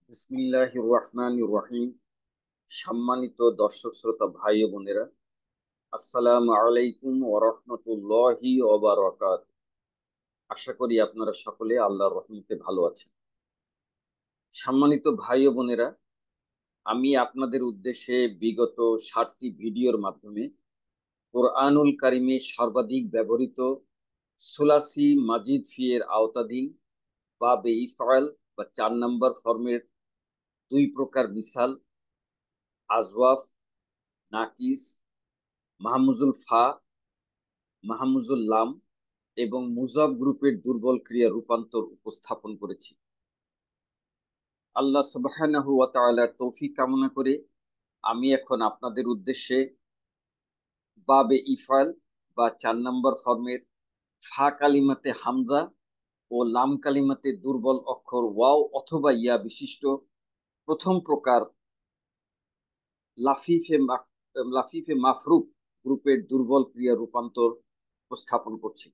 বিসমিল্লাহির রহমানির রহিম। সম্মানিত দর্শক শ্রোতা ভাই ও বোনেরা, আসসালামু আলাইকুম ওয়া রাহমাতুল্লাহি ওয়া বারাকাতুহু। আশা করি আপনারা সকলে আল্লাহর রহমতে ভালো আছেন। সম্মানিত ভাই ও বোনেরা, আমি আপনাদের উদ্দেশ্যে বিগত 60টি ভিডিওর মাধ্যমে কোরআনুল কারিমে সর্বাধিক ব্যবহৃত সুলাসি মাজিদ ফি এর আওতাধীন বাবে ইফআল বা 4 নম্বর ফর্মের দুই প্রকার মিসাল আজওয়াফ, নাকিস, মাহমুজুল ফা, মাহমুজুল লাম এবং মুজাব গ্রুপের দুর্বল ক্রিয়া রূপান্তর উপস্থাপন করেছি। আল্লাহ সুবহানাহু ওয়া তাআলার তৌফিক কামনা করে আমি এখন আপনাদের উদ্দেশ্যে বাবে ইফাল বা 4 নম্বর ফর্মের ফা কালিমাতে হামজা ও লাম কালিমাতে দুর্বল অক্ষর ওয়াও অথবা ইয়া বিশিষ্ট প্রথম প্রকার লাফিফে মাফরুক গ্রুপের দুর্বল ক্রিয়া রূপান্তর উপস্থাপন করছি।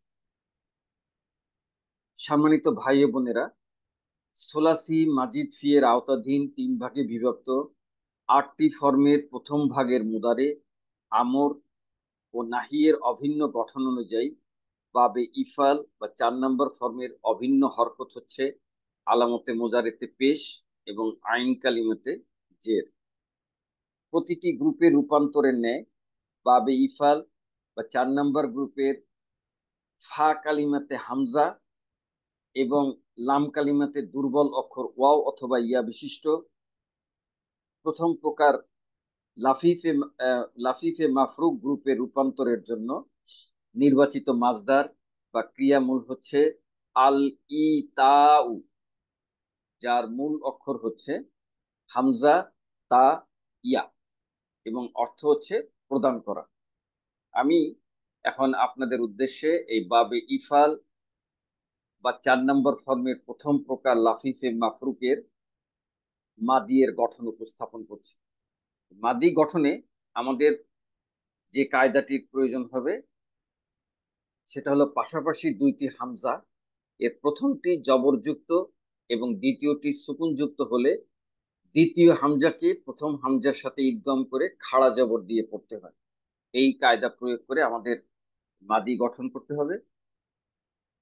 সম্মানিত ভাই ও বোনেরা, সোলাসি মাজিদ ফি এর আওতাধীন 3 ভাগে বিভক্ত 8টি ফর্মের প্রথম ভাগের মুদারে, আমর ও নাহিয়ের অভিন্ন গঠন অনুযায়ী বাবে ইফাল বা 4 নম্বর ফর্মের অভিন্ন হরকত হচ্ছে আলামতে মোজারেতে পেশ এবং আইন কালিমাতে জের। প্রতিটি গ্রুপের রূপান্তরের ন্যায় বাবে ইফাল বা 4 নম্বর গ্রুপের ফা কালিমাতে হামজা এবং লাম কালিমাতে দুর্বল অক্ষর ওয়াও অথবা ইয়া বিশিষ্ট প্রথম প্রকার লাফিফে লাফিফে মাফরুক গ্রুপে রূপান্তরের জন্য নির্বাচিত মাজদার বা ক্রিয়ামূল হচ্ছে আল ই তাউ, যার মূল অক্ষর হচ্ছে হামজা তা ইয়া এবং অর্থ হচ্ছে প্রদান করা। আমি এখন আপনাদের উদ্দেশ্যে এই বাবে ইফাল বা 4 নম্বর ফর্মের প্রথম প্রকার লাফিফে মাফরুকের মাদিয়ের গঠন উপস্থাপন করছি। মাদি গঠনে আমাদের যে কায়দাটির প্রয়োজন হবে সেটা হলো পাশাপাশি দুইটি হামজা, এর প্রথমটি জবরযুক্ত এবং দ্বিতীয়টি সুকুনযুক্ত হলে দ্বিতীয় হামজাকে প্রথম হামজার সাথে ইদগম করে খাড়া জবর দিয়ে পড়তে হয়। এই কায়দা প্রয়োগ করে আমাদের মাদি গঠন করতে হবে।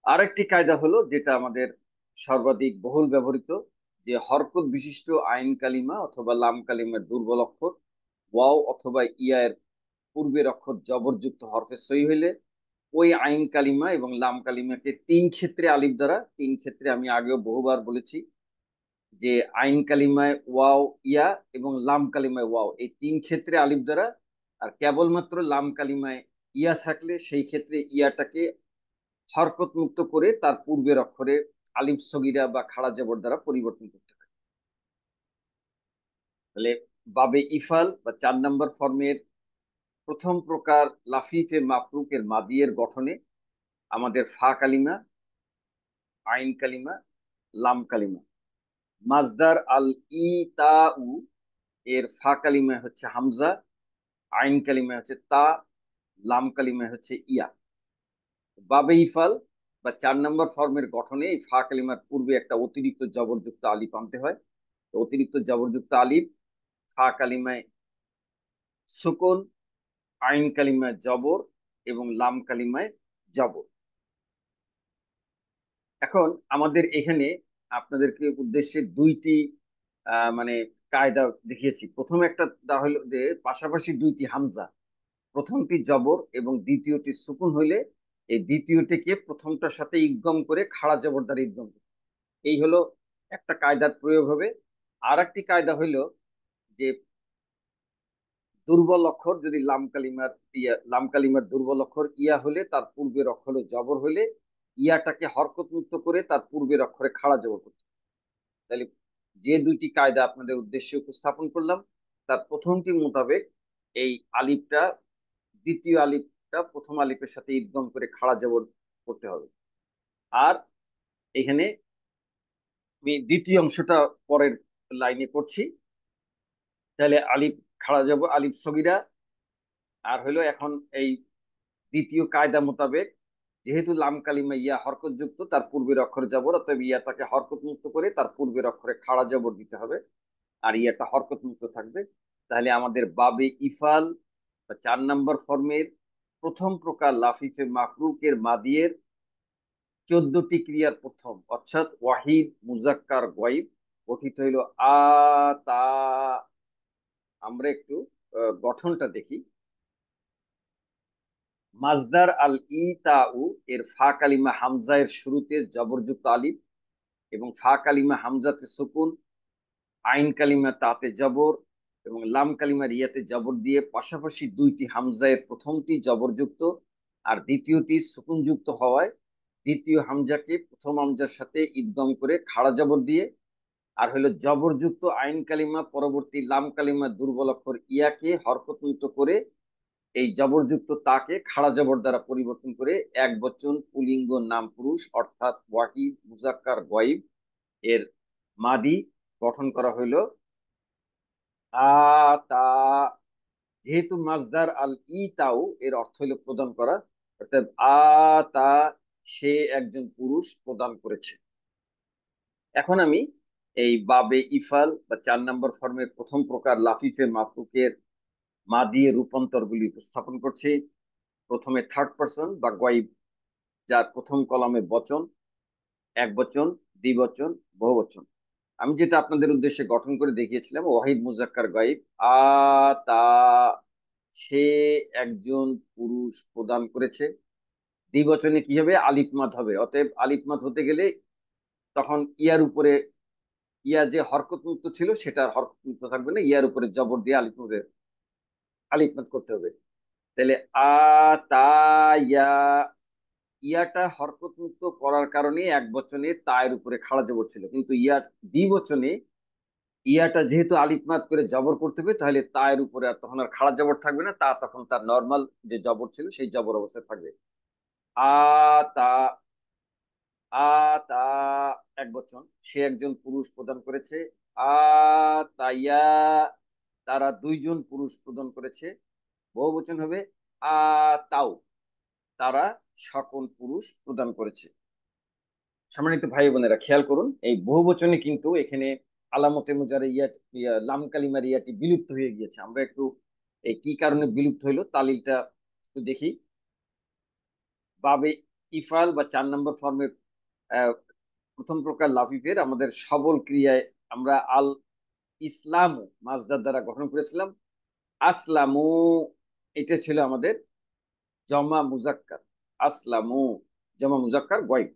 আরেকটি কায়দা হলো যেটা আমাদের সর্বাধিক বহুল ব্যবহৃত, যে হরকত বিশিষ্ট আইন কালিমা অথবা লাম কালিমার দুর্বল অক্ষর ওয়াও অথবা ইয়া এর পূর্বের অক্ষর জবরযুক্ত হরফে সই হইলে ওই আইন কালিমা এবং লাম কালিমাকে 3 ক্ষেত্রে আলিফ দ্বারা, 3 ক্ষেত্রে আমি আগেও বহুবার বলেছি যে আইন কালিমায় ওয়াও ইয়া এবং লাম কালিমায় ওয়াও, এই 3 ক্ষেত্রে আলিফ দ্বারা, আর কেবলমাত্র লাম কালিমায় ইয়া থাকলে সেই ক্ষেত্রে ইয়াটাকে হরকত মুক্ত করে তার পূর্বের অক্ষরে আলিফ সগিরা বা খাড়া জবর দ্বারা পরিবর্তন করতে হয়। তাহলে বাবে ইফাল বা 4 নম্বর ফর্মের প্রথম প্রকার লাফিফে মাফরুকের মাদিয়ের গঠনে আমাদের ফা কালিমা, আইন কালিমা, লাম কালিমা। মাজদার আল ই তা উ এর ফা কালিমায় হচ্ছে হামজা, আইন কালিমায় হচ্ছে তা, লাম কালিমায় হচ্ছে ইয়া। বাবে ইফাল বা 4 নম্বর ফর্মের গঠনে এই ফা কালিমার পূর্বে একটা অতিরিক্ত জবরযুক্ত আলিফ আনতে হয়। তো অতিরিক্ত জবরযুক্ত আলিফ ফা কালিমায় সুকুন, আইন কালিমায় জবর এবং লাম কালিমায় জবর। এখন আমাদের এখানে আপনাদেরকে উদ্দেশ্যে দুইটি মানে কায়দা দেখিয়েছি। প্রথম একটা হলো যে পাশাপাশি দুইটি হামজা, প্রথমটি জবর এবং দ্বিতীয়টি সুকুন হইলে এই দ্বিতীয়টিকে প্রথমটার সাথে ইদগম করে খাড়া জবর দ্বারা ইদগম করে। এই হলো একটা কায়দার প্রয়োগ হবে। আর একটি কায়দা হইল যে দুর্বল অক্ষর যদি লাম কালিমার দুর্বল অক্ষর ইয়া হলে তার পূর্বের অক্ষরে জবর হলে ইয়াটাকে হরকত মুক্ত করে তার পূর্বের অক্ষরে খাড়া জবর করতে। তাহলে যে দুইটি কায়দা আপনাদের উদ্দেশ্যে উপস্থাপন করলাম তার প্রথমটি মোতাবেক এই আলিফটা দ্বিতীয় আলিফটা প্রথম আলিফের সাথে ইদগম করে খাড়া জবর করতে হবে। আর এখানে আমি দ্বিতীয় অংশটা পরের লাইনে করছি। তাহলে আলিফ খাড়া জবর আলিফ সগিরা, আর হলো এখন এই দ্বিতীয় কায়দা মোতাবেক যেহেতু লাম কালিমা ইয়া হরকত যুক্ত, তার পূর্বের অক্ষরে জবর, অতএব ইয়াটাকে হরকত মুক্ত করে তার পূর্বের অক্ষরে খাড়া জবর দিতে হবে, আর ইয়াটা হরকত মুক্ত থাকবে। তাহলে আমাদের বাবে ইফাল বা 4 নম্বর ফর্মের প্রথম প্রকার লাফিফে মাকরুকের মাদিয়ের 14টি ক্রিয়ার প্রথম, অর্থাৎ ওয়াহিদ মুজাক্কার গয়েব গঠিত হইল আ তা। আমরা একটু গঠনটা দেখি। মাজদার আল ই তা উ এর ফা কালিমা হামজা এর শুরুতে জবরযুক্ত আলিফ, এবং ফা কালিমা হামজাতে সুকুন, আইন কালিমা তাতে জবর, এবং লাম কালিমা রিয়াতে জবর দিয়ে পাশাপাশি দুইটি হামজা এর প্রথমটি জবরযুক্ত আর দ্বিতীয়টি সুকুনযুক্ত হওয়ায় দ্বিতীয় হামজাকে প্রথম হামজার সাথে ইদগম করে খাড়া জবর দিয়ে, আর হলো জবরযুক্ত আইন কালিমা পরবর্তী লাম কালিমা দুর্বল অক্ষর ইয়াকে হরকতমুক্ত করে এই জবরযুক্ত তাকে খাড়া জবর দ্বারা পরিবর্তন করে এক বচন পুলিঙ্গ নাম পুরুষ অর্থাৎ ওয়াহিদ মুজাক্কার গয়েব এর মাদি গঠন করা হইল আ তা। যেহেতু মাজদার আল ই তাও এর অর্থ হইল প্রদান করা, অর্থাৎ আ তা সে একজন পুরুষ প্রদান করেছে। এখন আমি এই বাবে ইফাল বা 4 নম্বর ফর্মের প্রথম প্রকার লাফিফে মাফুকের মা দিয়ে রূপান্তরগুলি উপস্থাপন করছি। প্রথমে থার্ড পার্সন বা গয়েব, যার প্রথম কলামে বচন, এক বচন, দ্বিবচন, বহুবচন। আমি যেটা আপনাদের উদ্দেশ্যে গঠন করে দেখিয়েছিলাম, ওয়াহিদ মুজাক্কার গাইব আ তা সে একজন পুরুষ প্রদান করেছে। দ্বিবচনে কি হবে? আলিফ মাদ হবে, অতএব আলিফ মাদ হতে গেলে তখন ইয়ার উপরে, ইয়া যে হরকত মুক্ত ছিল সেটা আর হরকত মুক্ত থাকবে না, ইয়ার উপরে জবর দিয়ে আলিফ মাদ করতে হবে। তাহলে আ তা ইয়া, ইয়াটা হরকত মুক্ত করার কারণে এক বচনে তায়ের উপরে খাড়া জবর ছিল, কিন্তু ইয়া দ্বিবচনে ইয়াটা যেহেতু আলিফ মাদ করে জবর করতে হবে, তাহলে তায়ের উপরে আর তখন আর খাড়া জবর থাকবে না, তা তখন তার নর্মাল যে জবর ছিল সেই জবর অবস্থায় থাকবে। আ তা, আ তা এক বচন, সে একজন পুরুষ প্রদান করেছে। আ তাইয়া তারা দুইজন পুরুষ প্রদান করেছে। বহু বচন হবে আ তাও তারা সকল পুরুষ প্রদান করেছে। সম্মানিত ভাই বোনেরা, খেয়াল করুন এই বহু বচনে কিন্তু এখানে আলামতে মুজারে লাম কালিমার ইয়াটি বিলুপ্ত হয়ে গিয়েছে। আমরা একটু এই কি কারণে বিলুপ্ত হইলো তালিলটা একটু দেখি। বাবে ইফাল বা 4 নম্বর ফর্মের প্রথম প্রকার লাফিফের আমাদের সবল ক্রিয়ায় আমরা আল ইসলামু মাজদার দ্বারা গঠন করেছিলাম। আসলামু এটা ছিল আমাদের জমা মুজাক্কার, আসলামু জমা মুজাক্কার গয়ব।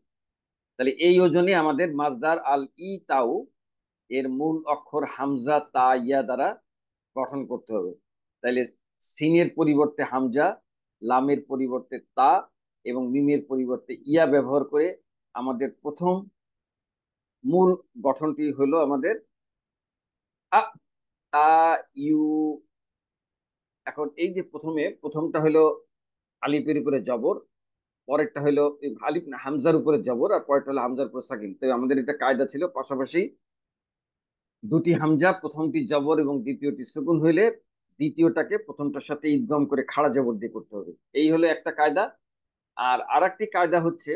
তাহলে এই ওজনে আমাদের মাজদার আল ই তাও এর মূল অক্ষর হামজা তা ইয়া দ্বারা গঠন করতে হবে। তাইলে সিনের পরিবর্তে হামজা, লামের পরিবর্তে তা এবং মিমের পরিবর্তে ইয়া ব্যবহার করে আমাদের প্রথম মূল গঠনটি হলো আমাদের আ তা ইউ। এখন এই যে প্রথমটা হলো আলিফের উপরে জবর, পরেরটা হলো আলিফ না হামজার উপরে জবর, আর পরেরটা হলো হামজার উপরে সাকিন। তো আমাদের এটা কায়দা ছিল পাশাপাশি দুটি হামজা, প্রথমটি জবর এবং দ্বিতীয়টি সুকুন হইলে দ্বিতীয়টাকে প্রথমটার সাথে ইদগম করে খাড়া জবর দিয়ে করতে হবে। এই হলো একটা কায়দা। আর আরেকটি কায়দা হচ্ছে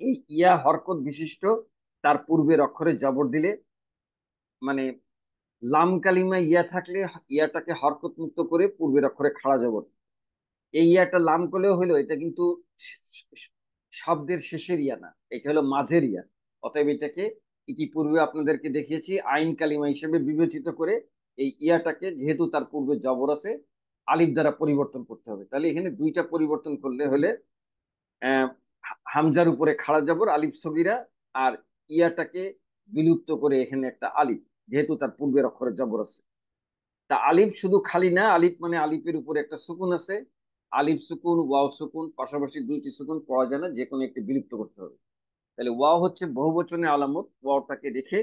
এই ইয়া হরকত বিশিষ্ট তার পূর্বের অক্ষরে জবর দিলে, মানে লাম কালিমা ইয়া থাকলে ইয়াটাকে হরকত মুক্ত করে পূর্বের অক্ষরে খাড়া জবর। এই ইয়াটা লাম করলেও হলো, এটা কিন্তু শব্দের শেষের ইয়া না, এটা হলো মাঝের ইয়া। অতএব এটাকে ইতিপূর্বে আপনাদেরকে দেখিয়েছি আইন কালিমা হিসেবে বিবেচিত করে এই ইয়াটাকে যেহেতু তার পূর্বে জবর আছে আলিফ দ্বারা পরিবর্তন করতে হবে। তাহলে এখানে দুইটা পরিবর্তন করলে হলে আহ হামজার উপরে খাড়া জবর আলিফ সগিরা, আর ইয়াটাকে বিলুপ্ত করে এখানে একটা আলিফ, যেহেতু তার পূর্বের অক্ষরে জবর আছে। তা আলিফ শুধু খালি না, আলিফ মানে আলিফের উপরে একটা সুকুন আছে, আলিফ সুকুন ওয়াও সুকুন, পাশাপাশি দুইটি সুকুন পাওয়া যায় না, যে কোনো একটি বিলুপ্ত করতে হবে। তাহলে ওয়াও হচ্ছে বহুবচনের আলামত, ওয়াওটাকে রেখে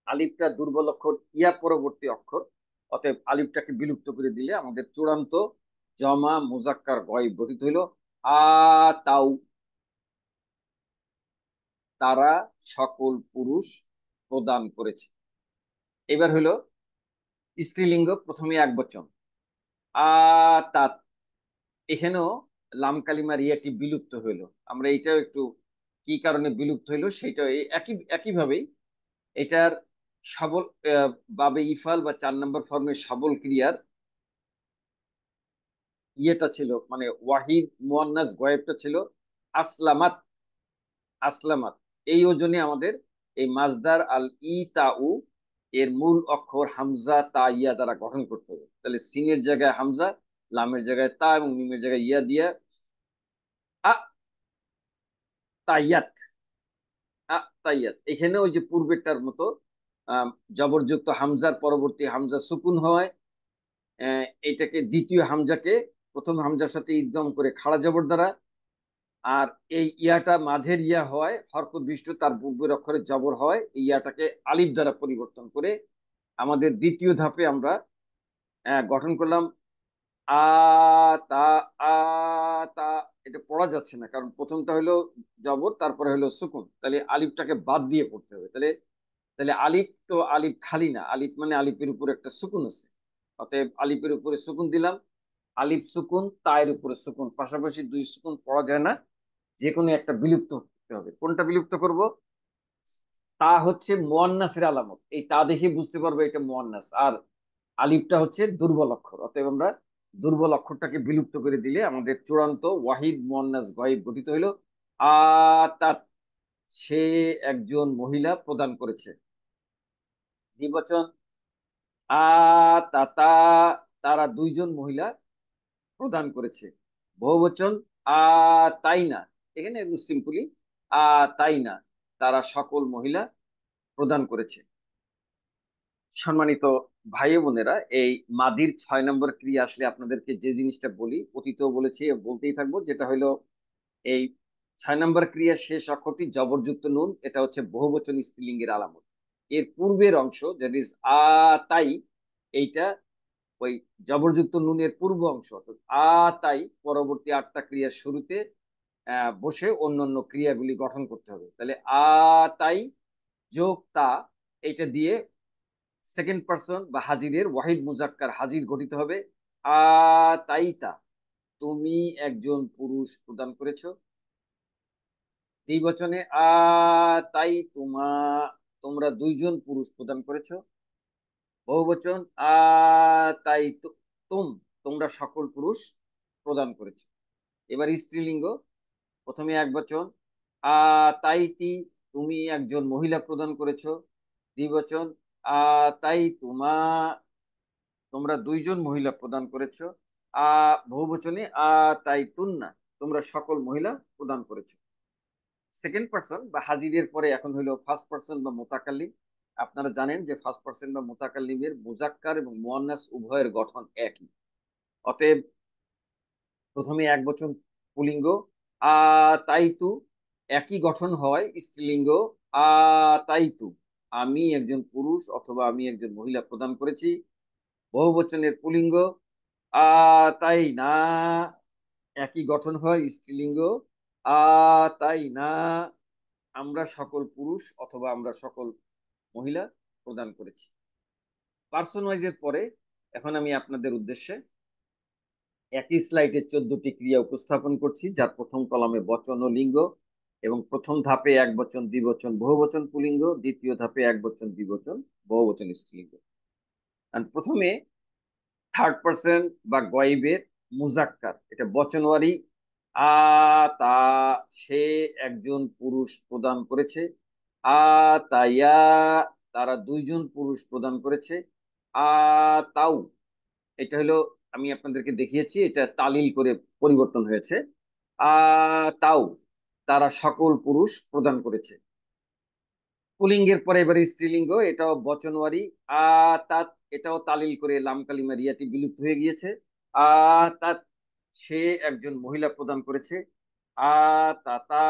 আলিফটা দুর্বল অক্ষর ইয়া পরবর্তী অক্ষর, অতএব আলিফটাকে বিলুপ্ত করে দিলে আমাদের চূড়ান্ত জমা মুজাক্কার গয়েব গঠিত হইল আ তাও তারা সকল পুরুষ প্রদান করেছে। এবার হলো স্ত্রীলিঙ্গ, প্রথমে এক বচন আ তা, এখানেও লাম কালিমার ইয়াটি বিলুপ্ত হইলো। আমরা এটাও একটু কি কারণে বিলুপ্ত হইলো সেটা এই একইভাবেই এটার সবল বাবে ইফাল বা 4 নম্বর ফর্মের সবল ক্রিয়ার ইয়েটা ছিল, মানে ওয়াহিদ মুয়ান্নাস গয়েবটা ছিল আসলামাত। আসলামাত এই ওজনে আমাদের এই মাজদার আল ই তা উ এর মূল অক্ষর হামজা তা ইয়া দ্বারা গঠন করতে হবে। তাহলে সিনের জায়গায় হামজা, লামের জায়গায় তা এবং মিমের জায়গায় ইয়া দিয়া আ তাইয়াত। তাইয়াত এখানে ওই যে পূর্বেরটার মতো আহ, জবরযুক্ত হামজার পরবর্তী হামজা সুকুন হয়। এটাকে দ্বিতীয় হামজাকে প্রথম হামজার সাথে ইদগম করে খাড়া জবর দ্বারা, আর এই ইয়াটা মাঝের ইয়া হয় হরকত দৃষ্ট, তার পূর্বের অক্ষরে জবর হয়, এই ইয়াটাকে আলিফ দ্বারা পরিবর্তন করে আমাদের দ্বিতীয় ধাপে আমরা গঠন করলাম আ তা আ তা। এটা পড়া যাচ্ছে না কারণ প্রথমটা হলো জবর, তারপরে হলো সুকুন, তাহলে আলিফটাকে বাদ দিয়ে পড়তে হবে। তাহলে তাহলে আলিফ তো আলিফ খালি না, আলিফ মানে আলিফের উপরে একটা সুকুন আছে। অতএব আলিফের উপরে সুকুন দিলাম, আলিফ সুকুন তায়ের উপরে সুকুন, পাশাপাশি দুই সুকুন পড়া যায় না, যে কোনো একটা বিলুপ্ত করতে হবে। কোনটা বিলুপ্ত করব? তা হচ্ছে মুয়ান্নাসের আলামত, এই তা দেখে বুঝতে পারবো এটা মুয়ান্নাস। আর আলিফটা হচ্ছে দুর্বল অক্ষর, অতএব আমরা দুর্বল অক্ষরটাকে বিলুপ্ত করে দিলে আমাদের চূড়ান্ত ওয়াহিদ মুয়ান্নাস গয়েব গঠিত হইল। আ তা সে একজন মহিলা প্রদান করেছে। দ্বিবচন আ তাতা তারা দুইজন মহিলা প্রদান করেছে। বহুবচন আ তাই না, এখানে একদম সিম্পলি আ তাই না তারা সকল মহিলা প্রদান করেছে। সম্মানিত ভাই ও বোনেরা, এই মাদির 6 নম্বর ক্রিয়া আসলে আপনাদেরকে যে জিনিসটা বলি, অতীতেও বলেছি বলতেই থাকবো, যেটা হলো এই 6 নম্বর ক্রিয়ার শেষ অক্ষরটি জবরযুক্ত নুন, এটা হচ্ছে বহুবচন স্ত্রীলিঙ্গের আলামত। এর পূর্বের অংশ দ্যাট ইজ আ তাই, এইটা ওই জবরযুক্ত নুনের পূর্ব অংশ, অর্থাৎ আ তাই পরবর্তী 8টা ক্রিয়ার শুরুতে বসে অন্যান্য ক্রিয়াগুলি গঠন করতে হবে। তাহলে আ তাই যোগ তা, এইটা দিয়ে সেকেন্ড পার্সন বা হাজিরের ওয়াহিদ মুজাক্কার হাজির গঠিত হবে। আ তাই তা তুমি একজন পুরুষ প্রদান করেছো। দ্বিবচনে আ তাই তোমরা দুইজন পুরুষ প্রদান করেছো। বহুবচন আ তাই তোমরা সকল পুরুষ প্রদান করেছো। এবার স্ত্রীলিঙ্গ, প্রথমে এক বচন আ তাইতি তুমি একজন মহিলা প্রদান করেছো। দ্বিবচন আ তাই তোমরা দুইজন মহিলা প্রদান করেছো। বহুবচনে তাই তুন্না তোমরা সকল মহিলা প্রদান করেছো। সেকেন্ড পার্সন বা হাজিরের পরে এখন হলো ফার্স্ট পার্সন বা মুতাকাল্লিম। আপনারা জানেন যে ফার্স্ট পার্সন বা মুতাকাল্লিমের মুজাক্কার এবং মুয়ান্নাস উভয়ের গঠন একই। অতএব প্রথমে এক বচন পুলিঙ্গ আ তাইতু, একই গঠন হয় স্ত্রীলিঙ্গ আ তাইতু আমি একজন পুরুষ অথবা আমি একজন মহিলা প্রদান করেছি। বহুবচনের পুলিঙ্গ আ তাই না, একই গঠন হয় স্ত্রীলিঙ্গ আ তাই না আমরা সকল পুরুষ অথবা আমরা সকল মহিলা প্রদান করেছি। পার্সন ওয়াইজের পরে এখন আমি আপনাদের উদ্দেশ্যে একই স্লাইডে 14টি ক্রিয়া উপস্থাপন করছি, যার প্রথম কলামে বচন ও লিঙ্গ, এবং প্রথম ধাপে এক বচন দ্বিবচন বহুবচন পুলিঙ্গ, দ্বিতীয় ধাপে এক বচন দ্বিবচন বহুবচন স্ত্রীলিঙ্গ। প্রথমে থার্ড পার্সন বা গয়েবের মুজাক্কার, এটা বচনওয়ারি আ তা সে একজন পুরুষ প্রদান করেছে। আ তাইয়া তারা দুইজন পুরুষ প্রদান করেছে। আ তাও এটা হলো, আমি আপনাদেরকে দেখিয়েছি এটা তালিল করে পরিবর্তন হয়েছে। আ তাও তারা সকল পুরুষ প্রদান করেছে। পুলিঙ্গের পরে এবারে স্ত্রীলিঙ্গ, এটাও বচনওয়ারি আ তাত, এটাও তালিল করে লাম কালিমা রিয়াটি বিলুপ্ত হয়ে গিয়েছে। আ তাত সে একজন মহিলা প্রদান করেছে। আ তাতা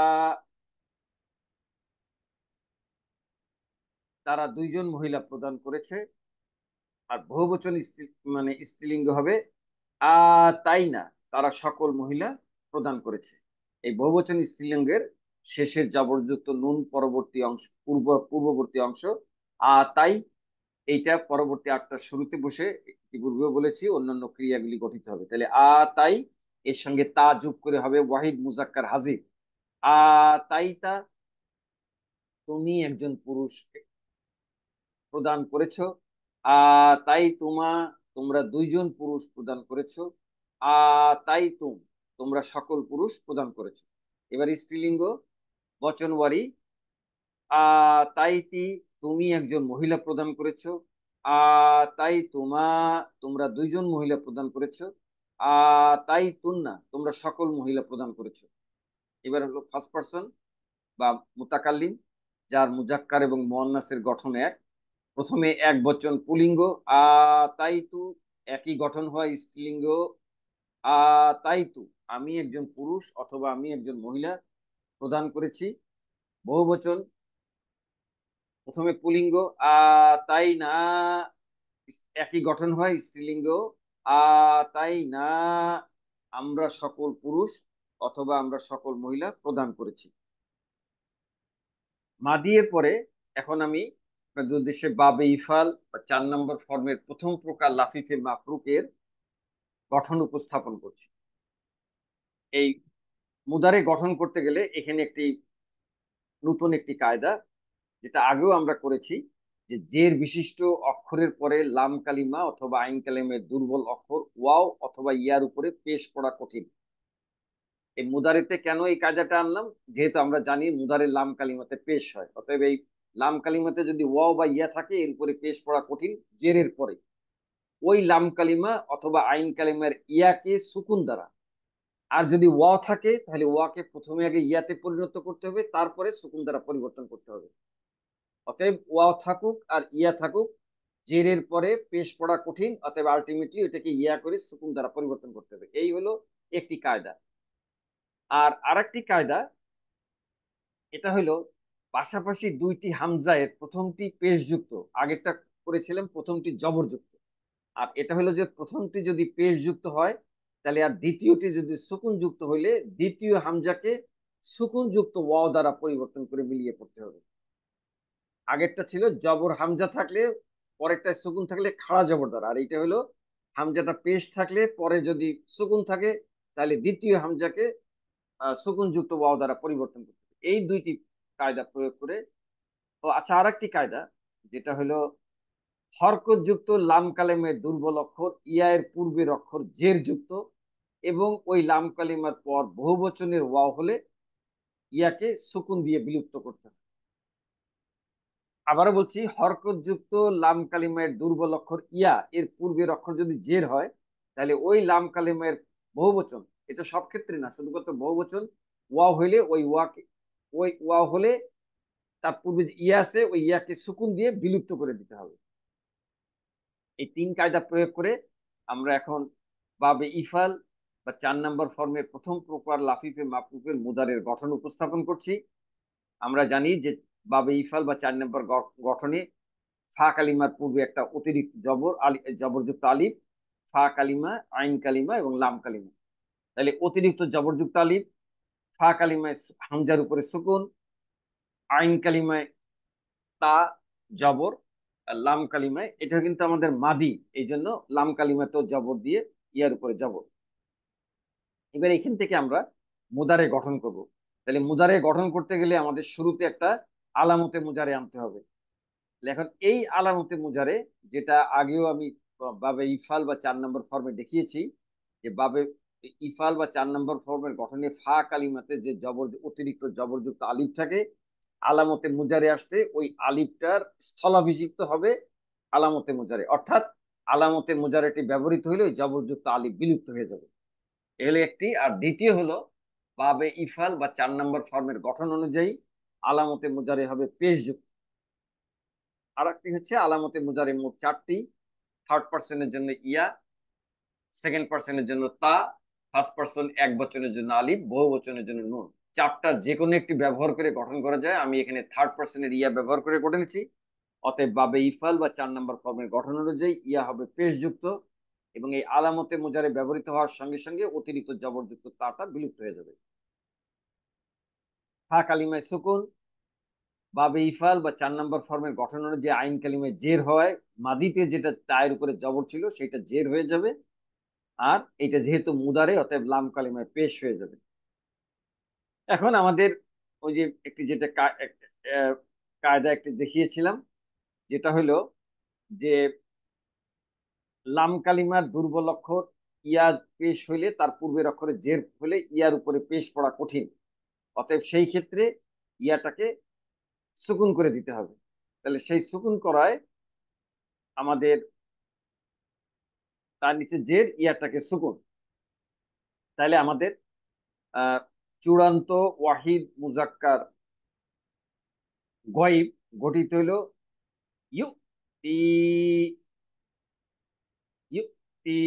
তারা দুইজন মহিলা প্রদান করেছে। আর বহুবচন মানে স্ত্রীলিঙ্গ হবে আ তাই না তারা সকল মহিলা প্রদান করেছে। এই বহুবচন স্ত্রীলিঙ্গের শেষের জবরযুক্ত নুন পরবর্তী অংশ পূর্ববর্তী অংশ তাই, এইটা পরবর্তী 8টার শুরুতে বসে ইতিপূর্বে বলেছি অন্যান্য ক্রিয়াগুলি গঠিত হবে। তাহলে তাই এর সঙ্গে তা যোগ করে হবে ওয়াহিদ মুজাক্কার হাজির। তাই তা, তুমি একজন পুরুষ প্রদান করেছো। তাই তোমরা দুইজন পুরুষ প্রদান করেছো। তাই তোমরা সকল পুরুষ প্রদান করেছো। এবার স্ত্রীলিঙ্গ বচন ওয়ারি। তাই তুমি একজন মহিলা প্রদান করেছো। তাই তোমরা দুইজন মহিলা প্রদান করেছো। তাই তুন্না, তোমরা সকল মহিলা প্রদান করেছো। এবার হলো ফার্স্ট পার্সন বা মুতাকাল্লিম, যার মুজাক্কার এবং মুয়ান্নাসের গঠন এক। প্রথমে এক বচন পুলিঙ্গ, তাই একই গঠন হয় স্ত্রীলিঙ্গ। তাই আমি একজন পুরুষ অথবা আমি একজন মহিলা প্রদান করেছি। বহুবচন, প্রথমে পুলিঙ্গ, তাই না, একই গঠন হয় স্ত্রীলিঙ্গ। তাই না, আমরা সকল পুরুষ অথবা আমরা সকল মহিলা প্রদান করেছি। মাদিয়ের পরে এখন আমি আপনাদের উদ্দেশ্যে বাবে ইফাল বা 4 নম্বর ফর্মের প্রথম প্রকার লাফিফে মাফরুকের গঠন উপস্থাপন করছি। এই মুদারে গঠন করতে গেলে এখানে নতুন একটি কায়দা, যেটা আগেও আমরা করেছি, যে জের বিশিষ্ট অক্ষরের পরে লাম কালিমা অথবা আইন কালিমের দুর্বল অক্ষর ওয়াও অথবা ইয়ার উপরে পেশ করা কঠিন। এই মুদারিতে কেন এই কায়দাটা আনলাম? যেহেতু আমরা জানি মুদারে লাম কালিমাতে পেশ হয়, অতএব এই লাম কালিমাতে যদি ওয়াও বা ইয়া থাকে এর উপরে পেশ করা কঠিন জেরের পরে। ওই লাম কালিমা অথবা আইন কালিমার ইয়াকে সুকুন দ্বারা, আর যদি ওয়াও থাকে তাহলে ওয়াকে প্রথমে আগে ইয়াতে পরিণত করতে হবে, তারপরে সুকুন দ্বারা পরিবর্তন করতে হবে। অতএব ওয়াও থাকুক আর ইয়া থাকুক, জেরের পরে পেশ পড়া কঠিন, অতএব আলটিমেটলি এটাকে ইয়া করে সুকুন দ্বারা পরিবর্তন করতে হবে। এই হলো একটি কায়দা। আর আরেকটি কায়দা, এটা হলো পাশাপাশি দুইটি হামজায়ের প্রথমটি পেশযুক্ত, আগেরটা করেছিলাম প্রথমটি জবরযুক্ত, আর এটা হলো যে প্রথমটি যদি পেশযুক্ত হয় তাহলে আর দ্বিতীয়টি যদি সুকুন যুক্ত হইলে দ্বিতীয় হামজাকে সুকুন যুক্ত ওয়াও দ্বারা পরিবর্তন করে মিলিয়ে পড়তে হবে। আগেরটা ছিল জবর হামজা থাকলে পরেরটা সুকুন থাকলে খাড়া জবর দ্বারা, আর এটা হলো হামজাটা পেশ থাকলে পরে যদি সুকুন থাকে তাহলে দ্বিতীয় হামজাকে সুকুন যুক্ত ওয়াও দ্বারা পরিবর্তন করতে হবে। এই দুইটি কায়দা প্রয়োগ করে। ও আচ্ছা, আর একটি কায়দা, যেটা হলো হরকত যুক্ত লাম কালেমের দুর্বল অক্ষর ইয়া এর পূর্বের অক্ষর জের যুক্ত এবং ওই লাম কালিমার পর বহুবচনের ওয়াও হলে ইয়াকে সুকুন দিয়ে বিলুপ্ত করতে হবে। আবারও বলছি, হরকত যুক্ত লাম কালিমার দুর্বল অক্ষর ইয়া এর পূর্বের অক্ষর যদি জের হয় তাহলে ওই লাম কালিমার বহুবচন, এটা সব ক্ষেত্রে না, শুধুমাত্র বহুবচন ওয়াও হইলে ওই ওয়াও হলে তার পূর্বে যে ইয়া আছে ওই ইয়াকে সুকুন দিয়ে বিলুপ্ত করে দিতে হবে। এই তিন কায়দা প্রয়োগ করে আমরা এখন বাবে ইফাল বা 4 নম্বর ফর্মের প্রথম প্রকার লাফিফে মাফরুফের মুদারের গঠন উপস্থাপন করছি। আমরা জানি যে বাবে ইফাল বা 4 নম্বর গঠনে ফা কালিমার পূর্বে একটা অতিরিক্ত জবরযুক্ত আলিফ, ফা কালিমা, আইন কালিমা এবং লাম কালিমা। তাহলে অতিরিক্ত জবরযুক্ত আলিফ, ফা কালিমায় হামজার উপরে সুকুন, আইন কালিমায় তা জবর, আর লাম কালিমায় এটা কিন্তু আমাদের মাদি, এই জন্য লাম কালিমাতেও জবর দিয়ে ইয়ার উপরে জবর। এবার এখান থেকে আমরা মুদারে গঠন করব। তাহলে মুদারে গঠন করতে গেলে আমাদের শুরুতে একটা আলামতে মুজারে আনতে হবে। এখন এই আলামতে মুজারে, যেটা আগেও আমি বাবে ইফাল বা 4 নম্বর ফর্মে দেখিয়েছি, যে বাবে ইফাল বা 4 নম্বর ফর্মের গঠনে ফা কালিমাতে যে অতিরিক্ত জবরযুক্ত আলিফ থাকে, আলামতে মুজারে আসতে ওই আলিফটার স্থলাভিষিক্ত হবে আলামতে মুজারে, অর্থাৎ আলামতে মুজারেটি ব্যবহৃত হলে ওই জবরযুক্ত আলিফ বিলুপ্ত হয়ে যাবে। এ হলো একটি। আর দ্বিতীয় হলো বাবে ইফাল বা 4 নম্বর ফর্মের গঠন অনুযায়ী আলামতে মুজারে হবে পেশযুক্ত। আর একটি হচ্ছে আলামতে মুজারে মোট 4টি। থার্ড পার্সনের জন্য ইয়া, সেকেন্ড পার্সনের জন্য তা, ফার্স্ট পার্সন এক বচনের জন্য আলিফ, বহু বচনের জন্য নুন। 4টার যে কোনো একটি ব্যবহার করে গঠন করা যায়। আমি এখানে থার্ড পার্সনের ইয়া ব্যবহার করে করে নিচ্ছি। অতএব বাবে ইফাল বা 4 নম্বর ফর্মের গঠন অনুযায়ী ইয়া হবে পেশযুক্ত এবং এই আলামতে মুজারে ব্যবহৃত হওয়ার সঙ্গে সঙ্গে অতিরিক্ত জবরযুক্ত তাটা বিলুপ্ত হয়ে যাবে। হা কালিমায় সুকুন, বাবে ইফাল বা 4 নম্বর ফর্মের গঠন অনুযায়ী আইন কালিমায় জের হয়, মাদিতে যেটা তায়ের উপরে জবর ছিল সেটা জের হয়ে যাবে। আর এটা যেহেতু মুদারে, অতএব লাম কালিমায় পেশ হয়ে যাবে। এখন আমাদের ওই যে একটি যেটা কায়দা একটি দেখিয়েছিলাম, যেটা হলো যে লাম কালিমার দুর্বল অক্ষর ইয়া পেশ হইলে তার পূর্বের অক্ষরে জের হলে ইয়ার উপরে পেশ পড়া কঠিন। অতএব সেই ক্ষেত্রে ইয়াটাকে সুকুন করে দিতে হবে। তাহলে সেই সুকুন করায় আমাদের তার নিচে জের, ইয়াটাকে সুকুন। তাহলে আমাদের আহ চূড়ান্ত ওয়াহিদ মুজাক্কার গয়ব গঠিত হলো ইউ ই ইউ ই।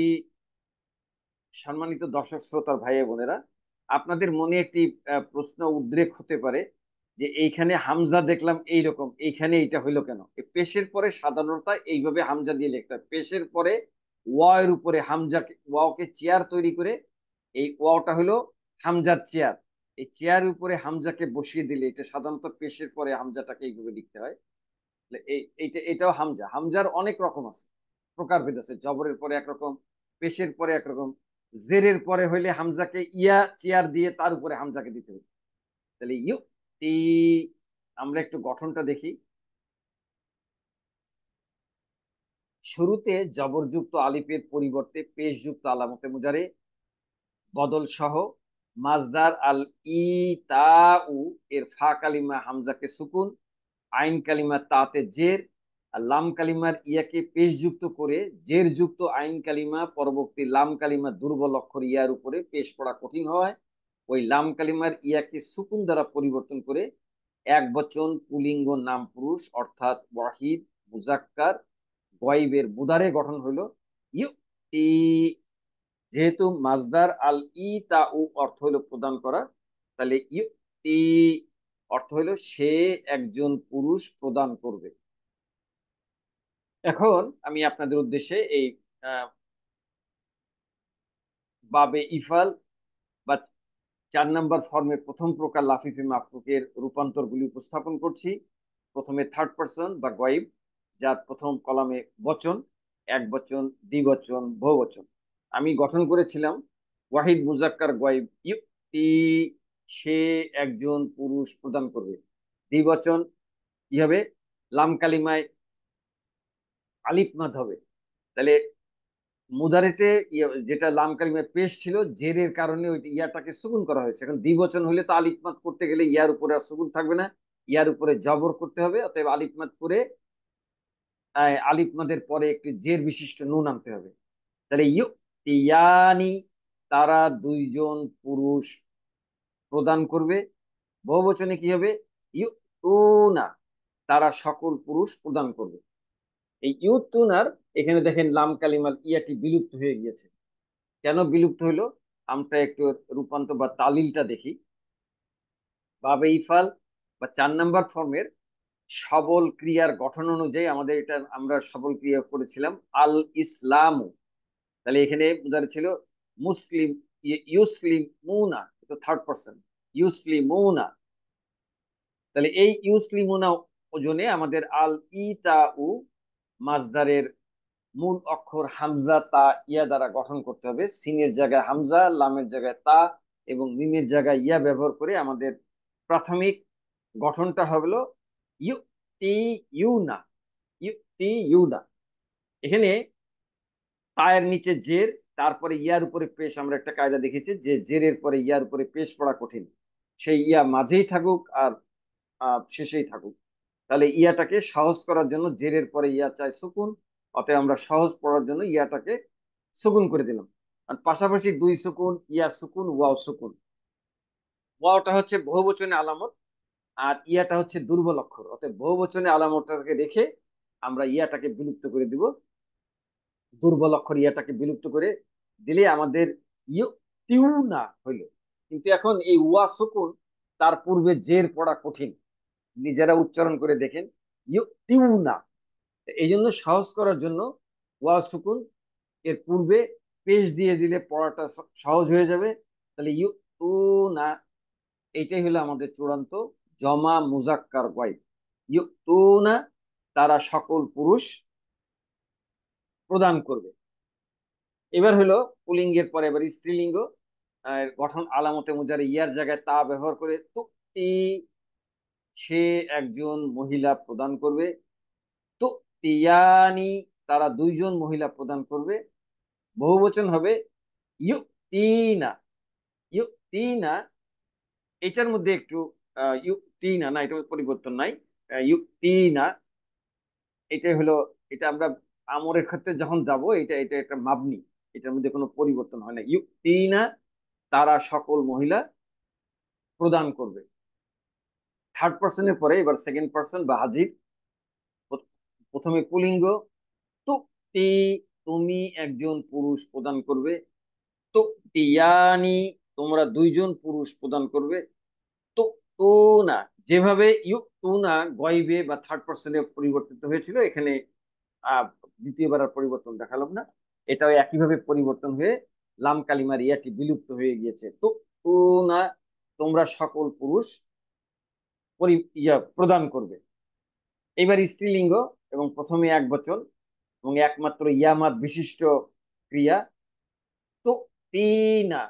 সম্মানিত দর্শক শ্রোতার ভাই বোনেরা, আপনাদের মনে একটি প্রশ্ন উদ্রেক হতে পারে যে এইখানে হামজা দেখলাম এইরকম, এইখানে এইটা হইলো কেন? এই পেশের পরে সাধারণত এইভাবে হামজা দিয়ে লিখতে হয়। পেশের পরে ওয়ার উপরে হামজাকে, ওয়াওকে চেয়ার তৈরি করে, এই ওয়াওটা হলো হামজার চেয়ার। এই চেয়ারের উপরে হামজাকে বসিয়ে দিলে এটা সাধারণত পেশের পরে হামজাটাকে এইভাবে লিখতে হয়। এটাও হামজা। হামজার অনেক রকম আছে, প্রকারভেদ আছে। জবরের পরে একরকম, পেশের পরে একরকম, জেরের পরে হইলে হামজাকে ইয়া চেয়ার দিয়ে তার উপরে হামজাকে দিতে হবে। তাহলে ইউ ই। আমরা একটু গঠনটা দেখি। শুরুতে জবরযুক্ত আলিফের পরিবর্তে পেশযুক্ত আলামতে মুজারে বদল সহ মাজদার আল ই তা উ এর ফা কালিমা হামজাকে সুকুন, আইন কালিমা তাতে জের, আর লাম কালিমার ইয়াকে পেশ যুক্ত করে জের যুক্ত আইন কালিমা পরবর্তী লাম কালিমা দুর্বল অক্ষর ইয়ার উপরে পেশ পড়া কঠিন হয়। ওই লাম কালিমার ইয়াকে সুকুন দ্বারা পরিবর্তন করে এক বচন পুলিঙ্গ নাম পুরুষ অর্থাৎ ওয়াহিদ মুজাক্কার গয়বের মুদারে গঠন হলো ইউ ই। যেহেতু মাজদার আল ই তা উ অর্থ হলো প্রদান করা, তাহলে ইউ ই অর্থ হলো সে একজন পুরুষ প্রদান করবে। এখন আমি আপনাদের উদ্দেশ্যে এই বাবে ইফাল বা 4 নম্বর ফর্মের প্রথম প্রকার লাফিফে মাফরুকের রূপান্তরগুলি উপস্থাপন করছি। প্রথমে থার্ড পারসন বা গয়েব, যার প্রথম কলামে বচন, এক বচন, দ্বিবচন, বহুবচন। আমি গঠন করেছিলাম ওয়াহিদ মুজাক্কার গয়েব ইউতি, সে একজন পুরুষ প্রদান করবে। দ্বিবচন কি হবে? লাম কালিমায় আলিফ মাদ হবে। তাহলে মুদারেতে যেটা লাম কালিমায় পেশ ছিল, জেরের কারণে ওই ইয়াটাকে সুকুন করা হয়েছে। এখন দ্বিবচন হলে তো আলিফ মাদ করতে গেলে ইয়ার উপরে আর সুকুন থাকবে না, ইয়ার উপরে জবর করতে হবে। অতএব আলিফ মাদ করে আলিফ মাদের পরে একটি জের বিশিষ্ট নুন আনতে হবে। তাহলে ইয়ানি, তারা দুইজন পুরুষ প্রদান করবে। বহুবচনে কি হবে? ইউতুনা, তারা সকল পুরুষ প্রদান করবে। এই ইউতুনার এখানে দেখেন লাম কালিমার ইয়াটি বিলুপ্ত হয়ে গিয়েছে। কেন বিলুপ্ত হলো? আমরা একটু রূপান্তর বা তালিলটা দেখি। বাবে ইফাল বা 4 নম্বর ফর্মের সবল ক্রিয়ার গঠন অনুযায়ী আমাদের এটা আমরা সবল ক্রিয়া করেছিলাম আল ইসলামু। তাহলে এখানে উদাহরণ ছিল মুসলিম, ইউসলিম মুনা, এটা থার্ড পারসন, ইউসলিমুনা। তাহলে এই ইউসলিমুনা ওজনে আমাদের আল ই তা উ মাজদারের মূল অক্ষর হামজা তা ইয়া দ্বারা গঠন করতে হবে। সিনের জায়গায় হামজা, লামের জায়গায় তা এবং মিমের জায়গায় ইয়া ব্যবহার করে আমাদের প্রাথমিক গঠনটা হলো ইউ টি ইউনা, ইউ টি ইউনা। এখানে তায়ের নিচে জের, তারপরে ইয়ার উপরে পেশ। আমরা একটা কায়দা দেখেছি যে জেরের পরে ইয়ার উপরে পেশ পড়া কঠিন, সেই ইয়া মাঝেই থাকুক আর শেষেই থাকুক। তাহলে ইয়াটাকে সহজ করার জন্য জেরের পরে ইয়া চাই সুকুন, অতএব আমরা সহজ পড়ার জন্য ইয়াটাকে সুকুন করে দিলাম। আর পাশাপাশি দুই সুকুন, ইয়া সুকুন, ওয়াও সুকুন। ওয়াওটা হচ্ছে বহুবচনে আলামত আর ইয়াটা হচ্ছে দুর্বল অক্ষর, অতএব বহুবচনে আলামতটাকে রেখে আমরা ইয়াটাকে বিলুপ্ত করে দিব। দুর্বল অক্ষর ইয়াটাকে বিলুপ্ত করে দিলে আমাদের ইউ টিউ না হইল। কিন্তু এখন এই ওয়া সুকুন, তার পূর্বে জের পড়া কঠিন, নিজেরা উচ্চারণ করে দেখেন ইউ টিউ না। এই জন্য সহজ করার জন্য ওয়া সুকুন এর পূর্বে পেশ দিয়ে দিলে পড়াটা সহজ হয়ে যাবে। তাহলে ইউ টু না, এইটাই হলো আমাদের চূড়ান্ত জমা মুজাক্কার গয়ব। ইউ টু না, তারা সকল পুরুষ প্রদান করবে। এবার হলো পুলিঙ্গের পরে এবার স্ত্রীলিঙ্গ। গঠন আলামতে মুজারে ইয়ার জায়গায় তা ব্যবহার করে তুক্তি, সে একজন মহিলা প্রদান করবে। তুতিয়ানি, তারা দুইজন মহিলা প্রদান করবে। বহুবচন হবে ইউতিনা। ইউতিনা, এটার মধ্যে একটু ইউতিনা না, এটা পরিবর্তন নাই। ইউতিনা, এটাই হলো, এটা আমরা আমরের ক্ষেত্রে যখন যাব, এটা এটা একটা মাবনি, এটার মধ্যে কোনো পরিবর্তন হয় না। ইউতিনা, তারা সকল মহিলা প্রদান করবে। থার্ড পার্সনের পরে এবার সেকেন্ড পার্সন বা হাজির। প্রথমে পুলিঙ্গ, তুক্তি, তুমি একজন পুরুষ প্রদান করবে। তুতিয়ানি, তোমরা দুইজন পুরুষ প্রদান করবে। তো তো না, যেভাবে ইউ তু না গয়বে বা থার্ড পার্সনে পরিবর্তিত হয়েছিল, এখানে আহ দ্বিতীয়বার আর পরিবর্তন দেখালাম না। এটাও একইভাবে পরিবর্তন হয়ে লাম কালিমার ইয়াটি বিলুপ্ত হয়ে গিয়েছে। তো তো না, তোমরা সকল পুরুষ প্রদান করবে। এবার স্ত্রীলিঙ্গ এবং প্রথমে এক বচন এবং একমাত্র ইয়ামাত বিশিষ্ট ক্রিয়া। তো তিনা,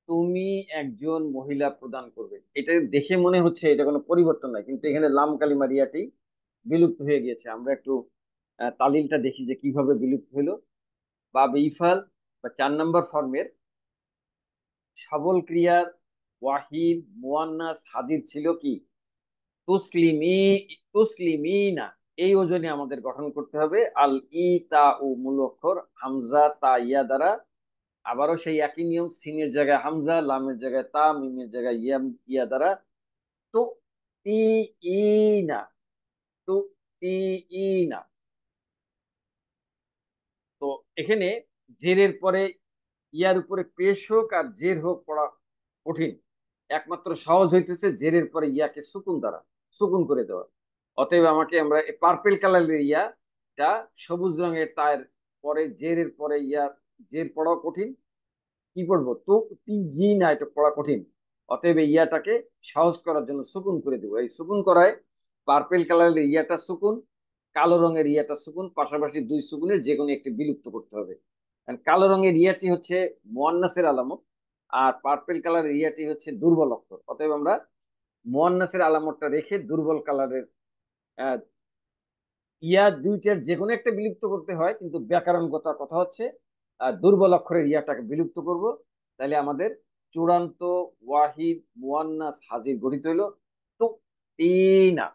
তুমি একজন মহিলা প্রদান করবে। এটা দেখে মনে হচ্ছে এটা কোনো পরিবর্তন নাই, কিন্তু এখানে লাম কালিমা রিয়াটি বিলুপ্ত হয়ে গিয়েছে। আমরা একটু তালিলটা দেখি যে কিভাবে বিলুপ্ত হলো। বা ইফাল বা 4 নম্বর ফর্মের সবল ক্রিয়ার ওয়াহিদ মুয়ান্নাস হাজির ছিল কি? তুসলিমি, তুসলিমিনা, এই ওজনে আমাদের গঠন করতে হবে। আল ই তা ও মূল অক্ষর, হামজা তা ইয়া দ্বারা। আবারও সেই একই নিয়ম, সিনের জায়গায় হামজা, লামের জায়গায় তা, মিমের জায়গায় ইয়া, ইয়া দ্বারা। তো তি ই না, তো তি ই না। তো এখানে জেরের পরে ইয়ার উপরে পেশ হোক আর জের হোক, পড়া কঠিন। একমাত্র সহজ হইতেছে জেরের পরে ইয়াকে সুকুন দ্বারা, সুকুন করে দেওয়া। অতএব আমাকে আমরা পার্পেল কালারের ইয়াটা সবুজ রঙের তার পরে জেরের পরে ইয়া, জের পড়াও কঠিন। কি পড়বো? তো তি না, এটা পড়া কঠিন। অতএব এই ইয়াটাকে সহজ করার জন্য সুকুন করে দেবো। এই সুকুন করায় পার্পেল কালারের ইয়াটা সুকুন, কালো রঙের ইয়াটা সুকুন, পাশাপাশি দুই সুকুনের যে কোনো একটি বিলুপ্ত করতে হবে। কারণ কালো রঙের ইয়াটি হচ্ছে মুয়ান্নাসের আলামত, আর পার্পেল কালারের ইয়াটি হচ্ছে দুর্বল অক্ষর। অতএব আমরা মুয়ান্নাসের আলামতটা রেখে দুর্বল কালারের আহ, ইয়া দুইটার যে কোনো একটা বিলুপ্ত করতে হয়, কিন্তু ব্যাকরণগত কথা হচ্ছে দুর্বল অক্ষরের ইয়াটাকে বিলুপ্ত করব। তাহলে আমাদের চূড়ান্ত ওয়াহিদ মুয়ান্নাস হাজির গঠিত হইলো। তো তিনা,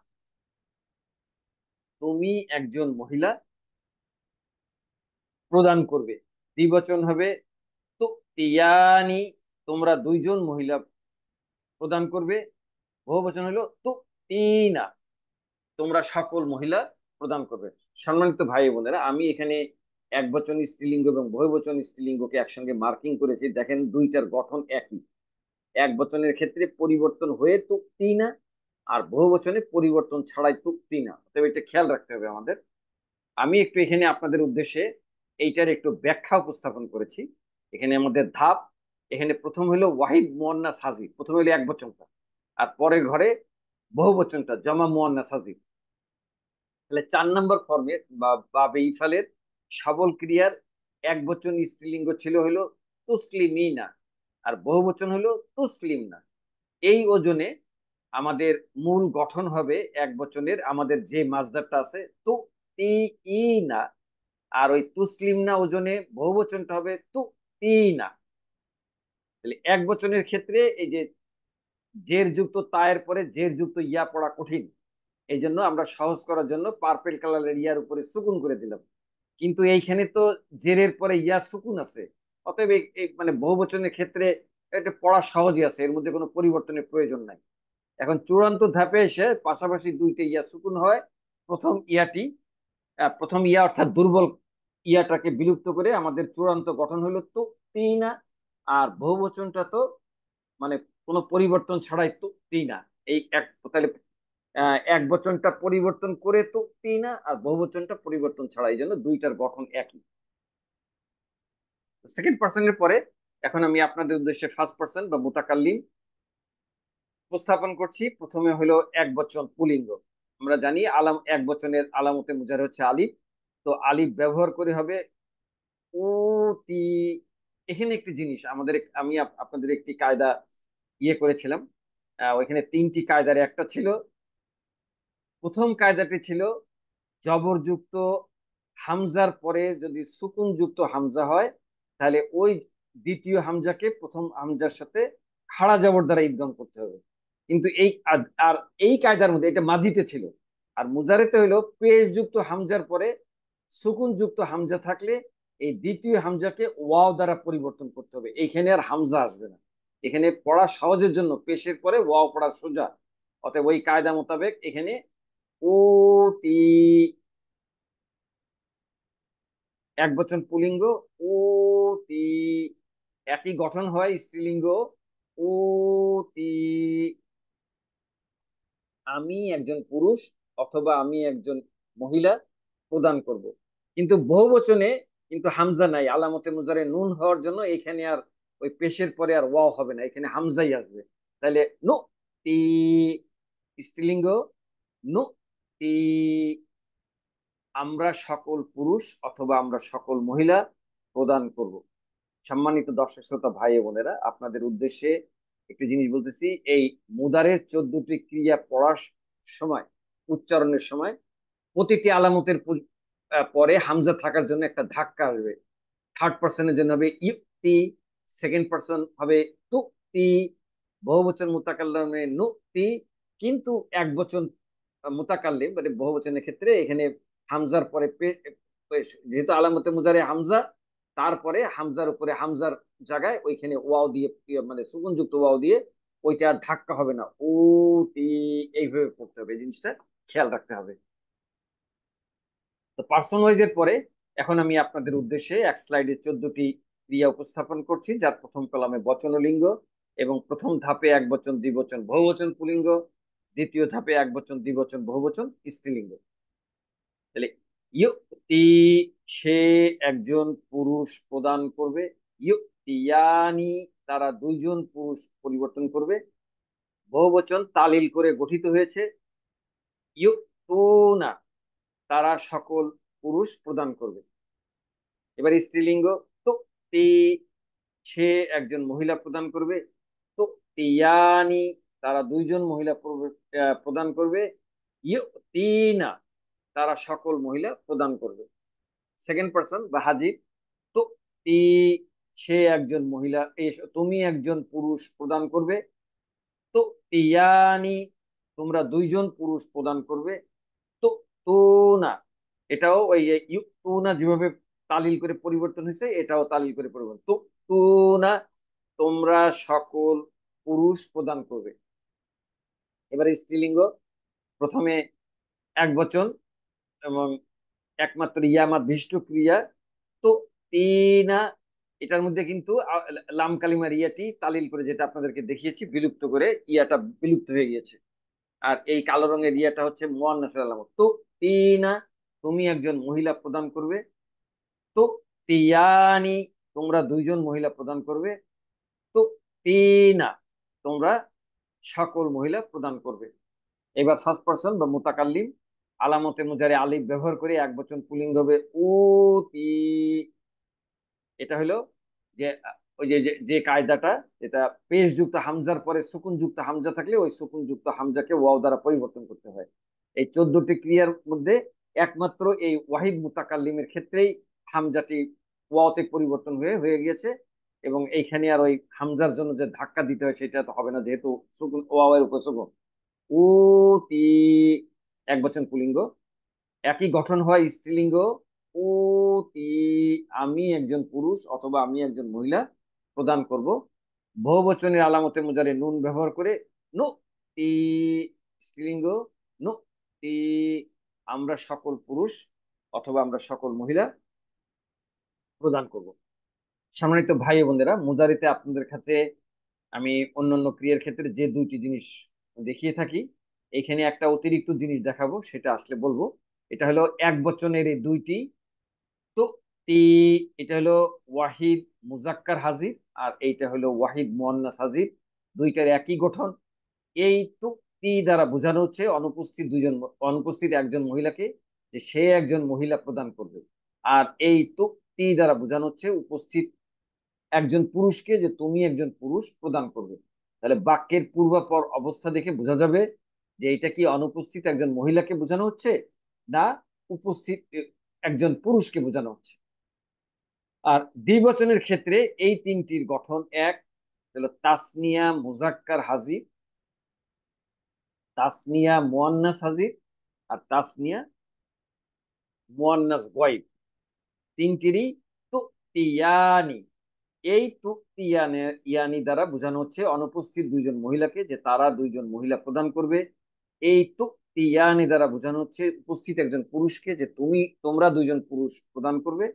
তুমি একজন মহিলা প্রদান করবে। দ্বিবচন হবে তো তিয়ানি, তোমরা দুইজন মহিলা প্রদান করবে। বহুবচন হলো তো তিনা, তোমরা সকল মহিলা প্রদান করবে। সম্মানিত ভাই বোনেরা, আমি এখানে এক বচন স্ত্রীলিঙ্গ এবং বহুবচন স্ত্রীলিঙ্গকে একসঙ্গে মার্কিং করেছি। দেখেন দুইটার গঠন একই। এক বচনের ক্ষেত্রে পরিবর্তন হয়ে তুক্তি না, আর বহুবচনে পরিবর্তন ছাড়াই তুক্তি না। তবে এটা খেয়াল রাখতে হবে আমাদের। আমি একটু এখানে আপনাদের উদ্দেশ্যে এইটার একটু ব্যাখ্যা উপস্থাপন করেছি। এখানে আমাদের ধাপ, এখানে প্রথম হলো ওয়াহিদ মুয়ান্নাস হাজির, প্রথম হলো এক বচনটা, আর পরের ঘরে বহুবচনটা জমা মুয়ান্নাস হাজির। তাহলে 4 নম্বর ফর্মের বা বেইফালের সবল ক্রিয়ার এক বচন স্ত্রীলিঙ্গ ছিল হলো তুসলিমিনা, আর বহুবচন হলো তুসলিম না। এই ওজনে আমাদের মূল গঠন হবে এক বচনের, আমাদের যে মাজদারটা আছে তু তি ই না, আর ওই তুসলিম না ওজনে বহুবচনটা হবে তু তি না। তাহলে এক বচনের ক্ষেত্রে এই যে জের যুক্ত তায়ের পরে জের যুক্ত ইয়া পড়া কঠিন, এই জন্য আমরা সহজ করার জন্য পার্পেল কালারের ইয়ার উপরে সুকুন করে দিলাম। কিন্তু এইখানে তো জেরের পরে ইয়া সুকুন আছে। অতএব মানে বহুবচনের ক্ষেত্রে এটা পড়া সহজই আছে, এর মধ্যে কোনো পরিবর্তনের প্রয়োজন নাই। এখন চূড়ান্ত ধাপে এসে পাশাপাশি দুইটা ইয়া সুকুন হয়। প্রথম ইয়াটি, প্রথম ইয়া অর্থাৎ দুর্বল ইয়াটাকে বিলুপ্ত করে আমাদের চূড়ান্ত গঠন হলো তো তিনা। আর বহুবচনটা তো মানে কোনো পরিবর্তন ছাড়াই তো তিনা। এই এক, তাহলে এক বচনটা পরিবর্তন করে তো তিনা, আর বহুবচনটা পরিবর্তন ছাড়া, এই জন্য দুইটার গঠন একই। সেকেন্ড পার্সনের পরে এখন আমি আপনাদের উদ্দেশ্যে ফার্স্ট পার্সন বা মুতাকাল্লিম উপস্থাপন করছি। প্রথমে হলো এক বচন পুলিঙ্গ। আমরা জানি আলাম, এক বচনের আলামতে মুজার হচ্ছে আলিফ। তো আলিফ ব্যবহার করে হবে উতি। এখানে একটি জিনিস আমাদের, আমি আপনাদের একটি কায়দা ইয়ে করেছিলাম। ওইখানে তিনটি কায়দার একটা ছিল। প্রথম কায়দাটি ছিল জবরযুক্ত হামজার পরে যদি সুকুন যুক্ত হামজা হয়, তাহলে ওই দ্বিতীয় হামজাকে প্রথম হামজার সাথে খাড়া জবর দ্বারা ইদগাম করতে হবে। কিন্তু আর এই কায়দার মধ্যে এটা মাঝিতে ছিল। আর মুজারেতে হইলো পেশ যুক্ত হামজার পরে সুকুন যুক্ত হামজা থাকলে এই দ্বিতীয় হামজাকে ওয়াও দ্বারা পরিবর্তন করতে হবে, এইখানে আর হামজা আসবে না। এখানে পড়া সহজের জন্য পেশের পরে ওয়াও পড়া সোজা। অতএব ওই কায়দা মোতাবেক এখানে ও তি, এক বচন পুলিঙ্গ ও তি, একই গঠন হয় স্ত্রীলিঙ্গ ও তি, আমি একজন পুরুষ অথবা আমি একজন মহিলা প্রদান করব। কিন্তু বহু বচনে কিন্তু হামজা নাই, আলামতে মুজারে নুন হওয়ার জন্য এখানে আর ওই পেশের পরে আর ওয়াও হবে না, এখানে হামজাই আসবে। তাহলে নু তি, স্ত্রীলিঙ্গ নু তি, আমরা সকল পুরুষ অথবা আমরা সকল মহিলা প্রদান করব। সম্মানিত দর্শক শ্রোতা ভাই বোনেরা, আপনাদের উদ্দেশ্যে একটি জিনিস বলতেছি। এই মুদারের 14টি ক্রিয়া পড়ার সময়, উচ্চারণের সময় প্রতিটি আলামতের পরে হামজা থাকার জন্য একটা ধাক্কা আসবে। থার্ড পার্সনের জন্য হবে ইউক্তি, সেকেন্ড পার্সন হবে তুক্তি, বহুবচন মুতাকাল্লিমে নুক্তি। কিন্তু এক বচন মুতাকাল্লিম মানে বহুবচনের ক্ষেত্রে এখানে হামজার পরে যেহেতু আলামতে মুজারে হামজা, তারপরে হামজার উপরে হামজার জায়গায় ওইখানে ওয়াও দিয়ে, মানে সুকুন যুক্ত ওয়াও দিয়ে ওইটা আর ধাক্কা হবে না, ও তি, এইভাবে পড়তে হবে। এই জিনিসটা খেয়াল রাখতে হবে। তো পার্সন ওয়াইজের পরে এখন আমি আপনাদের উদ্দেশ্যে এক স্লাইডে 14টি ক্রিয়া উপস্থাপন করছি, যার প্রথম কলামে বচন ও লিঙ্গ, এবং প্রথম ধাপে এক বচন দ্বিবচন বহুবচন পুলিঙ্গ, দ্বিতীয় ধাপে এক বচন দ্বিবচন বহুবচন স্ত্রীলিঙ্গ। তাহলে ইউতি, সে একজন পুরুষ প্রদান করবে। ইউতিয়ানি, তারা দুইজন পুরুষ পরিবর্তন করবে। বহুবচন তালিল করে গঠিত হয়েছে। ইউতুনা, তারা সকল পুরুষ প্রদান করবে। এবার স্ত্রীলিঙ্গ তো তি, সে একজন মহিলা প্রদান করবে। তো তিয়ানি, তারা দুইজন মহিলা প্রদান করবে। ইউতিনা, তারা সকল মহিলা প্রদান করবে। সেকেন্ড পার্সন বা হাজির তো তি, সে একজন মহিলা, তুমি একজন পুরুষ প্রদান করবে। তো তিয়ানি, তোমরা দুইজন পুরুষ প্রদান করবে। তো তো না, এটাও ওই তো না যেভাবে তালিল করে পরিবর্তন হয়েছে, এটাও তালিল করে পরিবর্তন। তো তো না, তোমরা সকল পুরুষ প্রদান করবে। এবারে স্ত্রীলিঙ্গ, প্রথমে এক বচন এবং একমাত্র ইয়ামা বিশিষ্ট ক্রিয়া তো তিনা। এটার মধ্যে কিন্তু লাম কালিমার ইয়াটি তালিল করে, যেটা আপনাদেরকে দেখিয়েছি, বিলুপ্ত করে ইয়াটা বিলুপ্ত হয়ে গিয়েছে। আর এই কালো রঙের ইয়াটা হচ্ছে মুয়ান্নাসের আলামত। তো তিনা, তুমি একজন মহিলা প্রদান করবে। তো তিয়ানি, তোমরা দুইজন মহিলা প্রদান করবে। তো তিনা, তোমরা সকল মহিলা প্রদান করবে। এবার ফার্স্ট পার্সন বা মুতাকাল্লিম, আলামতে মুজারে আলিফ ব্যবহার করে এক বচন পুলিঙ্গ হবে ও তি। এটা হলো যে ওই যে যে যে কায়দাটা, যেটা পেশ যুক্ত হামজার পরে সুকুন যুক্ত হামজা থাকলে ওই সুকুন যুক্ত হামজাকে ওয়াও দ্বারা পরিবর্তন করতে হয়। এই 14টি ক্রিয়ার মধ্যে একমাত্র এই ওয়াহিদ মুতাকাল্লিমের ক্ষেত্রেই হামজাটি ওয়াওতে পরিবর্তন হয়ে হয়ে গিয়েছে। এবং এইখানে আর ওই হামজার জন্য যে ধাক্কা দিতে হয় সেটা তো হবে না, যেহেতু সুকুন ওয়াও এর উপর সুকুন। ও তি, এক বচন পুলিঙ্গ, একই গঠন হয় স্ত্রীলিঙ্গ ও তি, আমি একজন পুরুষ অথবা আমি একজন মহিলা প্রদান করব। বহুবচনের আলামতে মুজারে নুন ব্যবহার করে নু তি, স্ত্রীলিঙ্গ নু তি, আমরা সকল পুরুষ অথবা আমরা সকল মহিলা প্রদান করব। সম্মানিত ভাই ও বোনেরা, মুজারিতে আপনাদের কাছে আমি অন্যান্য ক্রিয়ার ক্ষেত্রে যে দুইটি জিনিস দেখিয়ে থাকি, এখানে একটা অতিরিক্ত জিনিস দেখাবো, সেটা আসলে বলবো। এটা হলো এক বচনের এই দুইটি তো তি, এটা হলো ওয়াহিদ মুজাক্কার হাজির, আর এইটা হলো ওয়াহিদ মুয়ান্নাস হাজির, দুইটার একই গঠন। এই তো তি দ্বারা বোঝানো হচ্ছে অনুপস্থিত একজন মহিলাকে যে সে একজন মহিলা প্রদান করবে। আর এই তুক্তি দ্বারা বোঝানো হচ্ছে উপস্থিত একজন পুরুষকে যে তুমি একজন পুরুষ প্রদান করবে। তাহলে বাক্যের পূর্বাপর অবস্থা দেখে বোঝা যাবে যে এটা কি অনুপস্থিত একজন মহিলাকে বোঝানো হচ্ছে, না উপস্থিত একজন পুরুষকে বোঝানো হচ্ছে। আর দ্বিবচনের ক্ষেত্রে এই তিনটির গঠন এক হলো তাসনিয়া মুজাক্কার হাজির, তাসনিয়া মুয়ান্নাস হাজির, আর তাসনিয়া মুয়ান্নাস গায়ব। তিনটিরই তুতিয়ানি। এই ইয়ানি দ্বারা বোঝানো হচ্ছে অনুপস্থিত দুইজন মহিলাকে যে তারা দুইজন মহিলা প্রদান করবে। এই তুতিয়ানি দ্বারা বোঝানো হচ্ছে উপস্থিত একজন পুরুষকে যে তোমরা দুইজন পুরুষ প্রদান করবে।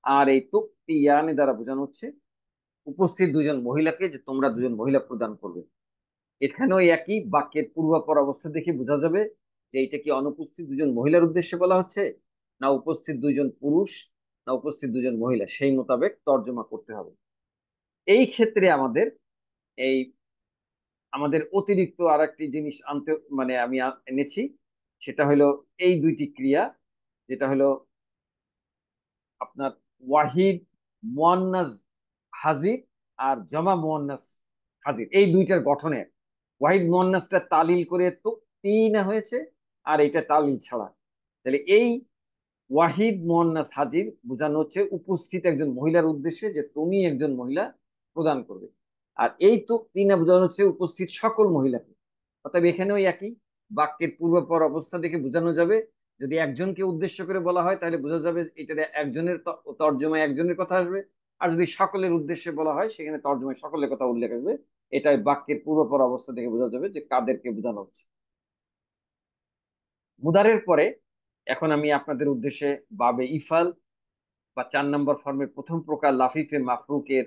আর এই তুতিয়ানি দ্বারা বোঝানো হচ্ছে উপস্থিত দুইজন মহিলাকে যে তোমরা দুজন মহিলা প্রদান করবে। এখানেও একই বাক্যের পূর্বাপর অবস্থা দেখে বোঝা যাবে যে এটা কি অনুপস্থিত দুজন মহিলার উদ্দেশ্যে বলা হচ্ছে, না উপস্থিত দুইজন পুরুষ, না উপস্থিত দুজন মহিলা, সেই মোতাবেক তর্জমা করতে হবে। এই ক্ষেত্রে এই আমাদের অতিরিক্ত আর একটি জিনিস আনতে মানে আমি এনেছি, সেটা হলো এই দুইটি ক্রিয়া, যেটা হলো আপনার ওয়াহিদ মুয়ান্নাস হাজির আর জমা মুয়ান্নাস হাজির, এই দুইটার গঠনে ওয়াহিদ মুয়ান্নাসটা তালিল করে তো তিনা হয়েছে, আর এটা তালিল ছাড়া। তাহলে এই ওয়াহিদ মুয়ান্নাস হাজির বোঝানো হচ্ছে উপস্থিত একজন মহিলার উদ্দেশ্যে যে তুমি একজন মহিলা প্রদান করবে। আর এই তো তিনা বোঝানো হচ্ছে উপস্থিত সকল মহিলাকে। অর্থাৎ এখানেও একই বাক্যের পূর্বাপর অবস্থা দেখে বোঝানো যাবে। যদি একজনকে উদ্দেশ্য করে বলা হয় তাহলে বোঝা যাবে এটা একজনের তর্জমায় একজনের কথা আসবে। আর যদি সকলের উদ্দেশ্যে বলা হয় সেখানে তর্জমায় সকলের কথা উল্লেখ আসবে। এটাই বাক্যের পূর্বাপর অবস্থা দেখে বোঝা যাবে যে কাদেরকে বোঝানো হচ্ছে। মুদারের পরে এখন আমি আপনাদের উদ্দেশ্যে বাবে ইফাল বা 4 নম্বর ফর্মের প্রথম প্রকার লাফিফে মাফরুকের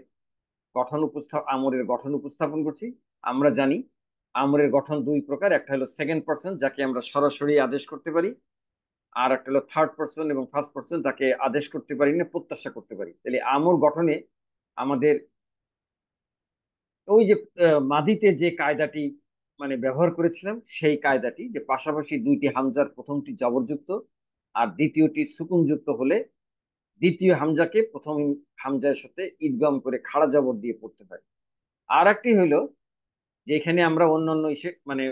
আমরের গঠন উপস্থাপন করছি। আমরা জানি আমরের গঠন দুই প্রকার, একটা হলো সেকেন্ড পার্সন যাকে আমরা সরাসরি আদেশ করতে পারি, আর একটা হলো থার্ড পার্সন এবং ফার্স্ট পার্সন তাকে আদেশ করতে পারি না, প্রত্যাশা করতে পারি। তাহলে আমর গঠনে আমাদের ওই যে মাদিতে যে কায়দাটি মানে ব্যবহার করেছিলাম, সেই কায়দাটি যে পাশাপাশি দুইটি হামজার প্রথমটি জবরযুক্ত আর দ্বিতীয়টি সুকুনযুক্ত হলে দ্বিতীয় হামজাকে প্রথম হামজার সাথে ইদগাম করে খাড়া জবর দিয়ে পড়তে হয়। আর একটি হইলো যে এখানে আমরা অন্যান্য ইসে মানে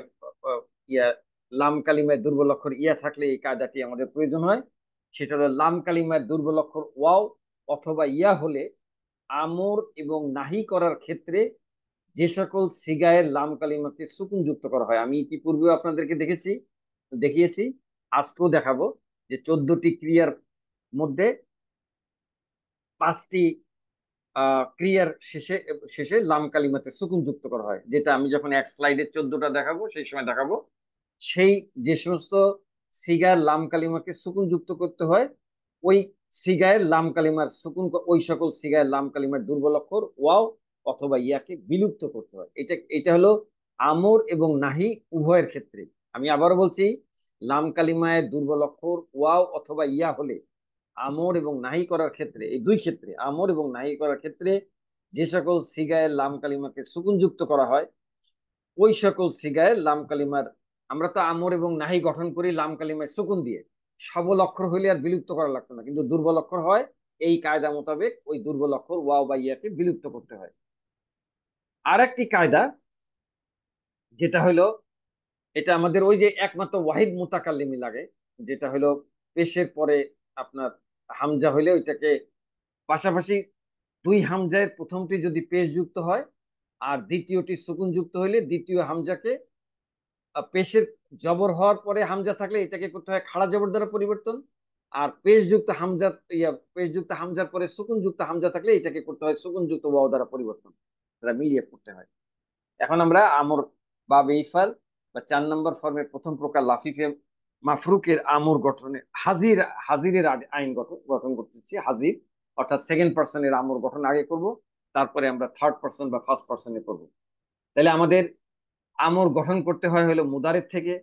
ইয়া লাম কালিমায় দুর্বল অক্ষর ইয়া থাকলে এই কায়দাটি আমাদের প্রয়োজন হয়। সেটা হলো লাম কালিমায় দুর্বল অক্ষর ওয়াও অথবা ইয়া হলে আমর এবং নাহি করার ক্ষেত্রে যে সকল সিগায়ের লাম কালিমাকে সুকুন যুক্ত করা হয়। আমি ইতিপূর্বেও আপনাদেরকে দেখিয়েছি, আজকেও দেখাবো যে 14টি ক্রিয়ার মধ্যে 5টি ক্রিয়ার শেষে শেষে লাম কালিমাতে সুকুন যুক্ত করা হয়, যেটা আমি যখন এক স্লাইডে 14টা দেখাবো সেই সময় দেখাবো। সেই যে সমস্ত সিগার লাম কালিমাকে সুকুন যুক্ত করতে হয়, ওই সিগায়ের লাম কালিমার সুকুন, ওই সকল সিগায়ের লাম কালিমার দুর্বল অক্ষর ওয়াও অথবা ইয়াকে বিলুপ্ত করতে হয়। এটা হলো আমর এবং নাহি উভয়ের ক্ষেত্রে। আমি আবারও বলছি, লাম কালিমায় দুর্বল অক্ষর ওয়াও অথবা ইয়া হলে আমর এবং নাহি করার ক্ষেত্রে, এই দুই ক্ষেত্রে আমর এবং নাহি করার ক্ষেত্রে যে সকল সিগায়ের লাম কালিমাকে সুকুন যুক্ত করা হয়, ওই সকল সিগায়ের লাম কালিমার, আমরা তো আমর এবং নাহি গঠন করি লাম কালিমায় সুকুন দিয়ে, সবল অক্ষর হইলে আর বিলুপ্ত করা লাগতো না, কিন্তু দুর্বল অক্ষর হয় এই কায়দা মোতাবেক ওই দুর্বল অক্ষর ওয়াও বা ইয়াকে বিলুপ্ত করতে হয়। আর একটি কায়দা যেটা হলো, এটা আমাদের ওই যে একমাত্র ওয়াহিদ মুতাকাল্লিমি লাগে, যেটা হলো পেশের পরে আপনার হামজা হইলে ওইটাকে পাশাপাশি দুই হামজায় প্রথমটি যদি পেশ যুক্ত হয় আর দ্বিতীয়টি সুকুন যুক্ত হইলে দ্বিতীয় হামজাকে পেশের জবর হওয়ার পরে হামজা থাকলে এটাকে করতে হয় খাড়া জবর দ্বারা পরিবর্তন। আর পেশ যুক্ত হামজার পরে সুকুন যুক্ত হামজা থাকলে এটাকে করতে হয় সুকুন যুক্ত ওয়াও দ্বারা পরিবর্তন। এটা মিলিয়ে পড়তে হয়। এখন আমরা আমর বা বেইফাল বা 4 নম্বর ফর্মের প্রথম প্রকার লাফিফে মাফরুকের আমর গঠনে হাজিরের আইন গঠন করতেছি। হাজির অর্থাৎ সেকেন্ড পার্সনের আমর গঠন আগে করব, তারপরে আমরা থার্ড পার্সন বা ফার্স্ট পার্সনে করব। তাহলে আমাদের আমর গঠন করতে হয় হলো মুদারের থেকে,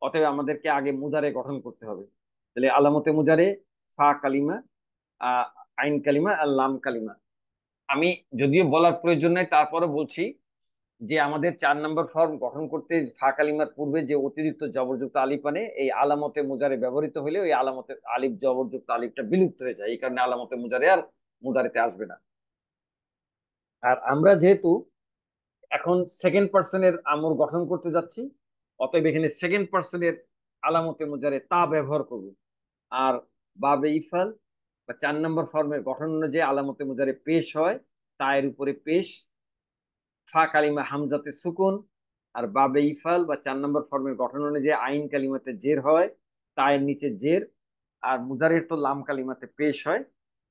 অতএব আমাদেরকে আগে মুদারে গঠন করতে হবে। তাহলে আলামতে মুজারে ফা কালিমা, আইন কালিমা আর লাম কালিমা। আমি যদিও বলার প্রয়োজন নাই তারপরে বলছি যে আমাদের 4 নম্বর ফর্ম গঠন করতে ফা কালিমার পূর্বে যে অতিরিক্ত জবরযুক্ত আলিফ আনে, এই আলামতে মুজারে ব্যবহৃত হলে ওই আলামতে আলিফ জবরযুক্ত আলিফটা বিলুপ্ত হয়ে যায়, এই কারণে আলামতে মুজারে আর মুদারিতে আসবে না। আর আমরা যেহেতু এখন সেকেন্ড পার্সনের আমর গঠন করতে যাচ্ছি, অতএব এখানে সেকেন্ড পার্সনের আলামতে মুজারে তা ব্যবহার করব। আর বাবে ইফাল বা 4 নম্বর ফর্মের গঠন অনুযায়ী আলামতে মুজারে পেশ হয়, তা এর উপরে পেশ, ফা কালিমা হামজাতে সুকুন। আর বাবে ইফাল বা 4 নম্বর ফর্মের গঠন অনুযায়ী আইন কালিমাতে জের হয়, তা এর নিচে জের। আর মুজারের তো লাম কালিমাতে পেশ হয়,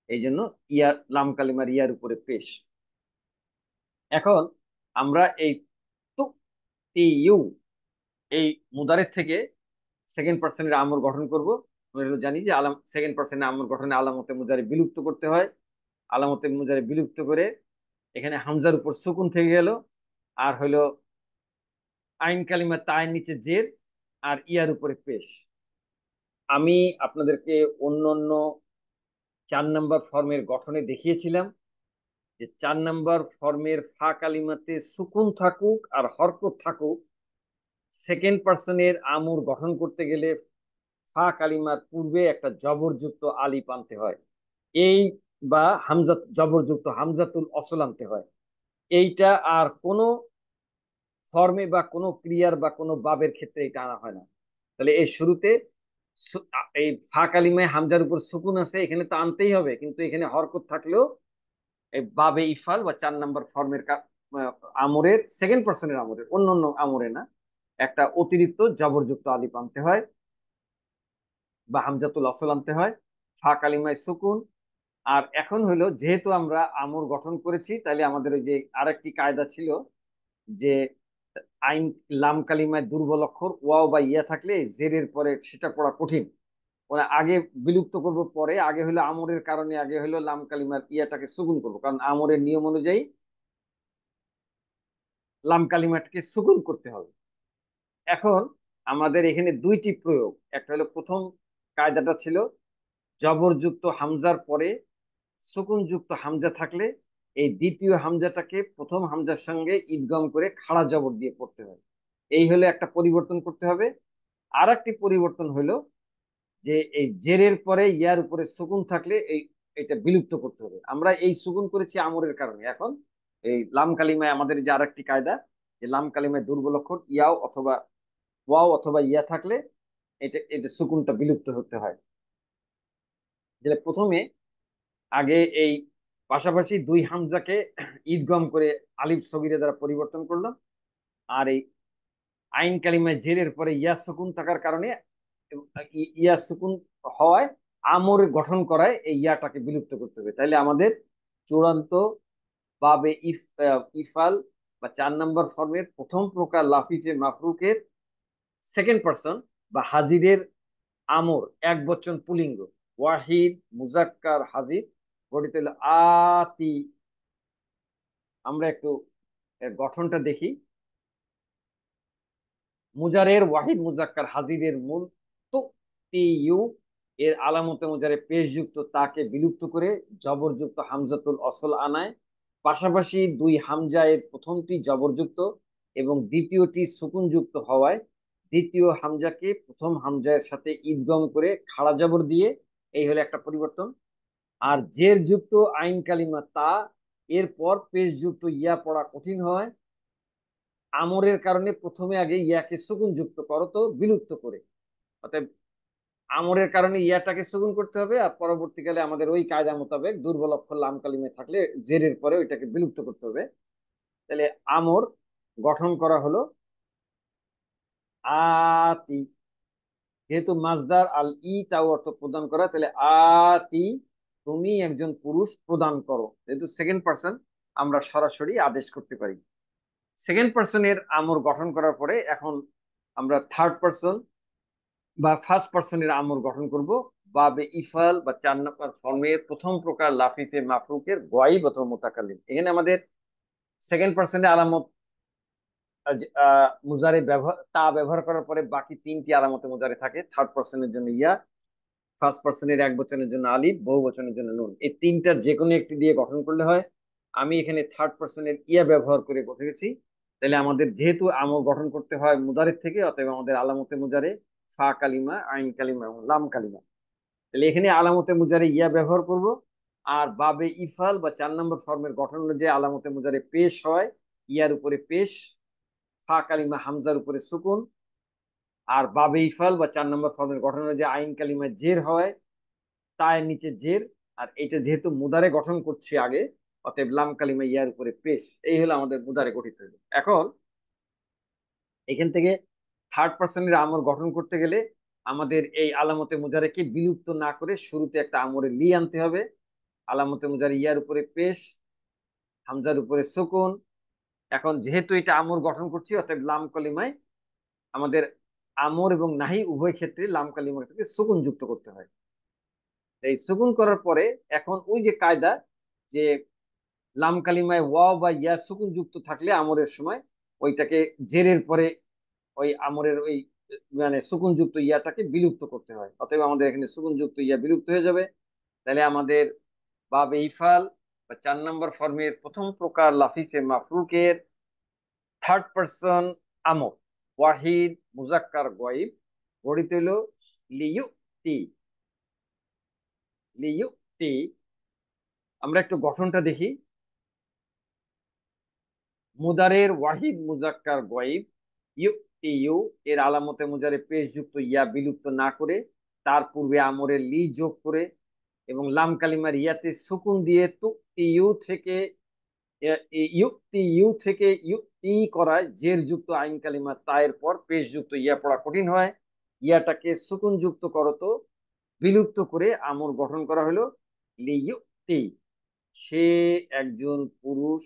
এই জন্য ইয়া, লাম কালিমার ইয়ার উপরে পেশ। এখন আমরা এই তু ইউ, এই মুদারের থেকে সেকেন্ড পার্সনের আমর গঠন করব। আমরা হলো জানি যে সেকেন্ড পার্সনের আমর গঠনে আলামতে মুজারে বিলুপ্ত করতে হয়। আলামতে মুজারে বিলুপ্ত করে এখানে হামজার উপর সুকুন থেকে গেল, আর হলো আইন কালিমা তায়ের নিচে জের, আর ইয়ার উপরে পেশ। আমি আপনাদেরকে অন্য অন্য 4 নম্বর ফর্মের গঠনে দেখিয়েছিলাম যে 4 নম্বর ফর্মের ফা কালিমাতে সুকুন থাকুক আর হরকত থাকুক, সেকেন্ড পার্সনের আমর গঠন করতে গেলে ফা কালিমার পূর্বে একটা জবরযুক্ত আলিফ আনতে হয়, এই বা হামজা জবরযুক্ত হামজাতুল অসল আনতে হয়। এইটা আর কোনো ফর্মে বা কোনো ক্রিয়ার বা কোনো বাবের ক্ষেত্রে এটা আনা হয় না। তাহলে এই শুরুতে এই ফা কালিমায় হামজার উপর সুকুন আছে, এখানে তো আনতেই হবে, কিন্তু এখানে হরকত থাকলেও এই বাবে ইফাল বা 4 নম্বর ফর্মের আমরের সেকেন্ড পার্সনের আমরের, অন্য অন্য আমরে না, একটা অতিরিক্ত জবরযুক্ত আলিফ আনতে হয় বা হামজাতুল আসল আনতে হয়, ফা কালিমায় সুকুন। আর এখন হইলো যেহেতু আমরা আমর গঠন করেছি, তাহলে আমাদের ওই যে আরেকটি কায়দা ছিল যে আইন লাম কালিমায় দুর্বল অক্ষর ওয়াও বা ইয়া থাকলে জেরের পরে সেটা পড়া কঠিন, ওরা আগে বিলুপ্ত করব পরে। আগে হলো আমরের কারণে আগে হলো লাম কালিমার ইয়াটাকে সুকুন করবো, কারণ আমরের নিয়ম অনুযায়ী লাম কালিমাটাকে সুকুন করতে হবে। এখন আমাদের এখানে দুইটি প্রয়োগ, একটা হলো প্রথম কায়দাটা ছিল জবরযুক্ত হামজার পরে সুকুনযুক্ত হামজা থাকলে এই দ্বিতীয় হামজাটাকে প্রথম হামজার সঙ্গে ইদগম করে খাড়া জবর দিয়ে পড়তে হয়, এই হলে একটা পরিবর্তন করতে হবে। আর একটি পরিবর্তন হলো যে এই জেরের পরে ইয়ার উপরে সুকুন থাকলে এটা বিলুপ্ত করতে হবে। আমরা এই সুকুন করেছি আমরের কারণে। এখন এই লাম কালিমায় আমাদের যে আরেকটি কায়দা, যে লাম কালিমায় দুর্বল অক্ষর ইয়াও অথবা ওয়াও অথবা ইয়া থাকলে এটা এটা সুকুনটা বিলুপ্ত হতে হয়। যেটা প্রথমে আগে এই পাশাপাশি দুই হামজাকে ঈদগম করে আলিফ সগিরে দ্বারা পরিবর্তন করলাম, আর এই আইন কালিমায় জেরের পরে ইয়া সুকুন থাকার কারণে ইয়া সুকুন হওয়ায় আমর গঠন করায় এই ইয়াটাকে বিলুপ্ত করতে হবে। তাইলে আমাদের চূড়ান্ত বাবে ইফাল বা 4 নম্বর ফর্মের প্রথম প্রকার লাফিফে মাফরুকের সেকেন্ড পার্সন বা হাজিরের আমর এক বচন পুলিঙ্গ, ওয়াহিদ মুজাক্কার হাজির, গঠিত হলো আতি। আমরা একটু এর গঠনটা দেখি। মুজারের ওয়াহিদ মুজাক্কার হাজিরের মূল তো ইউ, এর আলামতে মুজারে পেশযুক্ত তাকে বিলুপ্ত করে জবরযুক্ত হামজাতুল অসল আনায়, পাশাপাশি দুই হামজা এর প্রথমটি জবরযুক্ত এবং দ্বিতীয়টি সুকুনযুক্ত হওয়ায় দ্বিতীয় হামজাকে প্রথম হামজার সাথে ইদগম করে খাড়া জবর দিয়ে, এই হলো একটা পরিবর্তন। আর জের যুক্ত আইন কালিমা তা এরপর পেশযুক্ত ইয়া পড়া কঠিন হয়, আমরের কারণে প্রথমে আগে ইয়াকে সুকুন যুক্ত করো তো বিলুপ্ত করে, অর্থাৎ আমরের কারণে ইয়াটাকে সুকুন করতে হবে, আর পরবর্তীকালে আমাদের ওই কায়দা মোতাবেক দুর্বল অক্ষর লাম কালিমে থাকলে জেরের পরে ওইটাকে বিলুপ্ত করতে হবে। তাহলে আমর গঠন করা হলো আতি, যেহেতু মাজদার আল ই তাও অর্থ প্রদান করা, তাহলে আতি তুমি একজন পুরুষ প্রদান করো, যেহেতু সেকেন্ড পার্সন আমরা সরাসরি আদেশ করতে পারি। সেকেন্ড পার্সনের আমর গঠন করার পরে এখন আমরা থার্ড পার্সন বা ফার্স্ট পার্সনের আমর গঠন করব বাবে ইফাল বা 4 নম্বর ফর্মের প্রথম প্রকার লাফিফে মাফরুকের গয়ব অথবা মুতাকাল্লিম। এখানে আমাদের সেকেন্ড পার্সনের আলামত মুজারে ব্যবহার তা ব্যবহার করার পরে বাকি 3টি আলামতে মুজারে থাকে। থার্ড পার্সনের জন্য ইয়া, ফার্স্ট পার্সনের এক বচনের জন্য আলিফ, বহু বচনের জন্য নুন, এই তিনটার যে কোনো একটি দিয়ে গঠন করলে হয়। আমি এখানে থার্ড পার্সনের ইয়া ব্যবহার করে গঠেছি, তাহলে আমাদের যেহেতু আমর গঠন করতে হয় মুদারের থেকে, অতএব আমাদের আলামতে মুজারে ফা কালিমা, আইন কালিমা এবং লাম কালিমা। তাহলে এখানে আলামতে মুজারে ইয়া ব্যবহার করব। আর বাবে ইফাল বা 4 নম্বর ফর্মের গঠন অনুযায়ী আলামতে মুজারে পেশ হয় ইয়ার উপরে পেশ, ফা কালিমা হামজার উপরে সুকুন। আর বাবে ইফাল বা 4 নম্বর ফর্মের গঠন অনুযায়ী আইন কালিমা জের হয়, তায়ের নিচে জের। আর এটা যেহেতু মুদারে গঠন করছি আগে, অতএব লাম কালিমা ইয়ার উপরে পেশ। এই হলো আমাদের মুদারে গঠিত হলো। এখন এখান থেকে থার্ড পার্সনের আমর গঠন করতে গেলে আমাদের এই আলামতে মুজারেকে বিলুপ্ত না করে শুরুতে একটা আমরে লি আনতে হবে। আলামতে মুজারে ইয়ার উপরে পেশ, হামজার উপরে সুকুন। এখন যেহেতু এটা আমর গঠন করছি, অতএব লাম কালিমায় আমাদের আমর এবং নাহি উভয় ক্ষেত্রে লাম কালিমাটাকে সুকুন যুক্ত করতে হয়। এই সুকুন করার পরে এখন ওই যে কায়দা, যে লাম কালিমায় ওয়াও বা ইয়া সুকুন যুক্ত থাকলে আমরের সময় ওইটাকে জেরের পরে ওই আমরের ওই মানে সুকুন যুক্ত ইয়াটাকে বিলুপ্ত করতে হয়। অতএব আমাদের এখানে সুকুন যুক্ত ইয়া বিলুপ্ত হয়ে যাবে। তাহলে আমাদের বাবে ইফাল বা 4 নম্বর ফর্মের প্রথম প্রকার লাফিফে মাফরুকের থার্ড পার্সন আমর ওয়াহিদ মুজাক্কার গয়েব গঠিত হইল লিয়ুতি। লিয়ুতি, আমরা একটু গঠনটা দেখি। মুদারের ওয়াহিদ মুজাক্কার গয়েব ইউ ইউ এর আলামতে মুজারে পেশ যুক্ত ইয়া বিলুপ্ত না করে তার পূর্বে আমরের লি যোগ করে এবং লাম কালিমার ইয়াতে সুকুন দিয়ে তু ইউ থেকে ইউ ইউ থেকে ইউ ই করায় জের যুক্ত আইন কালিমা তায়ের পর পেশ যুক্ত ইয়া পড়া কঠিন হয়। ইয়াটাকে সুকুন যুক্ত করতো বিলুপ্ত করে আমর গঠন করা হলো লিয়ুতি। সে একজন পুরুষ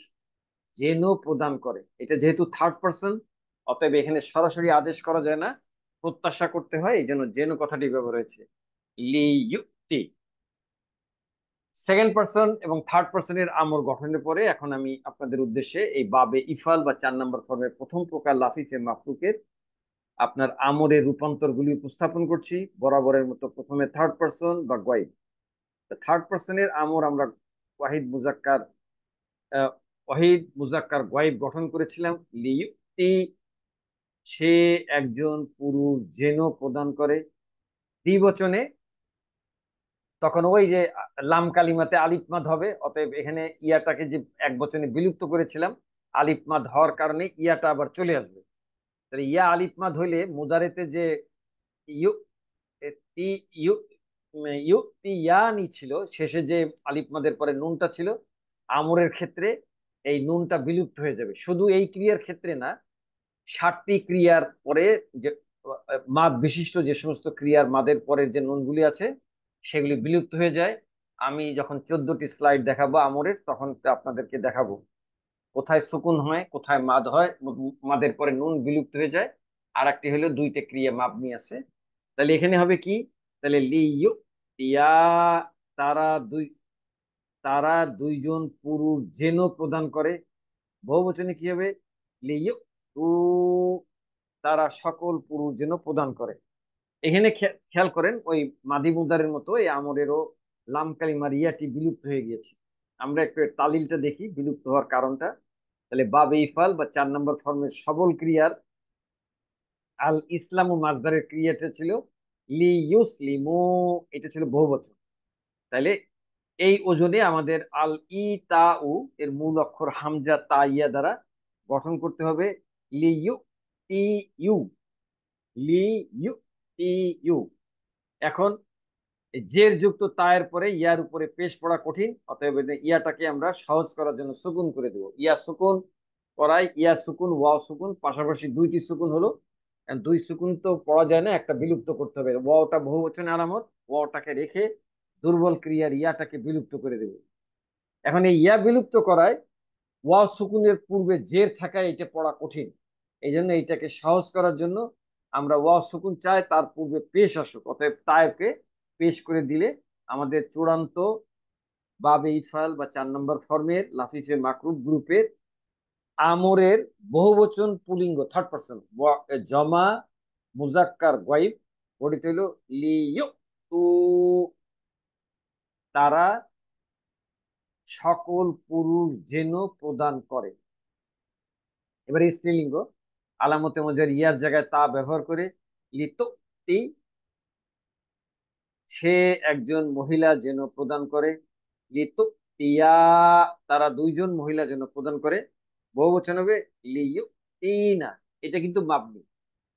যেন প্রদান করে। এটা যেহেতু থার্ড পার্সন, অতএব এখানে সরাসরি আদেশ করা যায় না, প্রত্যাশা করতে হয়, এই জন্য যেন কথাটি ব্যবহার হয়েছে লিয়ুতি। সেকেন্ড পার্সন এবং থার্ড পার্সনের আমর গঠনের পরে এখন আমি আপনাদের উদ্দেশ্যে এই বাবে ইফাল বা 4 নম্বর ফর্মের প্রথম প্রকার লাফিফে মাফরুকের আপনার আমরের রূপান্তরগুলি উপস্থাপন করছি বরাবরের মতো। প্রথমে থার্ড পার্সন বা গয়েব। থার্ড পার্সনের আমর আমরা ওয়াহিদ মুজাক্কার আহ, ওয়াহিদ মুজাক্কার গয়েব গঠন করেছিলাম লিয়ুতি। সে একজন পুরুষ যেন প্রদান করে। দ্বিবচনে তখন ওই যে লাম কালিমাতে আলিফ মাদ হবে, অতএব এখানে ইয়াটাকে যে এক বচনে বিলুপ্ত করেছিলাম আলিফ মাদ হওয়ার কারণে ইয়াটা আবার চলে আসবে। তাহলে ইয়া আলিফ মাদ হইলে মুদারেতে যে ইউ তি ইউ ইউ তি ইয়ানি ছিল, শেষে যে আলিফ মাদের পরে নুনটা ছিল, আমরের ক্ষেত্রে এই নুনটা বিলুপ্ত হয়ে যাবে। শুধু এই ক্রিয়ার ক্ষেত্রে না, 60টি ক্রিয়ার পরে যে মাদ বিশিষ্ট যে সমস্ত ক্রিয়ার মাদের পরের যে নুনগুলি আছে সেগুলি বিলুপ্ত হয়ে যায়। আমি যখন 14টি স্লাইড দেখাবো আমরের, তখন আপনাদেরকে দেখাবো কোথায় সুকুন হয়, কোথায় মাদ হয়, মাদের পরে নুন বিলুপ্ত হয়ে যায়। আর একটি হলো দুইটা ক্রিয়া মাবনি আছে। তাহলে এখানে হবে কি, তাহলে লিয়ু ইয়া, তারা দুই, তারা দুইজন পুরুষ যেন প্রদান করে। বহুবচনে কি হবে, লিয়ু উ, তারা সকল পুরুষ যেন প্রদান করে। এখানে খেয়াল করেন ওই মাদি মুদারের মতো এই আমরেরও লাম কালিমার ইয়াটি বিলুপ্ত হয়ে গিয়েছে। আমরা একটু এর তালিলটা দেখি বিলুপ্ত হওয়ার কারণটা। তাহলে বাবে ইফাল বা 4 নম্বর ফর্মের সবল ক্রিয়ার আল ইসলাম ও মাজদারের ক্রিয়াটা ছিল লি ইউসলিমু, এটা ছিল বহুবচন। তাহলে এই ওজনে আমাদের আল ই তা উ এর মূল অক্ষর হামজা তা ইয়া দ্বারা গঠন করতে হবে লি ইউ টি ইউ, লি ইউ টি ইউ। এখন জের যুক্ত তায়ের পরে ইয়ার উপরে পেশ পড়া কঠিন, অতএব ইয়াটাকে আমরা সহজ করার জন্য সুকুন করে দেব। ইয়া সুকুন করাই, ইয়া সুকুন ওয়াও সুকুন, পাশাপাশি দুইটি সুকুন হলো। দুই সুকুন তো পড়া যায় না, একটা বিলুপ্ত করতে হবে। ওয়াওটা বহুবচনে আলামত, ওয়াওটাকে রেখে দুর্বল ক্রিয়ার ইয়াটাকে বিলুপ্ত করে দেবে। এখন এই ইয়া বিলুপ্ত করায় ওয়াও সুকুনের পূর্বে জের থাকায় এটা পড়া কঠিন। এই জন্য এইটাকে সহজ করার জন্য আমরা ওয়াও সুকুন চাই, তার পূর্বে পেশ আসুক, অতএব তায়কে পেশ করে দিলে আমাদের চূড়ান্ত বাবে ইফাল বা 4 নম্বর ফর্মের লাফিফে মাকরুব গ্রুপের আমরের বহুবচন পুলিঙ্গ থার্ড পার্সন জমা মুজাক্কার গয়েব গঠিত হইল লিয়ু তু, তারা সকল পুরুষ যেন প্রদান করে। এবারে স্ত্রীলিঙ্গ, আলামতে মজার ইয়ার জায়গায় তা ব্যবহার করে লিত তি, সে একজন মহিলা যেন প্রদান করে। লিত তিয়া, তারা দুইজন মহিলা যেন প্রদান করে। বহুবচন হবে লিয়ু তিনা। এটা কিন্তু মাবনি,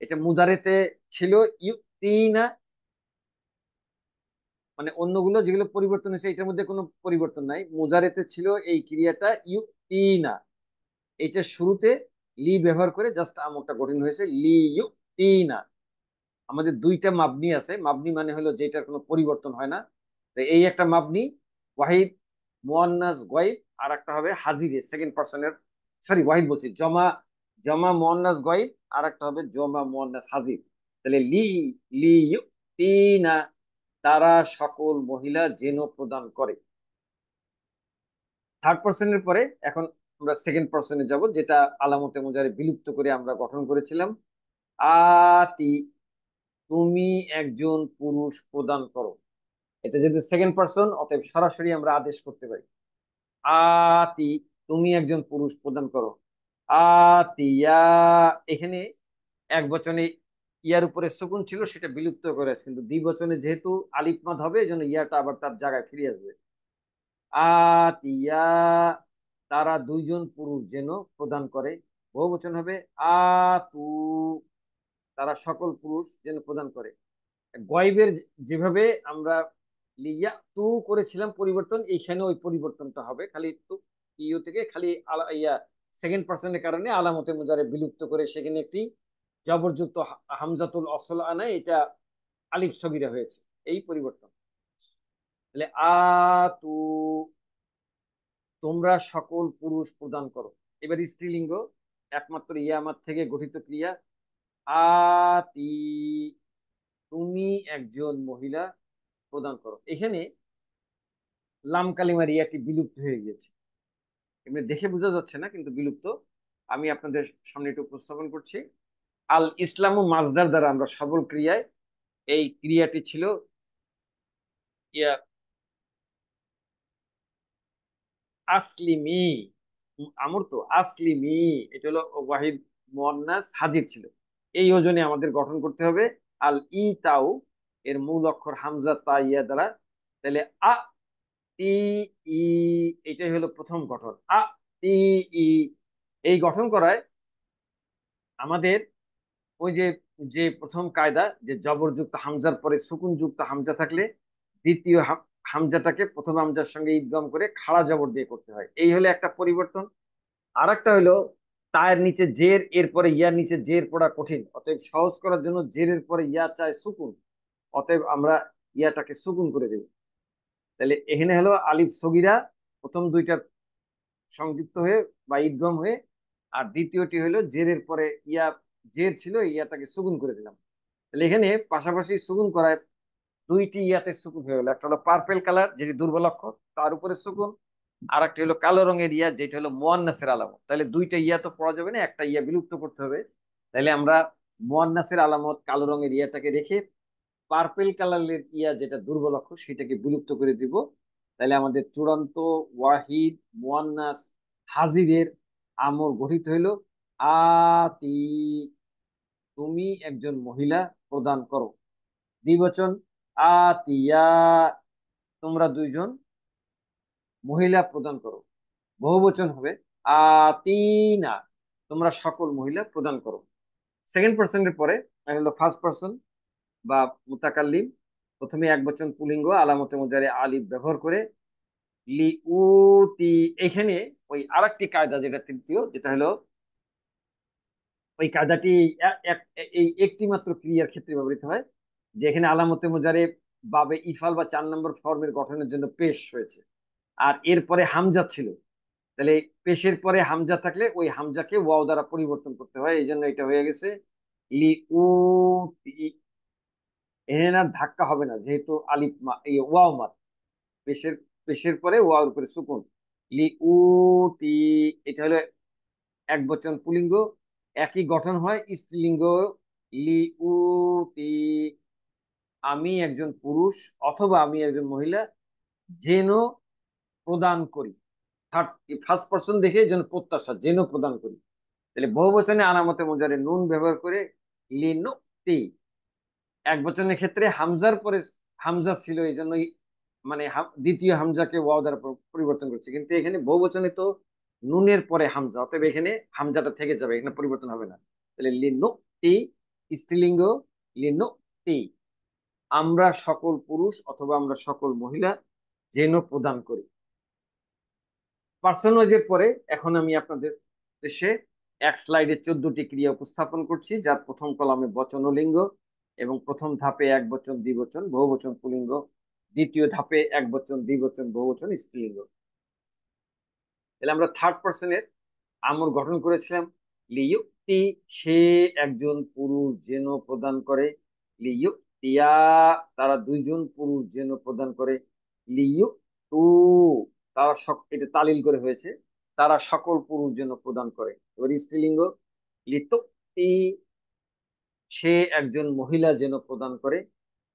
এটা মুদারেতে ছিল ইউতিনা, মানে অন্যগুলো যেগুলো পরিবর্তন হয়েছে এটার মধ্যে কোনো পরিবর্তন নাই। মুজারেতে ছিল এই ক্রিয়াটা ইউতিনা, এটা শুরুতে লি ব্যবহার করে জাস্ট আমরটা গঠন হয়েছে লি ইউতিনা। আমাদের দুইটা মাবনি আছে, মাবনি মানে হলো যেটার কোনো পরিবর্তন হয় না। তো এই একটা মাবনি ওয়াহিদ মুয়ান্নাস গায়ব, আর একটা হবে হাজিরে সেকেন্ড পার্সনের, সরি ওয়াহিদ বলছি, জমা, জমা মুয়ান্নাস গায়ব, আর একটা হবে জমা মুয়ান্নাস হাজির। তাহলে লি, লি ইউতিনা, তারা সকল মহিলা যেন প্রদান করে। থার্ড পার্সনের পরে এখন আমরা সেকেন্ড পার্সনে যাব, যেটা আলামতে মুজারে বিলুপ্ত করে আমরা গঠন করেছিলাম। আতি, তুমি একজন পুরুষ প্রদান করো। এটা যেহেতু সেকেন্ড পার্সন, অতএব সরাসরি আমরা আদেশ করতে পারি। আতি, তুমি একজন পুরুষ প্রদান করো। আতিয়া, এখানে এক বচনে ইয়ার উপরে সুকুন ছিল, সেটা বিলুপ্ত করেছে, কিন্তু দ্বিবচনে যেহেতু আলিফ মাদ হবে এই জন্য ইয়াটা আবার তার জায়গায় ফিরে আসবে। আতিয়া, তারা দুইজন পুরুষ যেন প্রদান করে। বহুবচন হবে আতু, তারা সকল পুরুষ যেন প্রদান করে। গয়েবের যেভাবে আমরা লিয়া তু করেছিলাম পরিবর্তন, এইখানে ওই পরিবর্তনটা হবে, খালি তু ইউ থেকে খালি ইয়া সেকেন্ড পার্সনের কারণে আলামতে মুজারে বিলুপ্ত করে সেখানে একটি জবরযুক্ত হামজাতুল অসল আনায় এটা আলিফ সগিরা হয়েছে, এই পরিবর্তন। তাহলে আ তু, তোমরা সকল পুরুষ প্রদান করো। এবার স্ত্রীলিঙ্গ, একমাত্র ইয়ামাত থেকে গঠিত ক্রিয়া। আতি, তুমি একজন মহিলা প্রদান করো। এখানে লাম কালিমার ইয়াটি বিলুপ্ত হয়ে গিয়েছে, এমনি দেখে বোঝা যাচ্ছে না কিন্তু বিলুপ্ত। আমি আপনাদের সামনে একটু উপস্থাপন করছি। আল ইসলামু মাজদার দ্বারা আমরা সবল ক্রিয়ায়, এই ক্রিয়াটি ছিল ইয়া আসলিমি, আমর তো আসলিমি, এটা হলো ওয়াহিদ মুয়ান্নাস হাজির ছিল। এই ওজনে আমাদের গঠন করতে হবে আল ই তাও, এর মূল অক্ষর হামজা তা ইয়া দ্বারা। তাহলে আ তি ই, এটাই হলো প্রথম গঠন আ তি ই। এই গঠন করায় আমাদের ওই যে, যে প্রথম কায়দা যে জবরযুক্ত হামজার পরে সুকুন যুক্ত হামজা থাকলে দ্বিতীয় হামজাটাকে প্রথম হামজার সঙ্গে ইদগম করে খাড়া জবর দিয়ে করতে হয়, এই হলো একটা পরিবর্তন। আর একটা হলো তায়ের নিচে জের, এরপরে ইয়ার নিচে জের পড়া কঠিন, অতএব সহজ করার জন্য জেরের পরে ইয়া চায় সুকুন, অতএব আমরা ইয়াটাকে সুকুন করে দেব। তাহলে এখানে হলো আলিফ সগিরা প্রথম দুইটা সংযুক্ত হয়ে বা ইদগম হয়ে, আর দ্বিতীয়টি হলো জেরের পরে ইয়া, জের ছিল ইয়াটাকে সুকুন করে দিলাম। তাহলে এখানে পাশাপাশি সুকুন করায় দুইটি ইয়াতে সুকুন হয়ে গেল, একটা হলো পার্পেল কালার যেটি দুর্বল অক্ষর তার উপরে সুকুন, আর একটা হলো কালো রঙের ইয়া যেটা হলো মুয়ান্নাসের আলামত। তাহলে দুইটা ইয়া তো পড়া যাবে না, একটা ইয়া বিলুপ্ত করতে হবে। তাহলে আমরা মুয়ান্নাসের আলামত কালো রঙের ইয়াটাকে রেখে পার্পেল কালারের ইয়া যেটা দুর্বল অক্ষর সেটাকে বিলুপ্ত করে দিব। তাহলে আমাদের চূড়ান্ত ওয়াহিদ মুয়ান্নাস হাজিরের আমর গঠিত হইল আতি, তুমি একজন মহিলা প্রদান করো। দ্বিবচন আতিয়া, তোমরা দুইজন মহিলা প্রদান করো। বহুবচন হবে আতিনা, তোমরা সকল মহিলা প্রদান করো। সেকেন্ড পার্সনের পরে হলো ফার্স্ট পার্সন বা মুতাকাল্লিম, প্রথমে এক বচন পুলিঙ্গ আলামতে মুজারে আলিফ ব্যবহার করে লিউতি। এখানে ওই আরেকটি কায়দা যেটা তৃতীয়, যেটা হলো ওই কায়দাটি এই একটি মাত্র ক্রিয়ার ক্ষেত্রে ব্যবহৃত হয়, যে এখানে আলামতে মুজারে বাবে ইফাল বা 4 নম্বর ফর্মের গঠনের জন্য পেশ হয়েছে, আর এরপরে হামজা ছিল। তাহলে পেশের পরে হামজা থাকলে ওই হামজাকে ওয়াও দ্বারা পরিবর্তন করতে হয়, এই জন্য এটা হয়ে গেছে লি উ তি। এখানে আর ধাক্কা হবে না যেহেতু আলিফ মা এই ওয়াও মাত, পেশের, পেশের পরে ওয়াওর উপরে সুকুন। লি উ তি, এটা হলো এক বচন পুলিঙ্গ, একই গঠন হয় স্ত্রীলিঙ্গ। লি উ তি, আমি একজন পুরুষ অথবা আমি একজন মহিলা যেন প্রদান করি। থার্ড ফার্স্ট পার্সন দেখে যেন প্রত্যাশা যেন প্রদান করি। তাহলে বহুবচনে আলামতে মুজারে নুন ব্যবহার করে লিনুতি। এক বচনের ক্ষেত্রে হামজার পরে হামজা ছিল, এই জন্যই মানে দ্বিতীয় হামজাকে ওয়াও দ্বারা পরিবর্তন করছে, কিন্তু এখানে বহুবচনে তো নুনের পরে হামজা, অতএব এখানে হামজাটা থেকে যাবে, এখানে পরিবর্তন হবে না। তাহলে লিনুতি স্ত্রীলিঙ্গ, লিনুতি আমরা সকল পুরুষ অথবা আমরা সকল মহিলা যেন প্রদান করি। পার্সোনাইজের পরে এখন আমি আপনাদের দেশে এক স্লাইডে 14টি ক্রিয়া উপস্থাপন করছি, যার প্রথম কলামে বচন ও লিঙ্গ, এবং প্রথম ধাপে এক বচন দ্বিবচন বহুবচন পুলিঙ্গ, দ্বিতীয় ধাপে এক বচন দ্বিবচন বহুবচন স্ত্রীলিঙ্গ। তাহলে আমরা থার্ড পার্সনের আমর গঠন করেছিলাম। লিয়ুক্তি সে একজন পুরুষ যেন প্রদান করে, লিয়ুক্তিয়া তারা দুইজন পুরুষ যেন প্রদান করে, লিয়ুক্তু তারা এটা তালিল করে হয়েছে, তারা সকল পুরুষ যেন প্রদান করে। এবার স্ত্রীলিঙ্গ লিতুক্তি সে একজন মহিলা যেন প্রদান করে,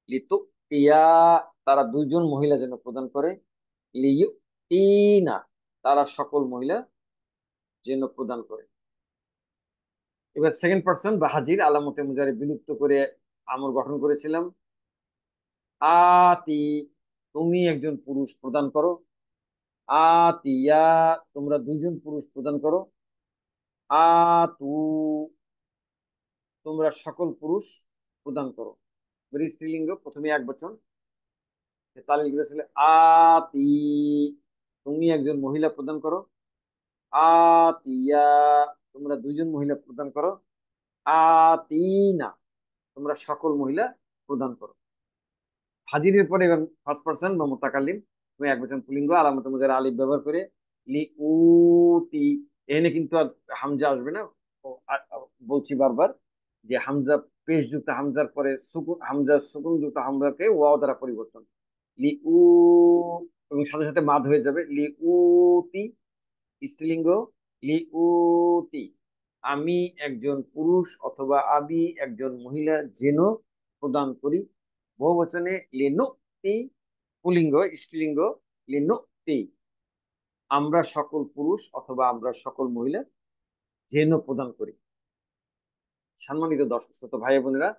লিতুক্তিয়া তারা দুইজন মহিলা যেন প্রদান করে, লিয়ুক্তিনা তারা সকল মহিলা যেন প্রদান করে। এবার সেকেন্ড পার্সন বা হাজির আলামতে মুজারে বিলুপ্ত করে আমর গঠন করেছিলাম। আতি তুমি একজন পুরুষ প্রদান করো, আতিয়া তোমরা দুইজন পুরুষ প্রদান করো, আতু তোমরা সকল পুরুষ প্রদান করো। এবার স্ত্রীলিঙ্গ প্রথমে এক বচন, তালিল করেছিল আতি তুমি একজন মহিলা প্রদান করো, আতিয়া তোমরা দুইজন মহিলা প্রদান করো, আতিনা তোমরা সকল মহিলা প্রদান করো। হাজিরের পরে এবার ফার্স্ট পার্সন বা মুতাকাল্লিম, তুমি এক বচন পুলিঙ্গ আলামত মুজারে আলিফ ব্যবহার করে লিউতি, এখানে কিন্তু আর হামজা আসবে না। বলছি বারবার যে হামজা পেশ যুক্ত হামজার পরে সুকুন হামজা সুকুন যুক্ত হামজাকে ওয়াও দ্বারা পরিবর্তন, লিউ এবং সাথে সাথে মাদ হয়ে যাবে লিউতি স্ত্রীলিঙ্গ, লিউতি আমি একজন পুরুষ অথবা আমি একজন মহিলা যেন প্রদান করি। বহুবচনে লিনুক্তি পুলিঙ্গ স্ত্রীলিঙ্গ লিনুক্তি আমরা সকল পুরুষ অথবা আমরা সকল মহিলা যেন প্রদান করি। সম্মানিত দর্শক শ্রোতা ভাই বোনেরা,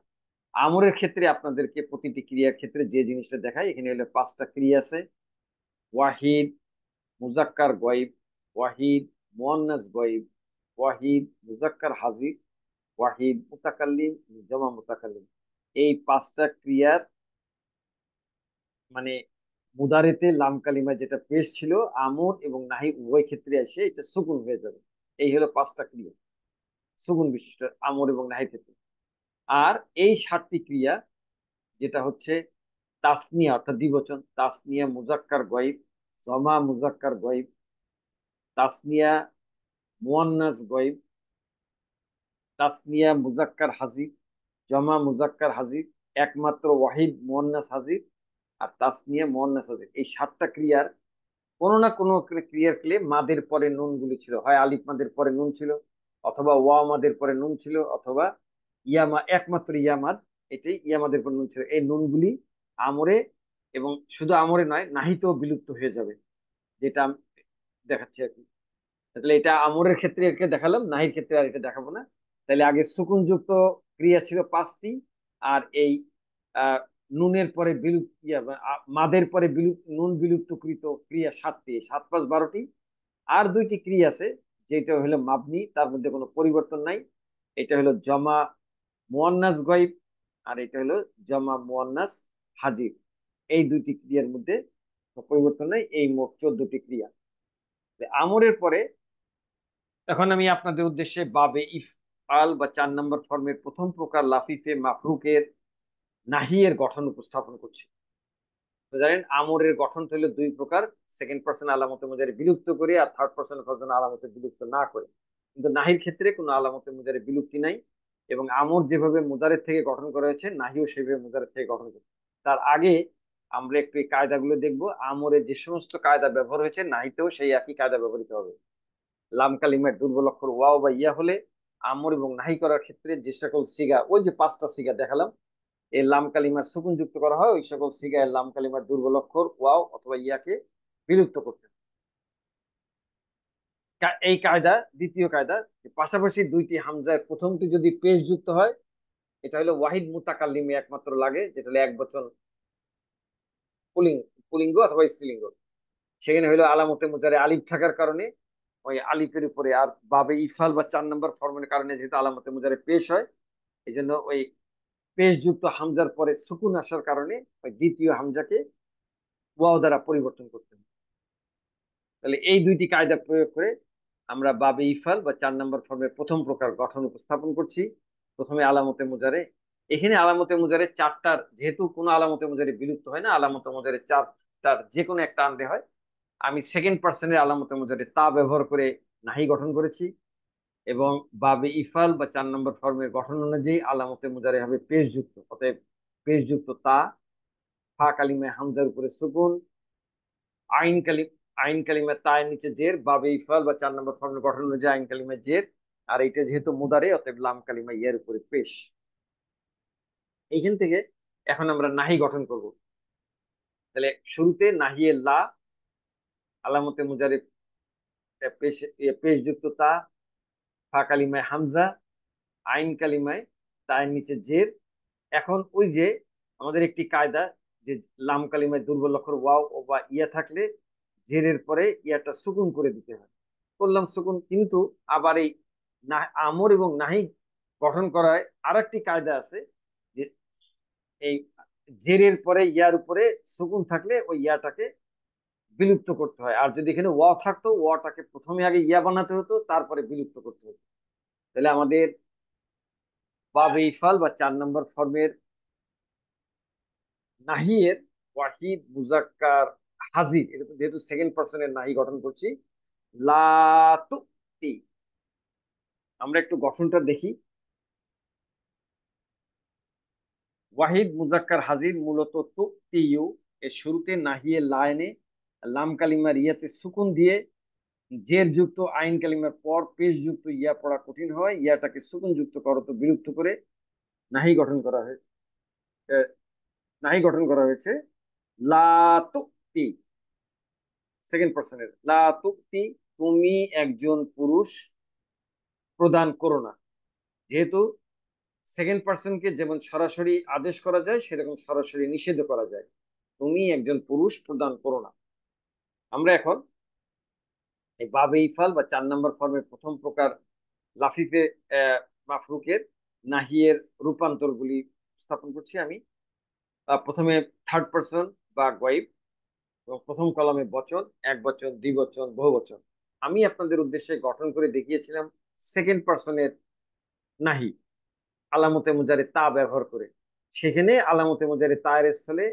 আমরের ক্ষেত্রে আপনাদেরকে প্রতিটি ক্রিয়ার ক্ষেত্রে যে জিনিসটা দেখায়, এখানে হলো 5টা ক্রিয়া আছে। ওয়াহিদ মুজাক্কার গয়েব, ওয়াহিদ মুয়ান্নাস গয়েব, ওয়াহিদ মুজাক্কার হাজির, ওয়াহিদ মুতাকাল্লিম জামা মুতাকাল্লিম। এই 5টা ক্রিয়ার মানে মুদারেতে লাম কালিমা যেটা পেশ ছিল আমর এবং নাহি উভয় ক্ষেত্রে এসে এটা সুকুন হয়ে যাবে। এই হলো 5টা ক্রিয়া সুকুন বিশিষ্ট আমর এবং নাহির ক্ষেত্রে। আর এই 7টি ক্রিয়া যেটা হচ্ছে তাসনিয়া অর্থাৎ দ্বিবচন, তাসনিয়া মুজাক্কার গয়েব, জমা মুজাক্কার গয়েব, তাসনিয়া মুয়ান্নাস গয়েব, তাসনিয়া মুজাক্কার হাজির, জমা মুজাক্কার হাজির, একমাত্র ওয়াহিদ মুয়ান্নাস হাজির, আর তাসনিয়া মুয়ান্নাস হাজির। এই 7টা ক্রিয়ার কোনো না কোনো ক্রিয়ার ক্লে মাদের পরে নুন গুলি ছিল, হয় আলিফ মাদের পরে নুন ছিল, অথবা ওয়া মাদের পরে নুন ছিল, অথবা ইয়ামা একমাত্র ইয়ামাদ এটাই ইয়ামাদের পরে নুন ছিল। এই নুনগুলি আমরে এবং শুধু আমরে নয় নাহিতেও বিলুপ্ত হয়ে যাবে, যেটা আমি দেখাচ্ছি আর কি। তাহলে এটা আমরের ক্ষেত্রে একে দেখালাম, নাহির ক্ষেত্রে আর এটা দেখাবো না। তাহলে আগে সুকুনযুক্ত ক্রিয়া ছিল 5টি, আর এই আহ নুনের পরে বিলুপ্ত মাদের পরে নুন বিলুপ্তকৃত ক্রিয়া 7টি, 7 + 12টি। আর 2টি ক্রিয়া আছে যেটা হলো মাবনি, তার মধ্যে কোনো পরিবর্তন নাই। এটা হলো জমা মুয়ান্নাস গয়েব, আর এটা হলো জমা মুয়ান্নাস হাজির। এই 2টি ক্রিয়ার মধ্যে পরিবর্তন নাই। এই মোট 14টি ক্রিয়া। আমরের পরে এখন আমি আপনাদের উদ্দেশ্যে বাবে ইফআল বা 4 নম্বর ফর্মের প্রথম প্রকার লাফিফে মাফরুকের নাহিয়ের গঠন উপস্থাপন করছি। তো জানেন আমরের গঠন হলো 2 প্রকার, সেকেন্ড পার্সন আলামতে মুজারে বিলুপ্ত করে আর থার্ড পার্সন আলামতে বিলুপ্ত না করে। কিন্তু নাহির ক্ষেত্রে কোনো আলামতে মুজারে বিলুপ্তি নাই, এবং আমর যেভাবে মুদারের থেকে গঠন করা হয়েছে নাহিও সেভাবে মুদারের থেকে গঠন করেছে। তার আগে আমরা একটু এই কায়দাগুলো দেখবো। আমরের যে সমস্ত কায়দা ব্যবহার হয়েছে নাহিতেও সেই একই কায়দা ব্যবহৃত হবে। লাম কালিমার দুর্বল অক্ষর ওয়াও বা ইয়া হলে আমর এবং নাহি করার ক্ষেত্রে যে সকল সিগা, ওই যে 5টা সিগা দেখালাম, এই লাম কালিমার সুকুন যুক্ত করা হয়, ওই সকল সিগায় লাম কালিমার দুর্বল অক্ষর ওয়াও অথবা ইয়াকে বিলুপ্ত করতে। এই কায়দা, দ্বিতীয় কায়দা, পাশাপাশি দুইটি হামজার প্রথমটি যদি পেশ যুক্ত হয়, এটা হলো ওয়াহিদ মুতাকাল্লিমে একমাত্র লাগে, যেটা হলো এক বচন পুলিং পুলিঙ্গ অথবা স্ত্রীলিঙ্গ। সেখানে হলো আলামতে মুজারে আলিফ থাকার কারণে ওই আলিফের উপরে, আর বাবে ইফাল বা 4 নম্বর ফর্মের কারণে যেহেতু আলামতে মুজারে পেশ হয়, এই জন্য ওই পেশ যুক্ত হামজার পরে সুকুন আসার কারণে ওই দ্বিতীয় হামজাকে ওয়াও দ্বারা পরিবর্তন করতে হবে। তাহলে এই দুইটি কায়দা প্রয়োগ করে আমরা বাবে ইফাল বা 4 নম্বর ফর্মের প্রথম প্রকার গঠন উপস্থাপন করছি। প্রথমে আলামতে মুজারে, এখানে আলামতে মুজারে চারটার, যেহেতু কোনো আলামতে মুজারে বিলুপ্ত হয় না, আলামতে মুজারে চারটার যে কোনো একটা আনতে হয়। আমি সেকেন্ড পার্সনের আলামতে মুজারে তা ব্যবহার করে নাহি গঠন করেছি, এবং বাবে ইফাল বা 4 নম্বর ফর্মের গঠন অনুযায়ী আলামতে মুজারে হবে পেশ যুক্ত। অতএব পেশ যুক্ত তা, ফা কালিমায় হামজার উপরে সুকুন, আইন কালিম আইন কালিমা তায়ের নিচে জের, বাবে ইফাল বা 4 নম্বর ফর্মের গঠন অনুযায়ী আইন কালিমা জের, আর এটা যেহেতু মুদারে অতএব লাম কালিমা ইয়ার উপরে পেশ। এইখান থেকে এখন আমরা নাহি গঠন করব। তাহলে শুরুতে নাহিয়ে লা, আলামতে মুজারে পেশ, পেশ যুক্ত তা, ফা কালিমায় হামজা, আইন কালিমায় তায়ের নিচে জের। এখন ওই যে আমাদের একটি কায়দা, যে লাম কালিমায় দুর্বল অক্ষর ওয়াও ও বা ইয়া থাকলে জেরের পরে ইয়াটা সুকুন করে দিতে হয়, করলাম সুকুন। কিন্তু আবার এই আমর এবং নাহি গঠন করায় আর একটি কায়দা আছে, যে এই জেরের পরে ইয়ার উপরে সুকুন থাকলে ওই ইয়াটাকে বিলুপ্ত করতে হয়, আর যদি এখানে ওয়া থাকতো ওয়াটাকে প্রথমে আগে ইয়া বানাতে হতো, তারপরে বিলুপ্ত করতে হতো। তাহলে আমাদের বাবে ইফাল বা 4 নম্বর ফর্মের নাহিয়ের ওয়াহিদ মুজাক্কার হাজির, এটা তো যেহেতু সেকেন্ড পার্সনের নাহি গঠন করছি, লাতুতি। আমরা একটু গঠনটা দেখি। ওয়াহিদ মুজাক্কার হাজির মূলত তুতিয়ু এর শুরুতে নাহিয়ে লায়নে লাম কালিমার ইয়াতে সুকুন দিয়ে জের যুক্ত আইন কালিমার পর পেশ যুক্ত ইয়া পড়া কঠিন হয়, ইয়াটাকে সুকুন যুক্ত করত বিলুপ্ত করে নাহি গঠন করা হয়েছে। নাহি গঠন করা হয়েছে লাতুতি, সেকেন্ড পার্সনের লাতুতি, তুমি একজন পুরুষ প্রদান করো না। যেহেতু সেকেন্ড পার্সনকে যেমন সরাসরি আদেশ করা যায়, সেরকম সরাসরি নিষেধ করা যায়, তুমি একজন পুরুষ প্রদান করো না। আমরা এখন এই বাবে ইফাল বা 4 নম্বর ফর্মের প্রথম প্রকার লাফিফে মাফরুকের নাহিয়ের রূপান্তরগুলি স্থাপন করছি আমি। প্রথমে থার্ড পার্সন বা গয়েব, এবং প্রথম কলামে বচন, এক বচন, দ্বিবচন, বহুবচন। আমি আপনাদের উদ্দেশ্যে গঠন করে দেখিয়েছিলাম সেকেন্ড পার্সনের নাহি আলামতে মুজারে তা ব্যবহার করে। সেখানে আলামতে মুজারে তায়ের স্থলে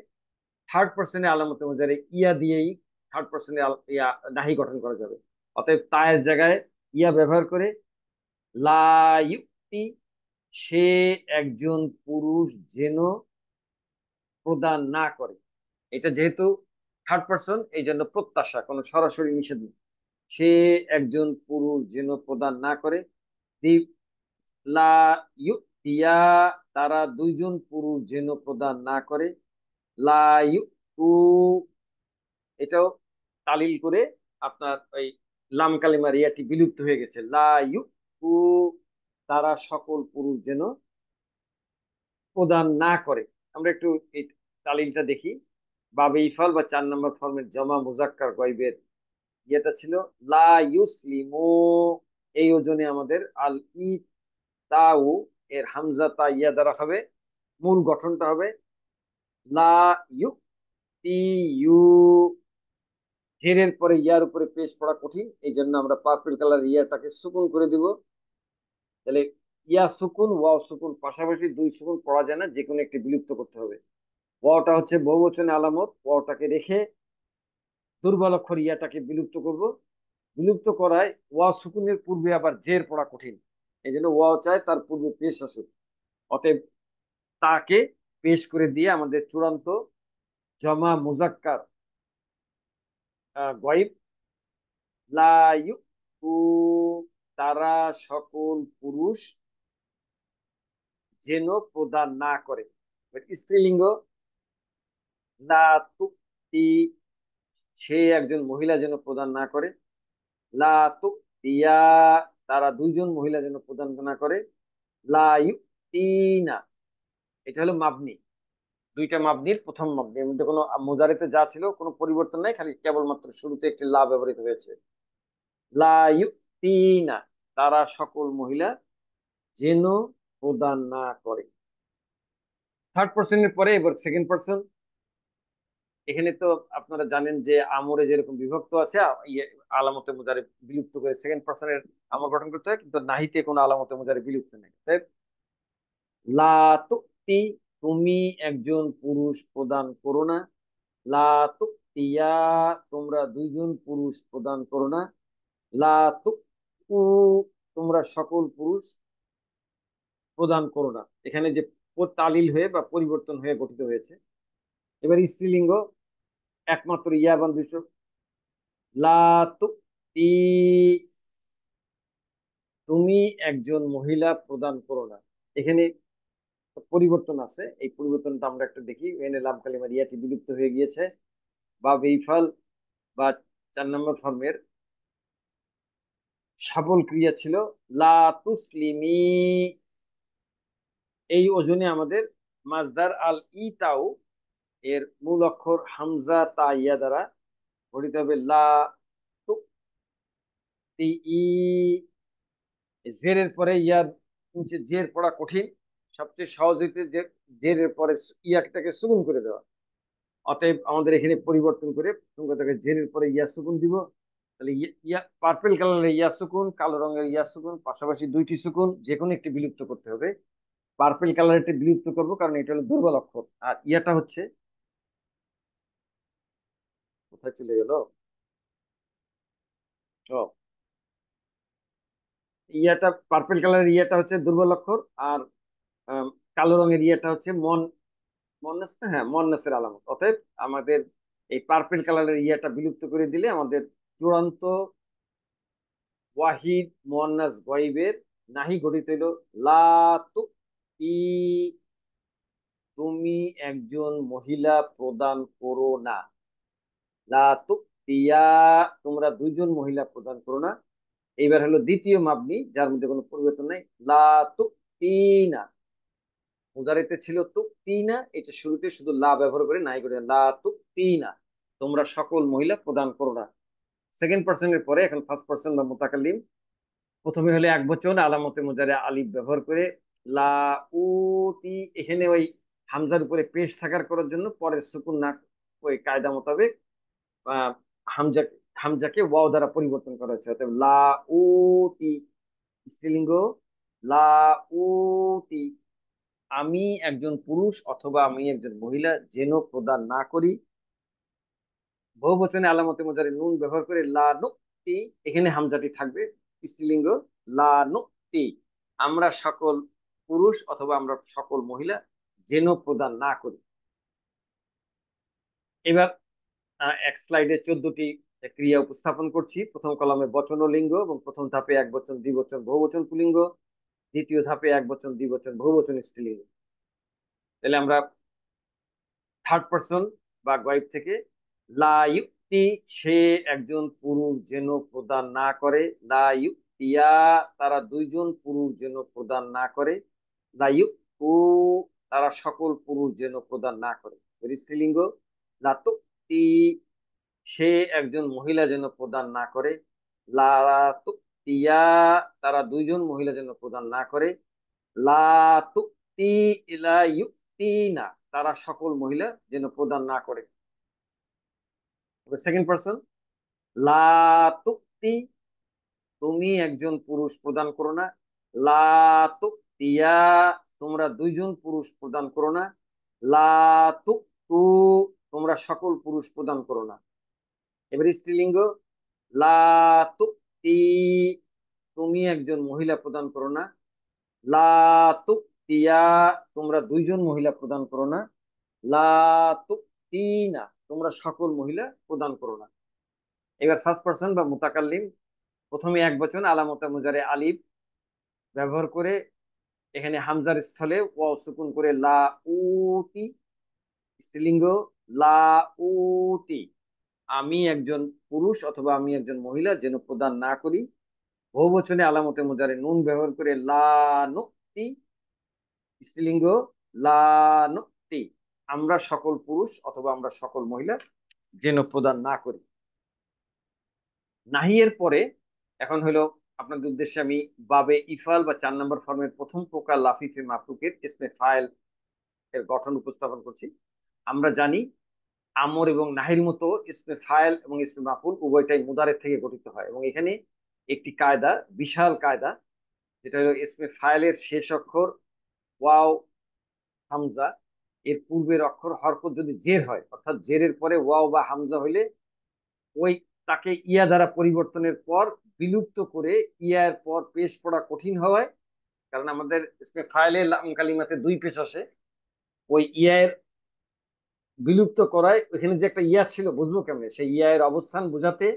থার্ড পার্সনে আলামতে মুজারে ইয়া দিয়েই থার্ড পার্সনে ইয়া নাহি গঠন করা যাবে। অতএব তায়ের জায়গায় ইয়া ব্যবহার করে লা ইউতি, সে একজন পুরুষ যেন প্রদান না করে। এটা যেহেতু থার্ড পার্সন, এই জন্য প্রত্যাশা, কোনো সরাসরি নিষেধ নেই। সে একজন পুরুষ যেন প্রদান না করে। লা ইউতিয়া, তারা দুইজন পুরুষ যেন প্রদান না করে। লা ইউতু, এটাও তালিল করে আপনার ওই লাম কালিমার ইয়াটি বিলুপ্ত হয়ে গেছে। লা ইউতু, তারা সকল পুরুষ যেন প্রদান না করে। আমরা একটু এই তালিলটা দেখি। বাবে ইফাল বা 4 নম্বর ফর্মের জমা মুজাক্কার গয়বের ইয়েটা ছিল লা ইউসলিমু, এই ওজনে আমাদের আল ই তাউ এর হামজা তা ইয়া দ্বারা হবে, মূল গঠনটা হবে লা ইউ তি ইউ। জেরের পরে ইয়ার উপরে পেশ পড়া কঠিন, এই জন্য আমরা পার্পল কালার ইয়াটাকে সুকুন করে দিব। তাহলে ইয়া সুকুন ওয়াও সুকুন, পাশাপাশি দুই সুকুন পড়া যায় না, যে কোনো একটি বিলুপ্ত করতে হবে। ওয়াওটা হচ্ছে বহুবচনে আলামত, ওয়াওটাকে রেখে দুর্বল অক্ষর ইয়াটাকে বিলুপ্ত করব। বিলুপ্ত করায় ওয়া সুকুনের পূর্বে আবার জের পড়া কঠিন, এই জন্য ওয়াও চায় তার পূর্বে পেশ আসুক। অতএব তাকে পেশ করে দিয়ে আমাদের চূড়ান্ত জমা মুজাক্কার গয়েব লা ইউতু, তারা সকল পুরুষ যেন প্রদান না করে। স্ত্রীলিঙ্গ লা তুতি, সে একজন মহিলা যেন প্রদান না করে। লা তিয়া, তারা দুইজন মহিলা যেন প্রদান না করে। লা ইউতিনা, এটা হলো মাবনি, দুইটা মাবনির প্রথম মাবনি, এর মধ্যে কোনো মুজারিতে যা ছিল কোনো পরিবর্তন নাই, খালি কেবলমাত্র শুরুতে একটি লা ব্যবহৃত হয়েছে। লা ইউতিনা, তারা সকল মহিলা যেন প্রদান না করে। থার্ড পার্সনের পরে এবার সেকেন্ড পার্সন। এখানে তো আপনারা জানেন যে আমরে যেরকম বিভক্ত আছে, আলামতে মুজারে বিলুপ্ত করে সেকেন্ড পার্সনের আমর গঠন করতে হয়, কিন্তু নাহিতে কোনো আলামতে মুজারে বিলুপ্ত নেই। লা তুক্তি, তুমি একজন পুরুষ প্রদান করো না। লা তুক্তিয়া, তোমরা দুইজন পুরুষ প্রদান করো না। লা তুক্কু, তোমরা সকল পুরুষ প্রদান করো না। এখানে যে তালিল হয়ে বা পরিবর্তন হয়ে গঠিত হয়েছে। এবার স্ত্রীলিঙ্গ, একমাত্র ইয়া বান্ধব। লা তুক্তি, তুমি একজন মহিলা প্রদান করো না। এখানে পরিবর্তন আছে, এই পরিবর্তনটা আমরা একটা দেখি। এনে লাম কালিমার ইয়াটি বিলুপ্ত হয়ে গিয়েছে, বা বেইফাল বা 4 নম্বর ফর্মের সবল ক্রিয়া ছিল লা তুসলিমি। এই ওজনে আমাদের মাজদার আল ইতাউ এর মূল অক্ষর হামজা তা ইয়া দ্বারা গঠিত হবে লা তুতি। জেরের পরে ইয়ার নিচে জের পড়া কঠিন, সবচেয়ে সহজ হইতে যে জেরের পরে ইয়াটাকে সুকুন করে দেওয়া। অতএব আমাদের এখানে পরিবর্তন করে প্রথমটাকে জেরের পরে ইয়া সুকুন দিব। তাহলে ইয়া পার্পেল কালারের ইয়া সুকুন, কালো রঙের ইয়া সুকুন, পাশাপাশি দুইটি সুকুন যে কোনো একটি বিলুপ্ত করতে হবে। পার্পেল কালারটি বিলুপ্ত করবো কারণ এটা হলো দুর্বল অক্ষর, আর ইয়াটা হচ্ছে, কোথায় চলে গেল, ও, ইয়াটা পার্পেল কালারের ইয়াটা হচ্ছে দুর্বল অক্ষর, আর আম, কালো রঙের ইয়েটা হচ্ছে মন্নাস না, হ্যাঁ মন্নাসের আলামত। অতএব আমাদের এই পার্পেল কালারের ইয়েটা বিলুপ্ত করে দিলে আমাদের চূড়ান্ত ওয়াহিদ মুয়ান্নাস গয়বের নাহি গঠিত হইল লা তুই, তুমি একজন মহিলা প্রদান করো না। লা তুতিয়া, তোমরা দুইজন মহিলা প্রদান করো না। এইবার হলো দ্বিতীয় মাবনি, যার মধ্যে কোনো পরিবর্তন নাই। লা তুতিনা, মুজারিতে ছিল তুক্তিনা, এটা শুরুতে শুধু লা ব্যবহার করে নাই করে লা তুক্তিনা, তোমরা সকল মহিলা প্রদান করো না। সেকেন্ড পার্সনের পরে এখন ফার্স্ট পার্সন বা মুতাকাল্লিম। প্রথমে হলে এক বচন আলামতে মুজারে আলিফ ব্যবহার করে লা উতি, এখানে ওই হামজার উপরে পেশ থাকার করার জন্য পরের সুকুন না, ওই কায়দা মোতাবেক আহ, হামজা হামজাকে ওয়াও দ্বারা পরিবর্তন করা হয়েছে। অর্থাৎ লা উতি, স্ত্রীলিঙ্গ। লা উতি, আমি একজন পুরুষ অথবা আমি একজন মহিলা যেন প্রদান না করি। বহুবচনে আলামতে মুজারে নুন ব্যবহার করে লা নুক্তি, এখানে হামজাটি থাকবে, স্ত্রীলিঙ্গ। লা নুক্তি, আমরা সকল পুরুষ অথবা আমরা সকল মহিলা যেন প্রদান না করি। এবার এক স্লাইডে 14টি ক্রিয়া উপস্থাপন করছি। প্রথম কলামে বচন ও লিঙ্গ, এবং প্রথম ধাপে এক বচন দ্বিবচন বহুবচন পুলিঙ্গ, দ্বিতীয় ধাপে এক বচন দ্বিবচন বহুবচন স্ত্রীলিঙ্গ। তাহলে আমরা থার্ড পার্সন বা গায়ব থেকে লা ইউক্তি, সে একজন পুরুষ যেন প্রদান না করে। লা ইউক্তিয়া, তারা দুইজন পুরুষ যেন প্রদান না করে। লা ইউক্তু, তারা সকল পুরুষ যেন প্রদান না করে। স্ত্রীলিঙ্গ। লা তুক্তি, সে একজন মহিলা যেন প্রদান না করে। লা তুক্তিয়া, তারা দুইজন মহিলা যেন প্রদান না করে। লা তুক্তি ইলা ইউক্তিনা, তারা সকল মহিলা যেন প্রদান না করে। সেকেন্ড পার্সন, লা তুক্তি, তুমি একজন পুরুষ প্রদান করো না। লা তুক্তিয়া, তোমরা দুইজন পুরুষ প্রদান করো না। লা তুক্তু, তোমরা সকল পুরুষ প্রদান করো না। এবার স্ত্রীলিঙ্গ। লা তুক্তি, তুমি একজন মহিলা প্রদান করো না। লা তুক্তিয়া, তোমরা দুইজন মহিলা প্রদান করো না। লা তুক্তিনা, তোমরা সকল মহিলা প্রদান করো না। এবার ফার্স্ট পার্সন বা মুতাকাল্লিম। প্রথমে এক বচন আলামতে মুজারে আলিফ ব্যবহার করে এখানে হামজার স্থলে ওয়াও সুকুন করে লা উতি, স্ত্রীলিঙ্গ। লা উতি, আমি একজন পুরুষ অথবা আমি একজন মহিলা যেন প্রদান না করি। বহুবচনে আলামতে মুজারে নুন ব্যবহার করে লা নুক্তি, স্ত্রীলিঙ্গ লা নুক্তি, আমরা সকল পুরুষ অথবা আমরা সকল মহিলা যেন প্রদান না করি। নাহিয়ের পরে এখন হলো আপনাদের উদ্দেশ্যে আমি বাবে ইফাল বা 4 নম্বর ফর্মের প্রথম প্রকার লাফিফে মাফরুকের ইসমে ফাইল এর গঠন উপস্থাপন করছি। আমরা জানি আমর এবং নাহির মতো ইসমে ফাইল এবং ইসমে মাফুল উভয়টাই মুদারের থেকে গঠিত হয়, এবং এখানে একটি কায়দা, বিশাল কায়দা, যেটা হলো ইসমে ফাইলের শেষ অক্ষর ওয়াও হামজা এর পূর্বের অক্ষর হরকত যদি জের হয়, অর্থাৎ জেরের পরে ওয়াও বা হামজা হইলে ওই তাকে ইয়া দ্বারা পরিবর্তনের পর বিলুপ্ত করে ইয়ার পর পেশ পড়া কঠিন হওয়ায়, কারণ আমাদের ইসমে ফাইলে লাম কালিমাতে দুই পেশ আসে, ওই ইয়ার বিলুপ্ত করায় ওইখানে যে একটা ইয়া ছিল বুঝবো কেমনে, সেই ইয়া এর অবস্থান বোঝাতে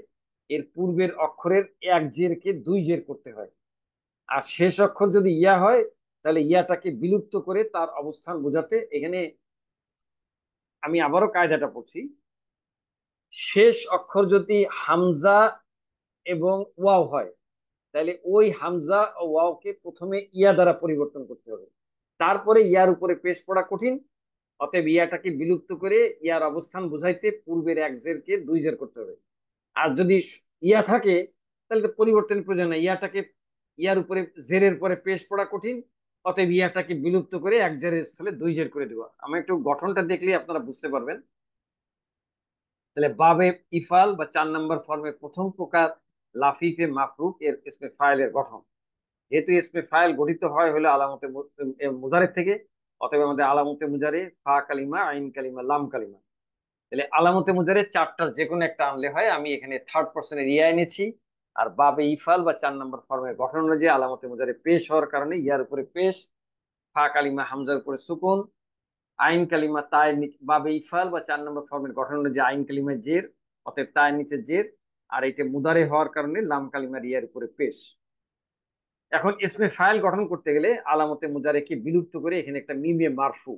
এর পূর্বের অক্ষরের এক জেরকে দুই জের করতে হয়। আর শেষ অক্ষর যদি ইয়া হয় তাহলে ইয়াটাকে বিলুপ্ত করে তার অবস্থান বোঝাতে এখানে আমি আবারও কায়দাটা পড়ছি। শেষ অক্ষর যদি হামজা এবং ওয়াও হয় তাহলে ওই হামজা ও ওয়াওকে প্রথমে ইয়া দ্বারা পরিবর্তন করতে হবে, তারপরে ইয়ার উপরে পেশ পড়া কঠিন, অতএব ইয়াটাকে বিলুপ্ত করে ইয়ার অবস্থান বুঝাইতে পূর্বের এক জেরকে দুই জের করতে হবে। আর যদি ইয়া থাকে তাহলে তো পরিবর্তনের প্রয়োজন নাই, ইয়াটাকে ইয়ার উপরে জেরের পরে পেশ পড়া কঠিন, অতএব ইয়াটাকে বিলুপ্ত করে এক জেরের স্থলে দুই জের করে দেওয়া। আমি একটু গঠনটা দেখলে আপনারা বুঝতে পারবেন। তাহলে বাবে ইফাল বা 4 নম্বর ফর্মের প্রথম প্রকার লাফিফে মাফরুক এর ইসমে ফাইলের গঠন। যেহেতু ইসমে ফাইল গঠিত হয় হলো আলামতে মুজারের থেকে, অতএব আমাদের আলামতে মুজারে ফা কালিমা, আইন কালিমা, লাম কালিমা। তাহলে আলামতে মুজারে চারটার যে কোনো একটা আনলে হয়, আমি এখানে থার্ড পার্সনের ইয়া এনেছি। আর বাবে ইফাল বা 4 নম্বর ফর্মের গঠন অনুযায়ী আলামতে মুজারে পেশ হওয়ার কারণে ইয়ার উপরে পেশ, ফা কালিমা হামজার উপরে সুকুন, আইন কালিমা তায়ের নিচে, বাবে ইফাল বা 4 নম্বর ফর্মের গঠন অনুযায়ী আইন কালিমায় জের, অতএব তায়ের নিচে জের, আর এটা মুদারে হওয়ার কারণে লাম কালিমার ইয়ার উপরে পেশ। এখন ইসমে ফাইল গঠন করতে গেলে আলামতে মুজারেকে বিলুপ্ত করে এখানে একটা মিমে মারফু।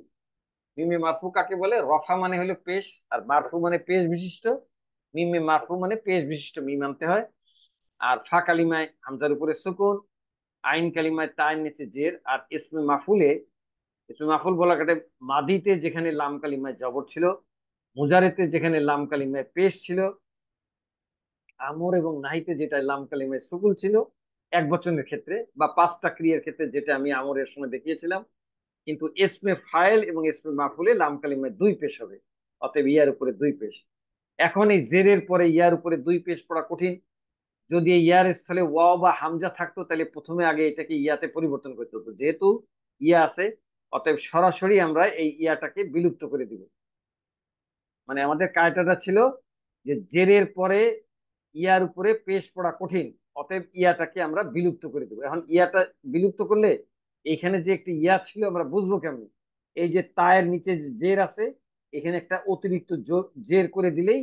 মিমে মারফু কাকে বলে? রফা মানে হলো পেশ, আর মারফু মানে পেশ বিশিষ্ট। মিমে মারফু মানে পেশ বিশিষ্ট মিম আনতে হয়। আর ফা কালিমায় হামজার উপরে সুকুন, আইন কালিমায় তায়ের নিচে জের, আর ইসমে মাফুলে, ইসমে মাফুল বলা কাটে মাদিতে যেখানে লাম কালিমায় জবর ছিল, মুজারেতে যেখানে লাম কালিমায় পেশ ছিল, আমর এবং নাহিতে যেটা লাম কালিমায় সুকুন ছিল এক বচনের ক্ষেত্রে, বা 5টা ক্রিয়ার ক্ষেত্রে যেটা আমি আমরের সময় দেখিয়েছিলাম। কিন্তু ইসমে ফাইল এবং ইসমে মাফুলে লাম কালিমায় দুই পেশ হবে, অতএব ইয়ার উপরে দুই পেশ। এখন এই জেরের পরে ইয়ার উপরে দুই পেশ পড়া কঠিন। যদি এই ইয়ার স্থলে ওয়াও বা হামজা থাকতো তাহলে প্রথমে আগে এটাকে ইয়াতে পরিবর্তন করতে হতো, যেহেতু ইয়া আছে অতএব সরাসরি আমরা এই ইয়াটাকে বিলুপ্ত করে দিব। মানে আমাদের কায়দাটা ছিল যে জেরের পরে ইয়ার উপরে পেশ পড়া কঠিন, অতএব ইয়াটাকে আমরা বিলুপ্ত করে দেবো। এখন ইয়াটা বিলুপ্ত করলে এখানে যে একটি ইয়া ছিল আমরা বুঝবো কেমন? এই যে তায়ের নিচে যে জের আছে, এখানে একটা অতিরিক্ত জের করে দিলেই,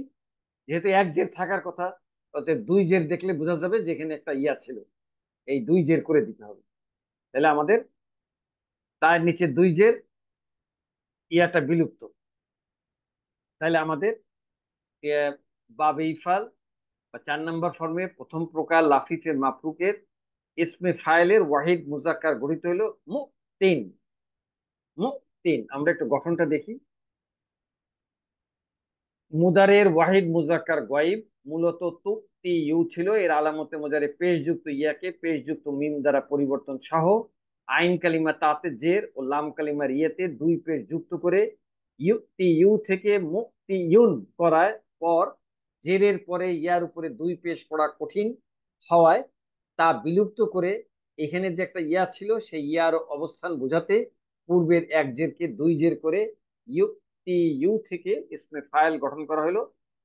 যেহেতু এক জের থাকার কথা, অতএব দুই জের দেখলে বোঝা যাবে যে এখানে একটা ইয়া ছিল, এই দুই জের করে দিতে হবে। তাহলে আমাদের তায়ের নিচে দুই জের, ইয়াটা বিলুপ্ত। তাহলে আমাদের বাবে ইফাল বা 4 নম্বর ফর্মে প্রথম প্রকার লাফিফে মাফরুকের ইসমে ফাইলের ওয়াহিদ মুজাক্কার গঠিত হলো মুতিন। মুতিন, আমরা একটু গঠনটা দেখি। মুদারের ওয়াহিদ মুজাক্কার গয়েব মূলত তুক্তি ইউ ছিল, এর আলামতে মুজারে পেশযুক্ত ইয়াকে পেশযুক্ত মিম দ্বারা পরিবর্তন সহ আইন কালিমা তাতে জের ও লাম কালিমার ইয়েতে দুই পেশ যুক্ত করে ইউক্তি ইউ থেকে মুক্তি ইউন করার পর জেরের পরে ইয়ার উপরে দুই পেশ পড়া কঠিন হওয়ায় তা বিলুপ্ত করে এখানে যে একটা ইয়া ছিল সেই ইয়ার অবস্থান বোঝাতে পূর্বের এক জেরকে দুই জের করে ইউ থেকে ইসমে ফাইল গঠন করা হলো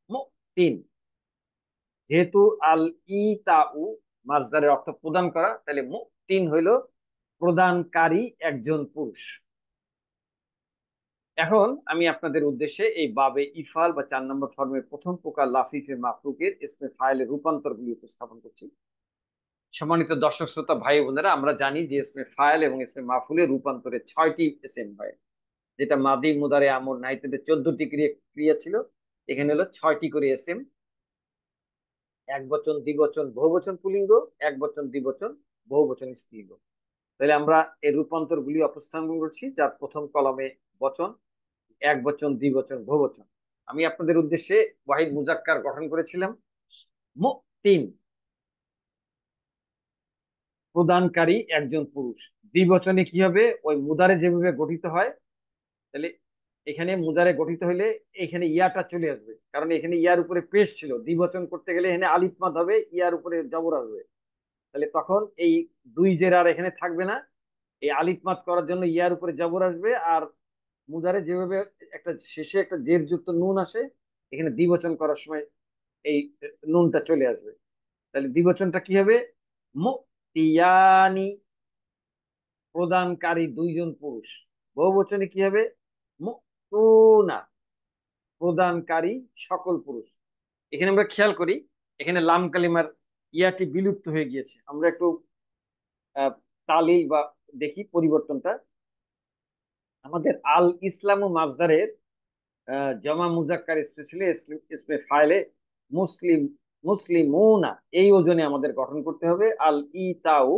মুতিন। যেহেতু আল ই তা উ মাসদারের অর্থ প্রদান করা, তাহলে মুতিন হইল প্রদানকারী একজন পুরুষ। এখন আমি আপনাদের উদ্দেশ্যে এই বাবে ইফাল বা 4 নম্বর ফর্মের প্রথম প্রকার লাফিফে মাফরুকের ইসমে ফাইলের রূপান্তরগুলি উপস্থাপন করছি। সম্মানিত দর্শক শ্রোতা ভাই বোনেরা, আমরা জানি যে ইসমে ফাইল এবং ইসমে মাফুলের রূপান্তরে 6টি এসএম হয়, যেটা মাদি মুদারে আমর নাহিতে 14টি ক্রিয়া ছিল, এখানে হলো 6টি করে এসএম। এক বচন, দ্বিবচন, বহুবচন পুল্লিঙ্গ, এক বচন, দ্বিবচন, বহুবচন স্ত্রীলিঙ্গ। তাহলে আমরা এই রূপান্তর গুলি উপস্থাপন করছি, যার প্রথম কলমে বচন, এক বচন, দ্বিবচন, বহুবচন। আমি আপনাদের উদ্দেশ্যে ওয়াহিদ মুজাক্কার গঠন করেছিলাম। তিন, প্রদানকারী একজন পুরুষ। দ্বিবচনে কি হবে, ওই মুদারে যেভাবে গঠিত হয়, তাহলে এখানে মুদারে গঠিত হলে এখানে ইয়াটা চলে আসবে, কারণ এখানে ইয়ার উপরে পেশ ছিল। দ্বিবচন করতে গেলে এখানে আলিফ মাদ হবে, ইয়ার উপরে জবর আসবে। তাহলে তখন এই দুই জের আর এখানে থাকবে না, এই আলিফ মাদ করার জন্য ইয়ার উপরে জবর আসবে। আর মুদারে যেভাবে একটা শেষে একটা জের যুক্ত নুন আসে, এখানে দ্বিবচন করার সময় এই নুনটা চলে আসবে। তাহলে দ্বিবচনটা কি হবে, মুতিয়ানি, প্রদানকারী দুইজন পুরুষ। বহুবচনে কি হবে, মুতুনা, প্রদানকারী সকল পুরুষ। এখানে আমরা খেয়াল করি, এখানে লাম কালিমার ইয়াটি বিলুপ্ত হয়ে গিয়েছে। আমরা একটু আহ, তালিল বা দেখি পরিবর্তনটা। আমাদের আল ইসলাম ও মাজদারের জমা মুজাক্কার স্পেশালি ইসমে ফাইলে মুসলিম, মুসলিমুনা, এই ওজনে আমাদের গঠন করতে হবে। আল ইতাউ,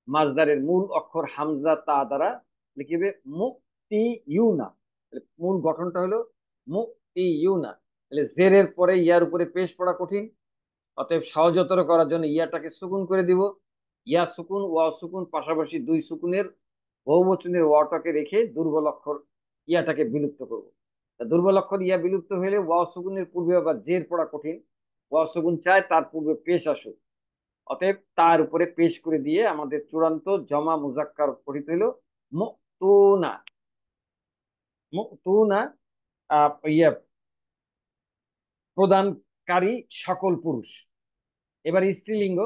মাজদারের মূল অক্ষর হামজা তা দ্বারা লিখিবে মুক্তি ইউনা। মূল গঠনটা হলো মুক্তি ইউনা। তাহলে জেরের পরে ইয়ার উপরে পেশ পড়া কঠিন, অতএব সহজতর করার জন্য ইয়াটাকে সুকুন করে দিব। ইয়া সুকুন, ওয়া সুকুন, পাশাপাশি দুই সুকুনের বহুবচনের ওয়াটাকে রেখে দুর্বল অক্ষর ইয়াটাকে বিলুপ্ত করব। দুর্বল অক্ষর ইয়া বিলুপ্ত হলে ওয়া সুকুনের পূর্বে আবার জের পড়া কঠিন। ওয়া সুকুন চায় তার পূর্বে পেশ আসুক, অতএব তার উপরে পেশ করে দিয়ে আমাদের চূড়ান্ত জমা মুজাক্কার গঠিত হলো মুতুনা। মুতুনা ইয়া, প্রদানকারী সকল পুরুষ। এবার স্ত্রীলিঙ্গ,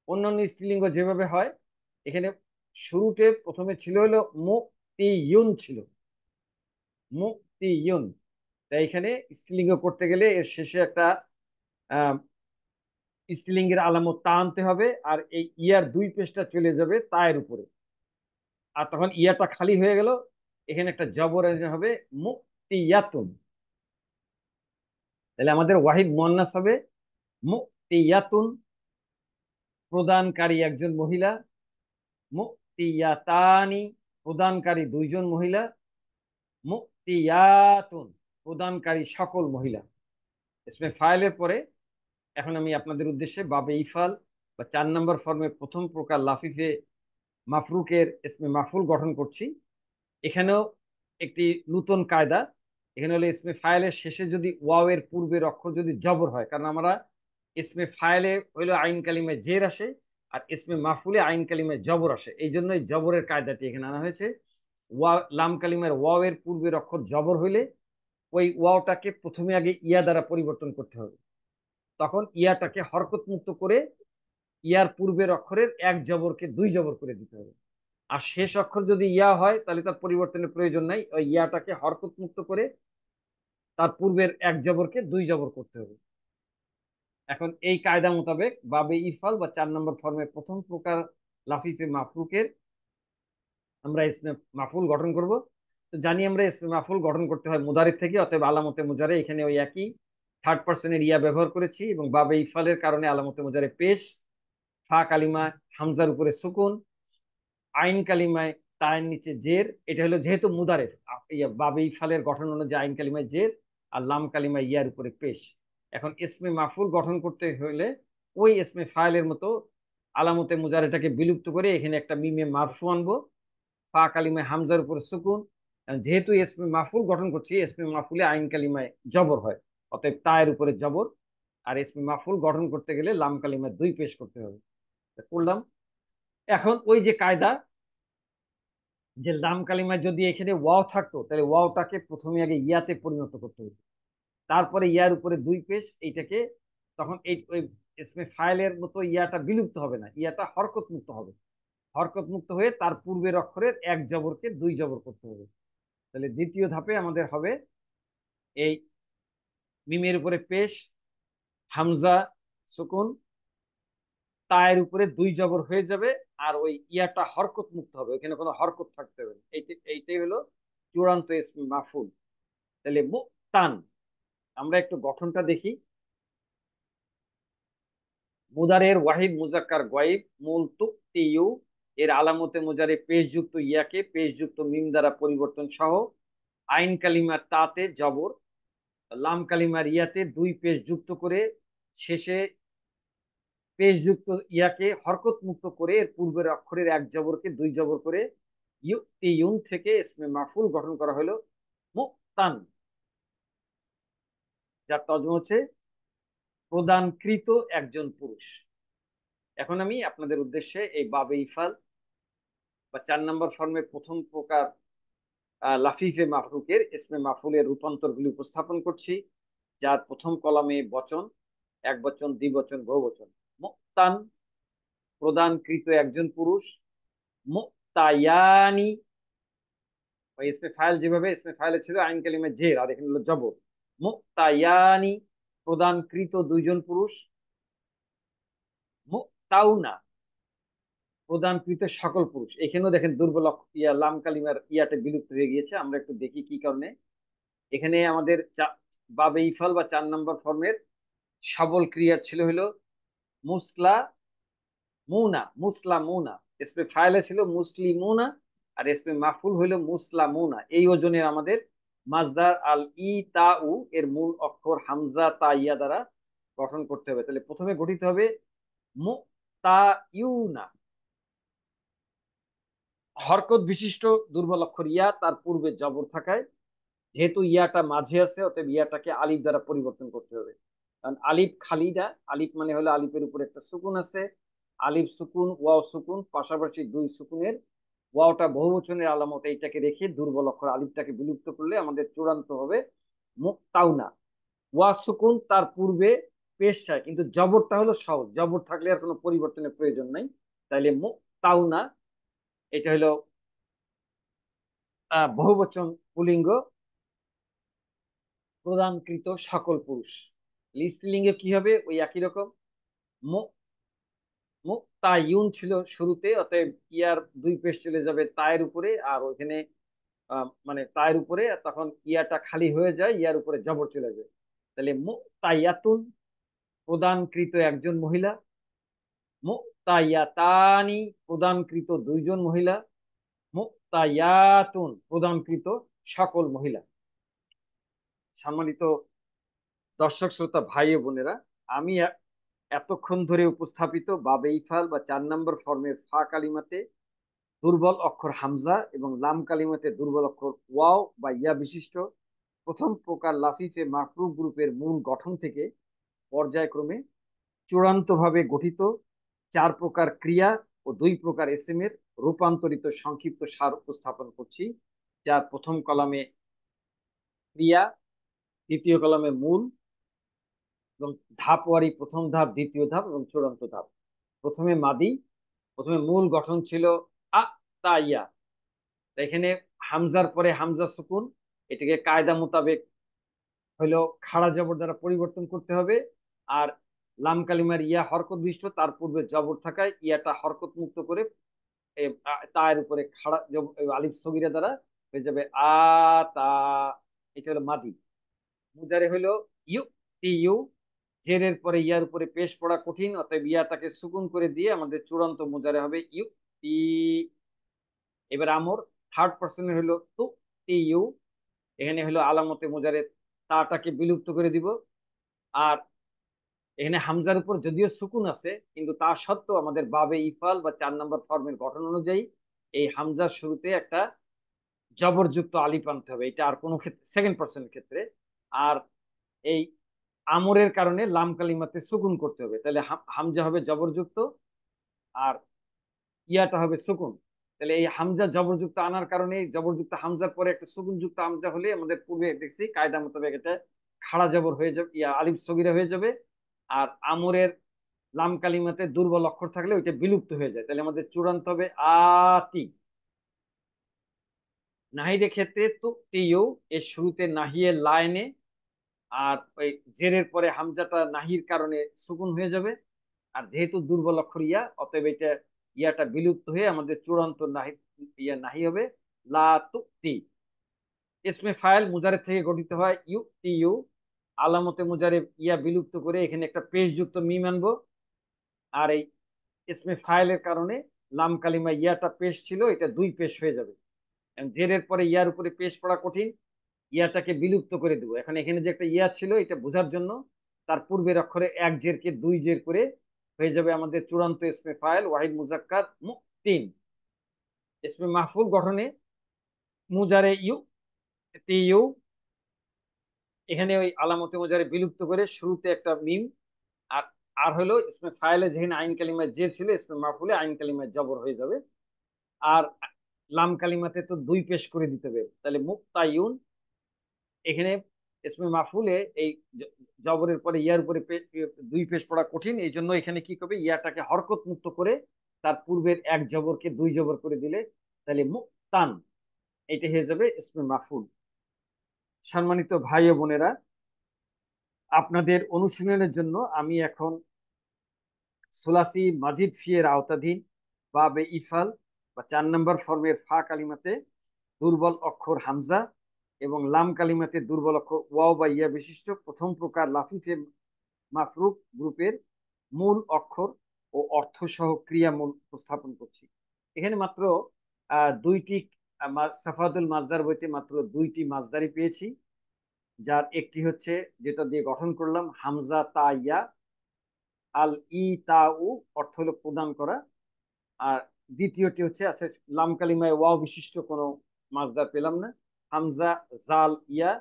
অন্যান্য স্ত্রীলিঙ্গ যেভাবে হয়, এখানে শুরুতে প্রথমে ছিল হলো মুক্তিয়ুন ছিল, মুক্তিয়ুন। তাই এখানে স্ত্রীলিঙ্গ করতে গেলে এর শেষে একটা আহ স্ত্রীলিঙ্গের আলামত তা আনতে হবে, আর এই ইয়ার দুই পেশটা চলে যাবে তায়ের উপরে। আর তখন ইয়াটা খালি হয়ে গেল, এখানে একটা জবর এনে হবে মুক্তিয়াতুন। তাহলে আমাদের ওয়াহিদ মুয়ান্নাস হবে মুক্তিয়াতুন, প্রদানকারী একজন মহিলা। মুক্তিয়াতানি, প্রদানকারী দুইজন মহিলা। মুক্তিয়াতুন, প্রদানকারী সকল মহিলা। ইসমে ফাইলের পরে এখন আমি আপনাদের উদ্দেশ্যে বাবে ইফাল বা 4 নম্বর ফর্মে প্রথম প্রকার লাফিফে মাফরুকের ইসমে মাফুল গঠন করছি। এখানেও একটি নতুন কায়দা। এখানে হলো ইসমে ফাইলের শেষে যদি ওয়াও এর পূর্বের অক্ষর যদি জবর হয়, কারণ আমরা ইসমে ফাইলে হইলো আইন কালিমায় জের আসে, আর ইসমে মাফুলে আইন কালিমায় জবর আসে। এই জন্যই জবরের কায়দাটি এখানে আনা হয়েছে। ওয়া, লাম কালিমার ওয়াও এর পূর্বের অক্ষর জবর হইলে ওই ওয়াওটাকে প্রথমে আগে ইয়া দ্বারা পরিবর্তন করতে হবে। তখন ইয়াটাকে হরকত মুক্ত করে ইয়ার পূর্বের অক্ষরের এক জবরকে দুই জবর করে দিতে হবে। আর শেষ অক্ষর যদি ইয়া হয় তাহলে তার পরিবর্তনের প্রয়োজন নাই, ওই ইয়াটাকে হরকত মুক্ত করে তার পূর্বের এক জবরকে দুই জবর করতে হবে। এখন এই কায়দা মোতাবেক বাবে ইফাল বা 4 নম্বর ফর্মের প্রথম প্রকার লাফিফে মাফরুকের আমরা ইসমে মাফুল গঠন করব। তো জানি আমরা ইসমে মাফুল গঠন করতে হয় মুদারিফ থেকে, অতএব আলামতে মুজারে এখানে ওই একই থার্ড পার্সনের ইয়া ব্যবহার করেছি, এবং বাবে ইফালের কারণে আলামতে মুজারে পেশ। ফা কালিমা হামজার উপরে সুকুন, আইন কালিমায় তায়ের নিচে জের। এটা হলো যেহেতু মুদারেফ, বাবে ইফালের গঠন অনুযায়ী আইন কালিমায় জের, আর লাম কালিমায় ইয়ার উপরে পেশ। এখন ইসমে মাফুল গঠন করতে হলে ওই ইসমে ফাইলের মতো আলামতে মুজারেটাকে বিলুপ্ত করে এখানে একটা মিমে মারফু আনবো। ফা কালিমায় হামজার উপরে সুকুন, যেহেতু ইসমে মাফুল গঠন করছি, ইসমে মাফুলে আইন কালিমায় জবর হয়, অতএব তায়ের উপরে জবর। আর ইসমে মাফুল গঠন করতে গেলে লাম কালিমায় দুই পেশ করতে হবে। করলাম। এখন ওই যে কায়দা, যে লাম কালিমায় যদি এখানে ওয়াও থাকতো তাহলে ওয়াওটাকে প্রথমে আগে ইয়াতে পরিণত করতে হতো, তারপরে ইয়ার উপরে দুই পেশ এইটাকে, তখন এই ওই ইসমে ফাইলের মতো ইয়াটা বিলুপ্ত হবে না, ইয়াটা হরকত মুক্ত হবে। হরকত মুক্ত হয়ে তার পূর্বের অক্ষরের এক জবরকে দুই জবর করতে হবে। তাহলে দ্বিতীয় ধাপে আমাদের হবে এই মিমের উপরে পেশ, হামজা সুকুন, তায়ের উপরে দুই জবর হয়ে যাবে, আর ওই ইয়াটা হরকত মুক্ত হবে, ওখানে কোনো হরকত থাকতে হবে না। এইটাই হলো চূড়ান্ত ইসমে মাফুল। তাহলে মুক্তান, আমরা একটু গঠনটা দেখি। মুদারের ওয়াহিদ মুজাক্কার গয়েব মূল তুক্তিউ এর আলামতে মুজারে পেশযুক্ত ইয়াকে পেশযুক্ত মিম দ্বারা পরিবর্তন সহ, আইন কালিমার তাতে জবর, লাম কালিমার ইয়াতে দুই পেশ যুক্ত করে শেষে পেশযুক্ত ইয়াকে হরকত মুক্ত করে এর পূর্বের অক্ষরের এক জবরকে দুই জবর করে ইউন থেকে ইসমে মাফুল গঠন করা হলো মুক্তান, যার তর্জমা হচ্ছে প্রদানকৃত একজন পুরুষ। এখন আমি আপনাদের উদ্দেশ্যে এই বাবে ইফাল বা 4 নম্বর ফর্মের প্রথম প্রকার লাফিফে মাফরুকের ইসমে মাফুলের রূপান্তরগুলি উপস্থাপন করছি, যার প্রথম কলামে বচন, এক বচন, দ্বিবচন, বহুবচন। মুক্তান প্রদানকৃত একজন পুরুষ, মুক্তায়ানি ওই ইসমে ফাইল যেভাবে ইসমে ফাইলে ছিল আইন কালিমে জের, আর এখানে হলো জবর। মুক্তায়ানি প্রদানকৃত দুইজন পুরুষ, মুক্তাউনা প্রদানকৃত সকল পুরুষ। এখানেও দেখেন দুর্বল ইয়া লাম কালিমার ইয়াটা বিলুপ্ত হয়ে গিয়েছে, আমরা একটু দেখি কি কারণে। এখানে আমাদের বাবে ইফাল বা 4 নম্বর ফর্মের সবল ক্রিয়া ছিল হলো মুসলা মুনা, মুসলা মুনা। ইসমে ফাইলে ছিল মুসলিমুনা, আর ইসমে মাফুল হইলো মুসলামুনা। এই ওজনের আমাদের মাজদার আল ই তা উ এর মূল অক্ষর হামজা তা ইয়া দ্বারা গঠন করতে হবে। তাহলে প্রথমে গঠিত হবে মু তা ইউনা, হরকত বিশিষ্ট দুর্বল অক্ষর ইয়া, তার পূর্বে জবর থাকায় যেহেতু ইয়াটা মাঝে আছে অতএব ইয়াটাকে আলিফ দ্বারা পরিবর্তন করতে হবে। কারণ আলিফ খালিদা, আলিফ মানে হলো আলিফের উপর একটা সুকুন আছে, আলিফ সুকুন ওয়াও সুকুন, পাশাপাশি দুই সুকুনের ওয়াওটা বহুবচনের আলামত, এইটাকে রেখে দুর্বল অক্ষর আলিফটাকে বিলুপ্ত করলে আমাদের চূড়ান্ত হবে মুক্তাউনা। ওয়া সুকুন তার পূর্বে পেশ চায়, কিন্তু জবরটা হলো সহজ, জবর থাকলে আর কোনো পরিবর্তনের প্রয়োজন নাই। তাইলে মুক্তাউনা এটা হলো বহুবচন পুলিঙ্গ, প্রদানকৃত সকল পুরুষ। স্ত্রীলিঙ্গে কি হবে? ওই একই রকম, মুক্তায়ুন ছিল শুরুতে, অতএব ইয়ার দুই পেশ চলে যাবে তায়ের উপরে, আর ওইখানে মানে তায়ের উপরে, তখন ইয়াটা খালি হয়ে যায়, ইয়ার উপরে জবর চলে যায়। তাহলে মুক্তায়াতুন প্রদানকৃত একজন মহিলা, মুক্তায়াতানি প্রদানকৃত দুইজন মহিলা, মুক্তায়াতুন প্রদানকৃত সকল মহিলা। সম্মানিত দর্শক শ্রোতা ভাই ও বোনেরা, আমি এতক্ষণ ধরে উপস্থাপিত বাবে ইফাল বা 4 নম্বর ফর্মের ফা কালিমাতে দুর্বল অক্ষর হামজা এবং লাম কালিমাতে দুর্বল অক্ষর ওয়াও বা ইয়া বিশিষ্ট প্রথম প্রকার লাফিফে মাকরুফ গ্রুপের মূল গঠন থেকে পর্যায়ক্রমে চূড়ান্তভাবে গঠিত 4 প্রকার ক্রিয়া ও 2 প্রকার এসএম এর রূপান্তরিত সংক্ষিপ্ত সার উপস্থাপন করছি, যার প্রথম কলামে ক্রিয়া, দ্বিতীয় কলামে মূল এবং ধাপওয়ারি প্রথম ধাপ, দ্বিতীয় ধাপ এবং চূড়ান্ত ধাপ। প্রথমে মাদি, প্রথমে মূল গঠন ছিল আ তা ইয়া, এখানে হামজার পরে হামজা সুকুন, এটাকে কায়দা মোতাবেক হইলো খাড়া জবর দ্বারা পরিবর্তন করতে হবে। আর লাম কালিমার ইয়া হরকত বিশিষ্ট, তার পূর্বে জবর থাকায় ইয়াটা হরকত মুক্ত করে তায়ের উপরে খাড়া আলিফ সগিরা দ্বারা হয়ে যাবে আ তা। এটা হলো মাদি। মুজারে হইলো ইউ টি ইউ, জেরের পরে ইয়ার উপরে পেশ পড়া কঠিন, অতএব ইয়াটাকে সুকুন করে দিয়ে আমাদের চূড়ান্ত মুজারে হবে ইউ টি। এবার আমর থার্ড পার্সনের হলো তু টি ইউ, এখানে হলো আলামতে মুজারে তাটাকে বিলুপ্ত করে দিব। আর এখানে হামজার উপর যদিও সুকুন আছে, কিন্তু তা সত্ত্বেও আমাদের বাবে ইফাল বা 4 নম্বর ফর্মের গঠন অনুযায়ী এই হামজার শুরুতে একটা জবরযুক্ত আলিফ আনতে হবে, এটা আর কোনো ক্ষেত্রে সেকেন্ড পার্সনের ক্ষেত্রে। আর এই আমরের কারণে লাম কালিমাতে সুকুন করতে হবে, তাহলে হামজা হবে জবরযুক্ত আর ইয়াটা হবে সুকুন। তাহলে এই হামজা জবরযুক্ত আনার কারণে জবরযুক্ত হামজার পরে একটা সুকুন যুক্ত হামজা হলে আমাদের পূর্বে দেখছি কায়দা মোতাবেক এটা খাড়া জবর হয়ে যাবে, ইয়া আলিফ সগিরা হয়ে যাবে। আর আমরের লাম কালিমাতে দুর্বল অক্ষর থাকলে ওইটা বিলুপ্ত হয়ে যায়, তাহলে আমাদের চূড়ান্ত হবে আতি। নাহিদের ক্ষেত্রে তু তিউ এর শুরুতে নাহিয়ের লাইনে, আর ওই জেরের পরে হামজাটা নাহির কারণে সুকুন হয়ে যাবে। আর যেহেতু দুর্বল অক্ষর ইয়া, অতএব এটা ইয়াটা বিলুপ্ত হয়ে আমাদের চূড়ান্ত নাহি ইয়া নাহি হবে লা তুতি। ইসমে ফাইল মুজারে থেকে গঠিত হয় ইউ টি ইউ, আলামতে মুজারে ইয়া বিলুপ্ত করে এখানে একটা পেশ যুক্ত মিম আনবো, আর এই ইসমে ফাইলের কারণে লাম কালিমা ইয়াটা পেশ ছিল, এটা দুই পেশ হয়ে যাবে। জেরের পরে ইয়ার উপরে পেশ পড়া কঠিন, ইয়াটাকে বিলুপ্ত করে দেবো। এখন এখানে যে একটা ইয়া ছিল, এটা বোঝার জন্য তার পূর্বের অক্ষরে এক জেরকে দুই জের করে হয়ে যাবে আমাদের চূড়ান্ত ইসমে ফাইল ওয়াহিদ মুজাক্কার তিন। ইসমে মাহফুল গঠনে মুজারে ইউ তি ইউ, এখানে ওই আলামতে মুজারে বিলুপ্ত করে শুরুতে একটা মিম, আর আর হলো ইসমে ফাইলে যেখানে আইন কালিমায় জের ছিল, ইসমে মাহফুলে আইন কালিমায় জবর হয়ে যাবে। আর লাম কালিমাতে তো দুই পেশ করে দিতে হবে, তাহলে মুক্তায়ুন। এখানে ইসমে মাহফুলে এই জবরের পরে ইয়ার উপরে দুই পেশ পড়া কঠিন, এই জন্য এখানে কি করবে, ইয়াটাকে হরকত মুক্ত করে তার পূর্বের এক জবরকে দুই জবর করে দিলে তাহলে মুক্তান, এটা হয়ে যাবে ইসমে মাহফুল। সম্মানিত ভাই ও বোনেরা, আপনাদের অনুশীলনের জন্য আমি এখন সুলাসি মাজিদ ফিয়ের আওতাধীন বাবে ইফাল বা 4 নম্বর ফর্মের ফা কালিমাতে দুর্বল অক্ষর হামজা এবং লাম কালিমাতে দুর্বল অক্ষর ওয়াও বা ইয়া বিশিষ্ট প্রথম প্রকার লাফিফে মাফরুক গ্রুপের মূল অক্ষর ও অর্থ সহ ক্রিয়ামূল উপস্থাপন করছি। এখানে মাত্র দুইটি সাফাদুল মাজদার বইতে মাত্র দুইটি মাজদারি পেয়েছি, যার একটি হচ্ছে যেটা দিয়ে গঠন করলাম হামজা তা ইয়া, আল ই তা উ অর্থ হলো প্রদান করা। আর দ্বিতীয়টি হচ্ছে আচ্ছা লাম কালিমায় ওয়াও বিশিষ্ট কোনো মাজদার পেলাম না, হামজা জাল ইয়া,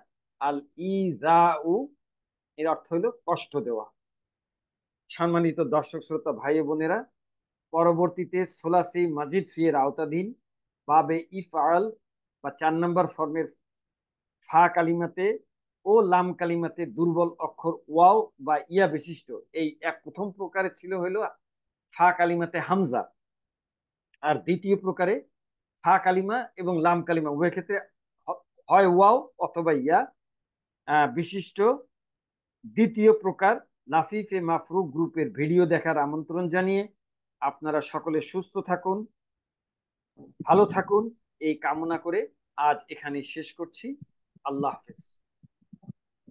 আল ই জা উ এর অর্থ হলো কষ্ট দেওয়া। সম্মানিত দর্শক শ্রোতা ভাই বোনেরা, পরবর্তীতে সোলাসি মাজিদ ফিয়ের আওতাধীন বাবে ইফআল বা 4 নম্বর ফর্মের ফা কালিমাতে ও লাম কালিমাতে দুর্বল অক্ষর ওয়াও বা ইয়া বিশিষ্ট, এই এক প্রথম প্রকারে ছিল হলো ফা কালিমাতে হামজা, আর দ্বিতীয় প্রকারে ফা কালিমা এবং লাম কালিমা উভয় ক্ষেত্রে হয় ওয়াও অথবা ইয়া বিশিষ্ট দ্বিতীয় প্রকার লাফিফে মাফরুক গ্রুপের ভিডিও দেখার আমন্ত্রণ জানিয়ে আপনারা সকলে সুস্থ থাকুন, ভালো থাকুন এই কামনা করে আজ এখানে শেষ করছি। আল্লাহ হাফেজ।